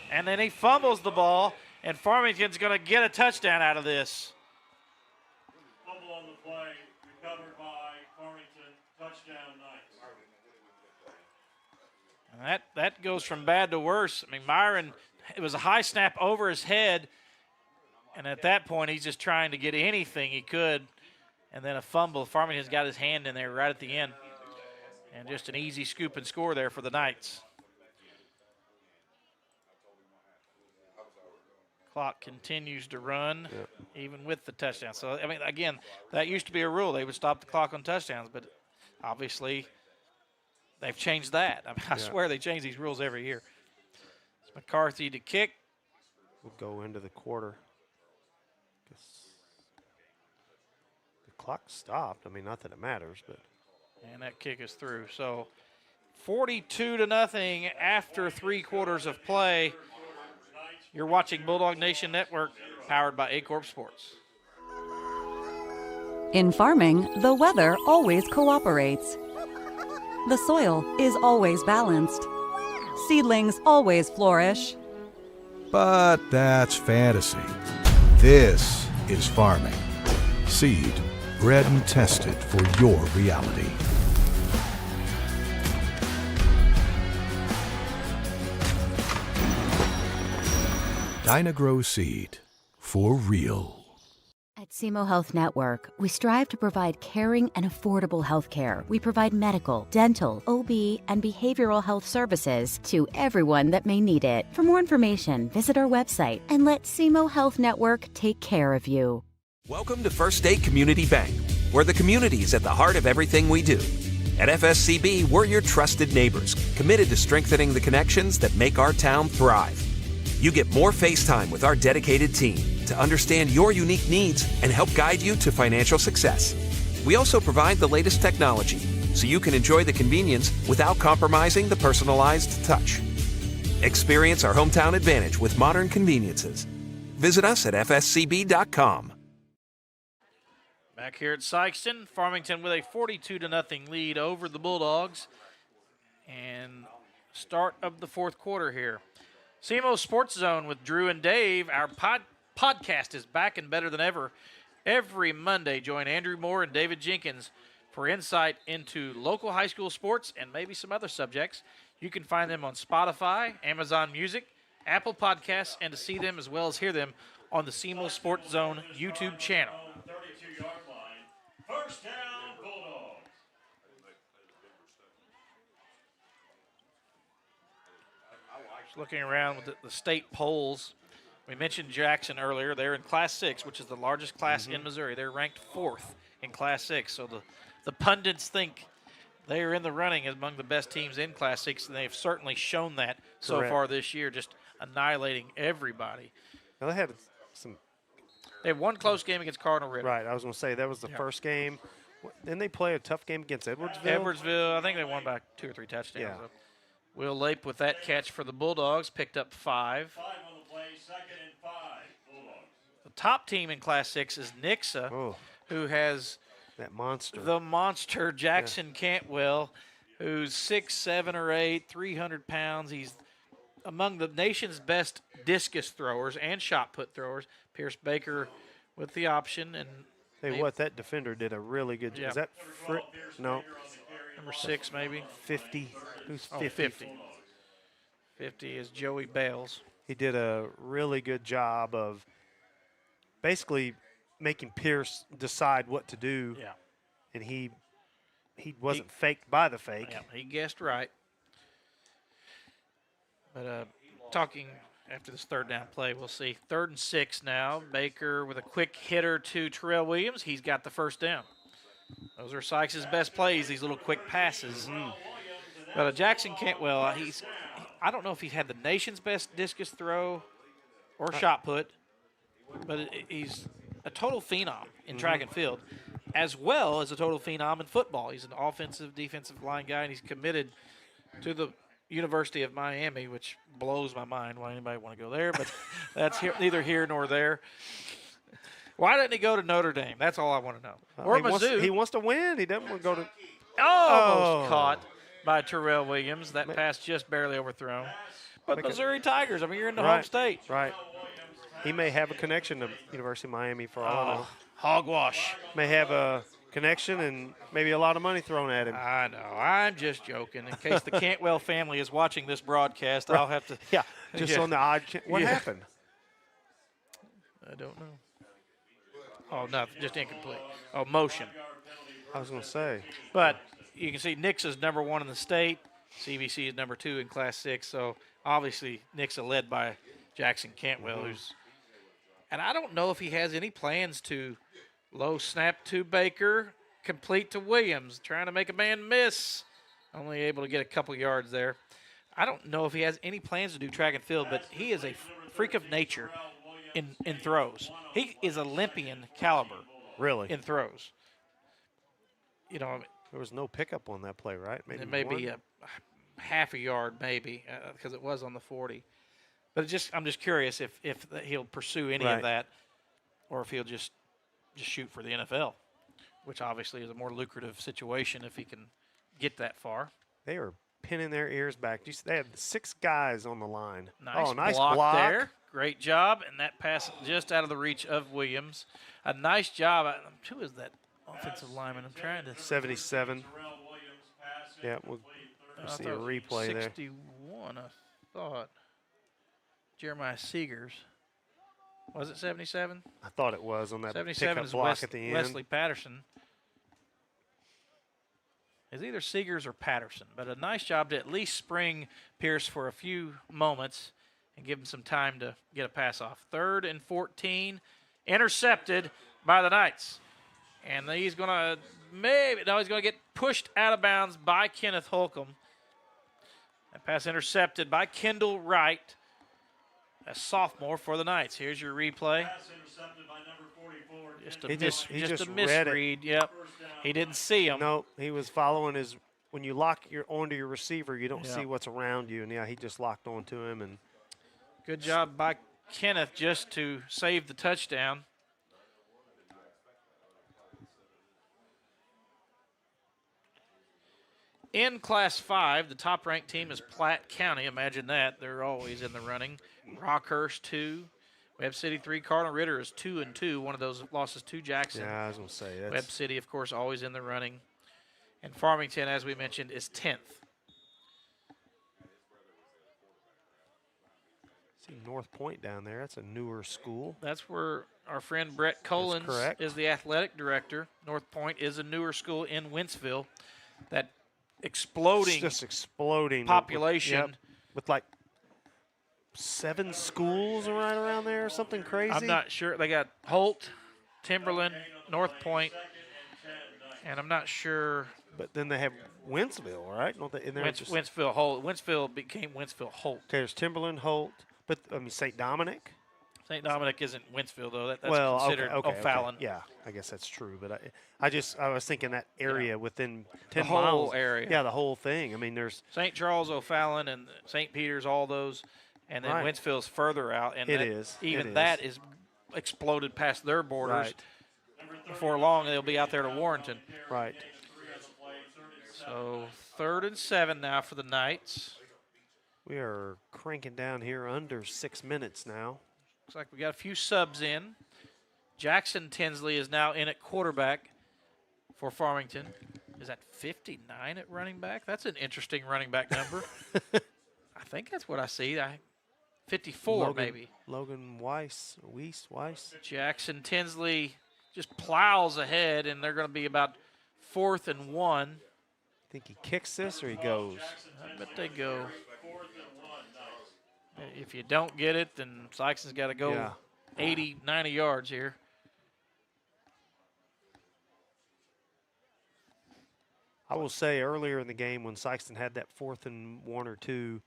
And then he fumbles the ball, and Farmington's going to get a touchdown out of this. Fumble on the play, recovered by Farmington, touchdown Knights. And that goes from bad to worse. I mean, Myron, it was a high snap over his head, and at that point he's just trying to get anything he could, and then a fumble. Farmington's got his hand in there right at the end, and just an easy scoop and score there for the Knights. Clock continues to run, even with the touchdown. So, I mean, again, that used to be a rule. They would stop the clock on touchdowns, but obviously they've changed that. I mean, I swear they change these rules every year. It's McCarthy to kick. We'll go into the quarter. The clock stopped. I mean, not that it matters, but. And that kick is through. So 42-0 after 3 quarters of play. You're watching Bulldog Nation Network, powered by A-Corp Sports. In farming, the weather always cooperates. The soil is always balanced. Seedlings always flourish. But that's fantasy. This is farming. Seed, bred and tested for your reality. Dynagrow Seed, for real. At SEMO Health Network, we strive to provide caring and affordable health care. We provide medical, dental, OB, and behavioral health services to everyone that may need it. For more information, visit our website and let SEMO Health Network take care of you. Welcome to First State Community Bank, where the community is at the heart of everything we do. At FSCB, we're your trusted neighbors, committed to strengthening the connections that make our town thrive. You get more face time with our dedicated team to understand your unique needs and help guide you to financial success. We also provide the latest technology so you can enjoy the convenience without compromising the personalized touch. Experience our hometown advantage with modern conveniences. Visit us at fscb.com. Back here at Sikeston, Farmington with a 42-0 lead over the Bulldogs. And start of the fourth quarter here. CMO Sports Zone with Drew and Dave. Our podcast is back and better than ever. Every Monday, join Andrew Moore and David Jenkins for insight into local high school sports and maybe some other subjects. You can find them on Spotify, Amazon Music, Apple Podcasts, and to see them as well as hear them on the CMO Sports Zone YouTube channel. 32-yard line. First down, Bulldogs. Just looking around with the state polls, we mentioned Jackson earlier. They're in Class 6, which is the largest class in Missouri. They're ranked 4th in Class 6. So the pundits think they are in the running among the best teams in Class 6, and they've certainly shown that so far this year, just annihilating everybody. Now they had some. They had one close game against Cardinal Ritter. Right, I was going to say that was the first game. Didn't they play a tough game against Edwardsville? Edwardsville, I think they won by 2 or 3 touchdowns. Yeah. So Will Lape with that catch for the Bulldogs, picked up 5. 5 on the play, 2nd and 5, Bulldogs. The top team in Class 6 is Nixa, who has that monster. The monster, Jackson Cantwell, who's 6', 7, or 8, 300 pounds. He's among the nation's best discus throwers and shot put throwers. Pierce Baker with the option. And that defender did a really good job. Yeah. Is that no? Number 6, maybe. 50. Who's 50? Oh, 50. 50 is Joey Bales. He did a really good job of basically making Pierce decide what to do. Yeah. And he wasn't faked by the fake. Yeah, he guessed right. But talking after this third down play, we'll see. 3rd and 6 now. Baker with a quick hitter to Terrell Williams. He's got the first down. Those are Sykes' best plays, these little quick passes. But Jackson Cantwell, I don't know if he's had the nation's best discus throw or shot put, but he's a total phenom in track and field, as well as a total phenom in football. He's an offensive, defensive line guy, and he's committed to the University of Miami, which blows my mind why anybody want to go there, but that's neither here nor there. Why didn't he go to Notre Dame? That's all I want to know. Or Mizzou. He wants to win. He doesn't want to go to. Almost caught by Terrell Williams. That pass just barely overthrown. But Missouri Tigers, I mean, you're in the home state. Right. He may have a connection to University of Miami for all I know. Hogwash. May have a connection and maybe a lot of money thrown at him. I know. I'm just joking. In case the Cantwell family is watching this broadcast, I'll have to. Yeah, just on the odd. What happened? I don't know. Oh, nothing. Just incomplete. Oh, motion. I was going to say. But you can see Nixa number 1 in the state. CBC is number 2 in Class 6. So, obviously, Nixa led by Jackson Cantwell, who's – and I don't know if he has any plans to low snap to Baker, complete to Williams, trying to make a man miss. Only able to get a couple yards there. I don't know if he has any plans to do track and field, but he is a freak of nature in throws. He is Olympian caliber. Really? In throws. You know, there was no pickup on that play, right? Maybe a half a yard, maybe, because it was on the 40. But I'm just curious if he'll pursue any of that, or if he'll just shoot for the NFL, which obviously is a more lucrative situation if he can get that far. They are pinning their ears back. They had 6 guys on the line. Nice block there. Great job, and that pass just out of the reach of Williams. A nice job. Who is that offensive lineman? I'm trying to. 77. Yeah, we'll see a replay 61, there. 61, I thought. Jeremiah Seegers. Was it 77? I thought it was on that 77 pickup is block at the end. Wesley Patterson. It's either Seegers or Patterson, but a nice job to at least spring Pierce for a few moments and give him some time to get a pass off. 3rd and 14, intercepted by the Knights. And he's going to he's going to get pushed out of bounds by Kenneth Holcomb. That pass intercepted by Kendall Wright, a sophomore for the Knights. Here's your replay. Just a misread. Yep. He didn't see him. No, he was following his when you lock onto your receiver, you don't Yeah. see what's around you. And yeah, he just locked onto him. And Good job by Kenneth just to save the touchdown. In Class 5, the top-ranked team is Platte County. Imagine that. They're always in the running. Rockhurst, 2. Webb City, 3. Cardinal Ritter is 2-2. One of those losses to Jackson. yeah, I was going to say that's Webb City, of course, always in the running. And Farmington, as we mentioned, is 10th. see North Point down there. That's a newer school. That's where our friend Brett Collins correct. is the athletic director. North Point is a newer school in Wentzville. That exploding It's just exploding population. with like 7 schools right around there or something crazy. I'm not sure. They got Holt, Timberland, North Point, and I'm not sure. But then they have Wentzville, right? Don't they, in there just- Wentzville Holt. Wentzville became Wentzville Holt. Okay, there's Timberland, Holt, but I mean St. Dominic. St. Dominic isn't Wentzville though. That's Well, considered okay. O'Fallon. Yeah, I guess that's true. But I was thinking that area within 10 whole miles. area. Yeah, the whole thing. I mean, there's St. Charles, O'Fallon, and St. Peter's, all those, and then Right. Wentzville's further out. And It is. Even It that is exploded past their borders. Right. Before long, they'll be out there to Warrenton. right. So 3rd and 7 now for the Knights. We are cranking down here under 6 minutes now. Looks like we got a few subs in. Jackson Tinsley is now in at quarterback for Farmington. Is that 59 at running back? That's an interesting running back number. I think that's what I see. 54 maybe. Logan Weiss. Jackson Tinsley just plows ahead, and they're going to be about 4th and 1. Think he kicks this or he goes? I bet they go. If you don't get it, then Sikeston's got to go Yeah. 80, 90 yards here. I will say earlier in the game when Sikeston had that 4th and 1 or 2,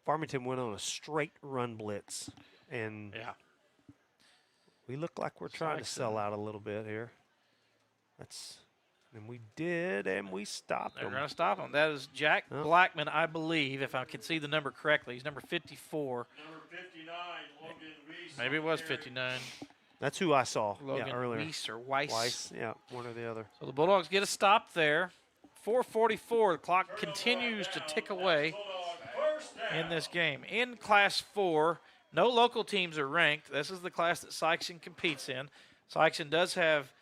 Farmington went on a straight run blitz. And Yeah. we look like we're trying to sell out a little bit here. And we did, and we stopped They're them. going to stop him. That is Jack Oh. Blackman, I believe, if I can see the number correctly. He's number 54. Number 59, Logan Weiss. Maybe it was 59. That's who I saw Logan earlier. Weiss or Weiss. Weiss, yeah, one or the other. So the Bulldogs get a stop there. 4:44. The clock continues to tick away in this game. In Class 4, no local teams are ranked. This is the class that Sikeston competes in. Sikeston does have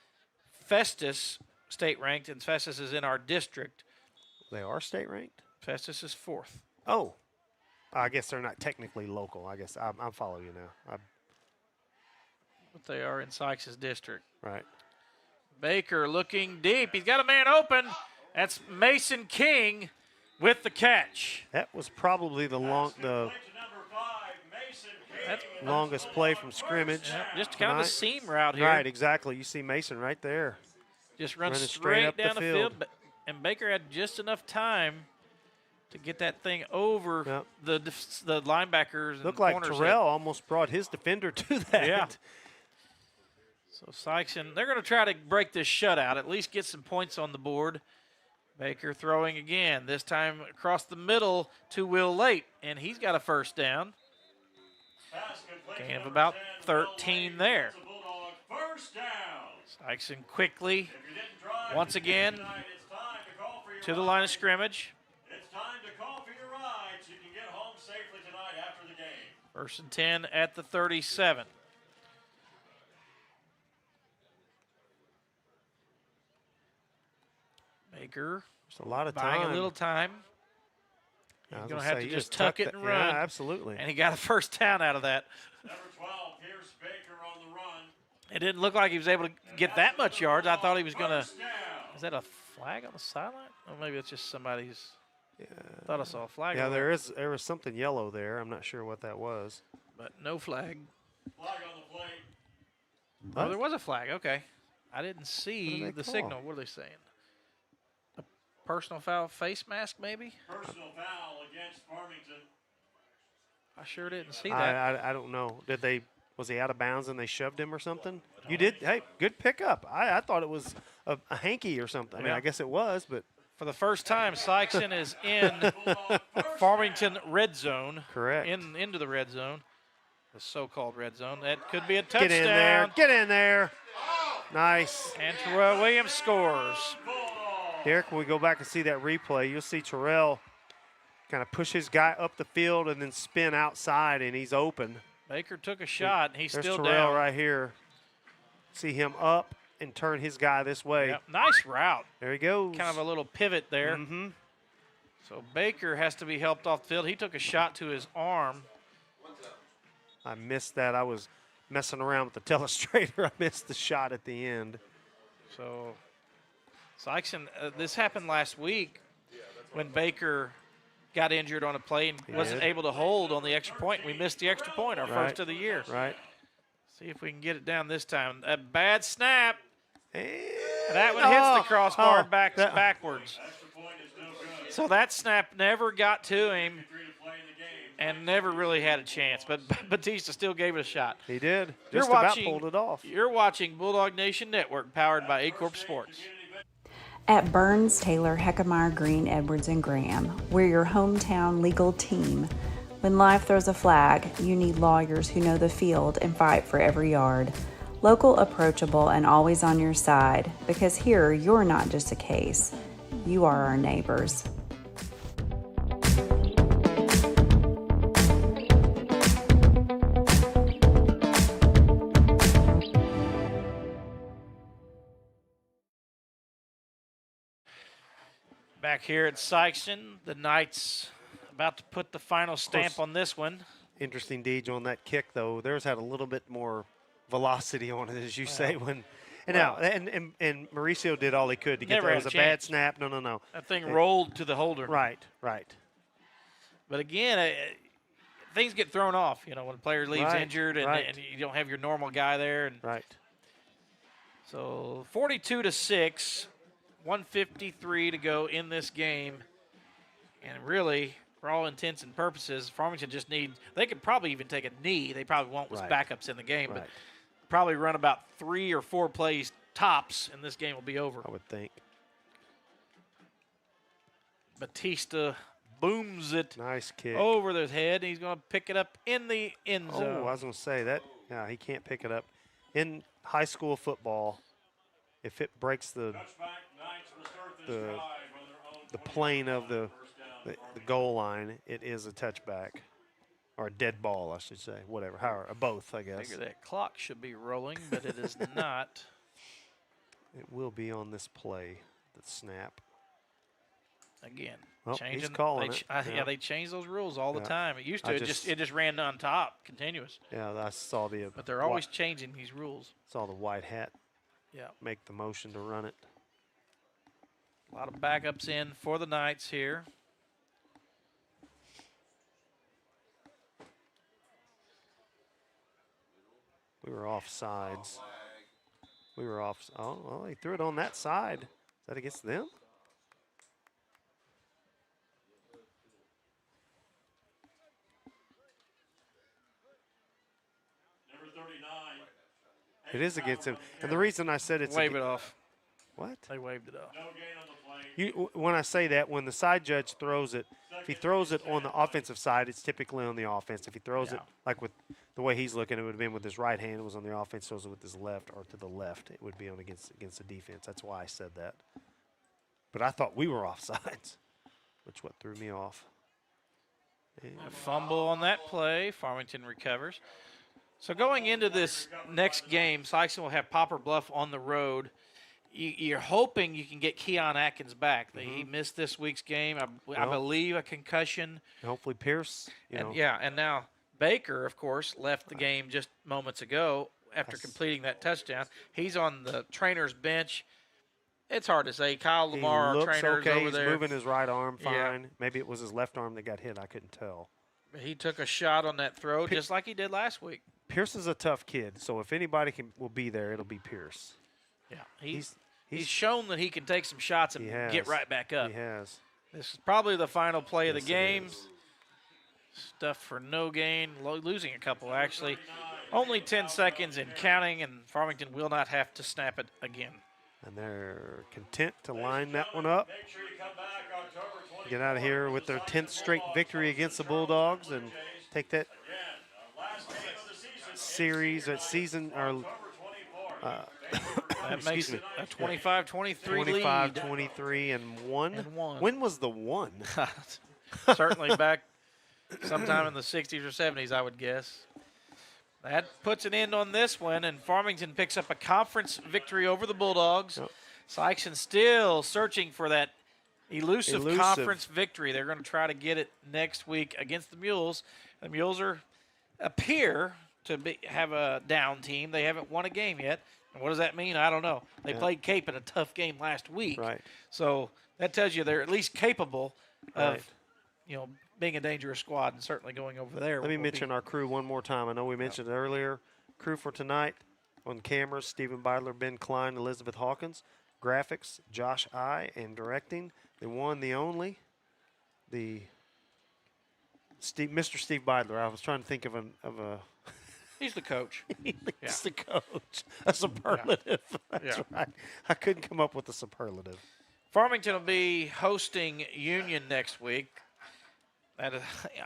Festus state ranked, and Festus is in our district. They are state ranked? Festus is 4th. Oh. I guess they're not technically local. I guess I'm following you now. But they are in Sykes' district. Right. Baker looking deep. He's got a man open. That's Mason King with the catch. That was probably the longest play from scrimmage. Yep, just kind of a tonight. seam route here. Right, exactly. You see Mason right there. Just runs running straight up down the field. And Baker had just enough time to get that thing over the linebackers and Looked like corners. Terrell almost brought his defender to that. Yeah. So Sikeston, they're going to try to break this shutout, at least get some points on the board. Baker throwing again, this time across the middle to Will Late, and he's got a first down. Gain of about 13 there. Sikeston quickly, once again, to the line of scrimmage. It's time to call for your ride so you can get home safely tonight after the game. 1st and 10 at the 37. Baker. Just a lot of buying time. a little time. I was He's going to gonna have say, to you just just tuck tuck it that- and run. yeah, absolutely. And he got a first down out of that. Number 12, Pierce Baker on the run. It didn't look like he was able to get that much yards. I thought he was going to. Is that a flag on the sideline? Or maybe it's just somebody's. I thought I saw a flag. Yeah, on there was something yellow there. I'm not sure what that was. But no flag. Flag on the plate. Oh, there was a flag. Okay. I didn't see they the call? signal. What are they saying? A personal foul face mask, maybe? Personal foul against Farmington. I sure didn't see that. I don't know. Was he out of bounds and they shoved him or something? You did. Hey, good pickup. I thought it was a hanky or something. I mean, Yeah. I guess it was, but For the first time, Sikeston is in Farmington red zone. Correct. Into the red zone, the so-called red zone. That could be a touchdown. Get in there. Get in there. Nice. And Terrell Williams scores. Derek, when we go back and see that replay, you'll see Terrell kind of push his guy up the field and then spin outside, and he's open. Baker took a shot, and he's There's still Terrell down. right here. See him up and turn his guy this way. Yep, nice route. There he goes. Kind of a little pivot there. Mm-hmm. So Baker has to be helped off the field. He took a shot to his arm. I missed that. I was messing around with the telestrator. I missed the shot at the end. So Sikeston, this happened last week when Baker got injured on a play and wasn't able to hold on the extra point. We missed the extra point, our first of the year. Right. See if we can get it down this time. A bad snap. And that one hits the crossbar backwards. So that snap never got to him and never really had a chance. But Batista still gave it a shot. He did. Just about pulled it off. You're watching Bulldog Nation Network, powered by A-Corp Sports. At Burns, Taylor, Heckmeyer, Green, Edwards, and Graham, we're your hometown legal team. When life throws a flag, you need lawyers who know the field and fight for every yard. Local, approachable, and always on your side, because here you're not just a case, you are our neighbors. Back here at Sikeston, the Knights about to put the final stamp on this one. Interesting Deej on that kick, though. Theirs had a little bit more velocity on it, as you say. And Mauricio did all he could to get there. It was a bad snap. No. That thing rolled to the holder. Right. But again, things get thrown off, when a player leaves injured and you don't have your normal guy there. Right. So 42-6, 1:53 to go in this game. And really, for all intents and purposes, Farmington just they could probably even take a knee. They probably won't with backups in the game, but probably run about 3 or 4 plays tops, and this game will be over. I would think. Batista booms it. Nice kick. Over their head, and he's going to pick it up in the end zone. Oh, I was going to say that. Yeah, he can't pick it up. In high school football, if it breaks the plane of the goal line, it is a touchback. Or a dead ball, I should say. Whatever. However, both, I guess. I figure that clock should be rolling, but it is not. It will be on this play, the snap. Again, he's calling it. Yeah, they change those rules all the time. It used to. It just ran on top, continuous. Yeah, I saw the. But they're always changing these rules. Saw the white hat. Yeah. Make the motion to run it. A lot of backups in for the Knights here. We were off sides. We were off. Oh, well, he threw it on that side. Is that against them? It is against him. And the reason I said it's wave it off. What? They waved it off. When I say that, when the side judge throws it, if he throws it on the offensive side, it's typically on the offense. If he throws it like with the way he's looking, it would have been with his right hand. It was on the offense. Throws it with his left or to the left. It would be on against the defense. That's why I said that. But I thought we were offsides, which what threw me off. A fumble on that play. Farmington recovers. So going into this next game, Sikeston will have Poplar Bluff on the road. You're hoping you can get Keon Atkins back. He missed this week's game. I believe a concussion. Hopefully Pierce. And now Baker, of course, left the game just moments ago after completing that touchdown. He's on the trainer's bench. It's hard to say. Kyle Lamar, our trainer, is over there. He's moving his right arm fine. Yeah. Maybe it was his left arm that got hit. I couldn't tell. He took a shot on that throw just like he did last week. Pierce is a tough kid, so if anybody will be there, it'll be Pierce. Yeah, he's shown that he can take some shots and get right back up. He has. This is probably the final play of the game. Stuff for no gain, losing a couple actually. Only 10 seconds and counting, and Farmington will not have to snap it again. And they're content to line that one up. Get out of here with their 10th straight victory against the Bulldogs and take that series, that season, or that makes it a 25-23 lead. 25-23 and one. When was the one? Certainly back sometime in the 60s or 70s, I would guess. That puts an end on this one, and Farmington picks up a conference victory over the Bulldogs. Yep. Sikeston still searching for that elusive conference victory. They're going to try to get it next week against the Mules. The Mules appear to have a down team. They haven't won a game yet. And what does that mean? I don't know. They played Cape in a tough game last week. Right. So that tells you they're at least capable of, being a dangerous squad and certainly going over there. Let me mention our crew one more time. I know we mentioned it earlier. Crew for tonight on cameras, Stephen Beidler, Ben Klein, Elizabeth Hawkins. Graphics, Josh I, and directing, the one, the only, Mr. Steve Beidler. I was trying to think of a He's the coach. He's the coach. A superlative. That's right. I couldn't come up with a superlative. Farmington will be hosting Union next week. That is,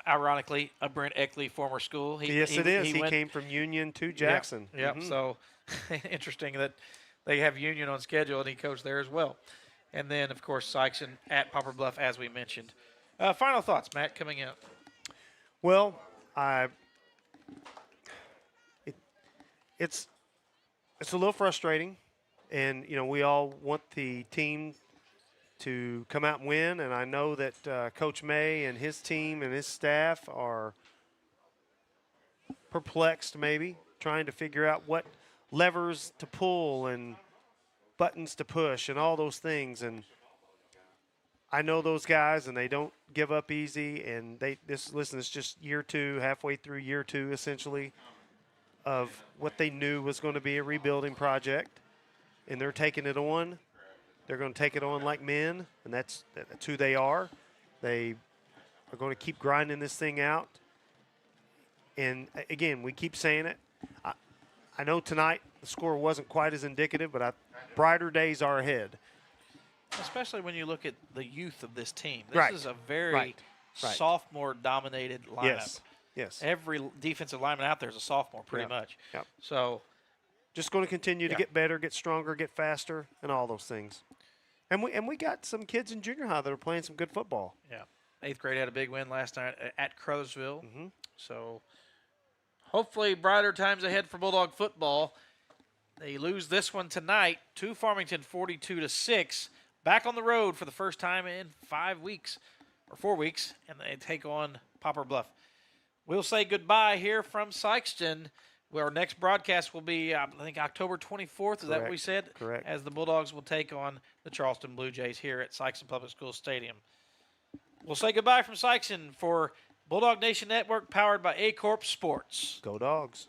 ironically, a Brent Eckley former school. It is. He came from Union to Jackson. Yep. So interesting that they have Union on schedule, and he coached there as well. And then, of course, Sikeston at Poplar Bluff, as we mentioned. Final thoughts, Matt, coming out. Well, it's a little frustrating, and we all want the team to come out and win, and I know that Coach May and his team and his staff are perplexed, maybe trying to figure out what levers to pull and buttons to push and all those things. And I know those guys, and they don't give up easy. And it's just year two, halfway through year two, essentially, of what they knew was going to be a rebuilding project, and they're taking it on. They're going to take it on like men, and that's who they are. They are going to keep grinding this thing out. And, again, we keep saying it. I know tonight the score wasn't quite as indicative, but brighter days are ahead. Especially when you look at the youth of this team. This is a very sophomore-dominated lineup. Yes. Every defensive lineman out there is a sophomore, pretty much. Yep. So just going to continue to get better, get stronger, get faster, and all those things. And we got some kids in junior high that are playing some good football. Yeah. 8th grade had a big win last night at Crothersville. Mm-hmm. So hopefully brighter times ahead for Bulldog football. They lose this one tonight to Farmington 42-6. Back on the road for the first time in 4 weeks, and they take on Poplar Bluff. We'll say goodbye here from Sikeston. Our next broadcast will be, I think, October 24th. Is that what we said? Correct. As the Bulldogs will take on the Charleston Blue Jays here at Sikeston Public School Stadium. We'll say goodbye from Sikeston for Bulldog Nation Network, powered by A Corp Sports. Go Dogs.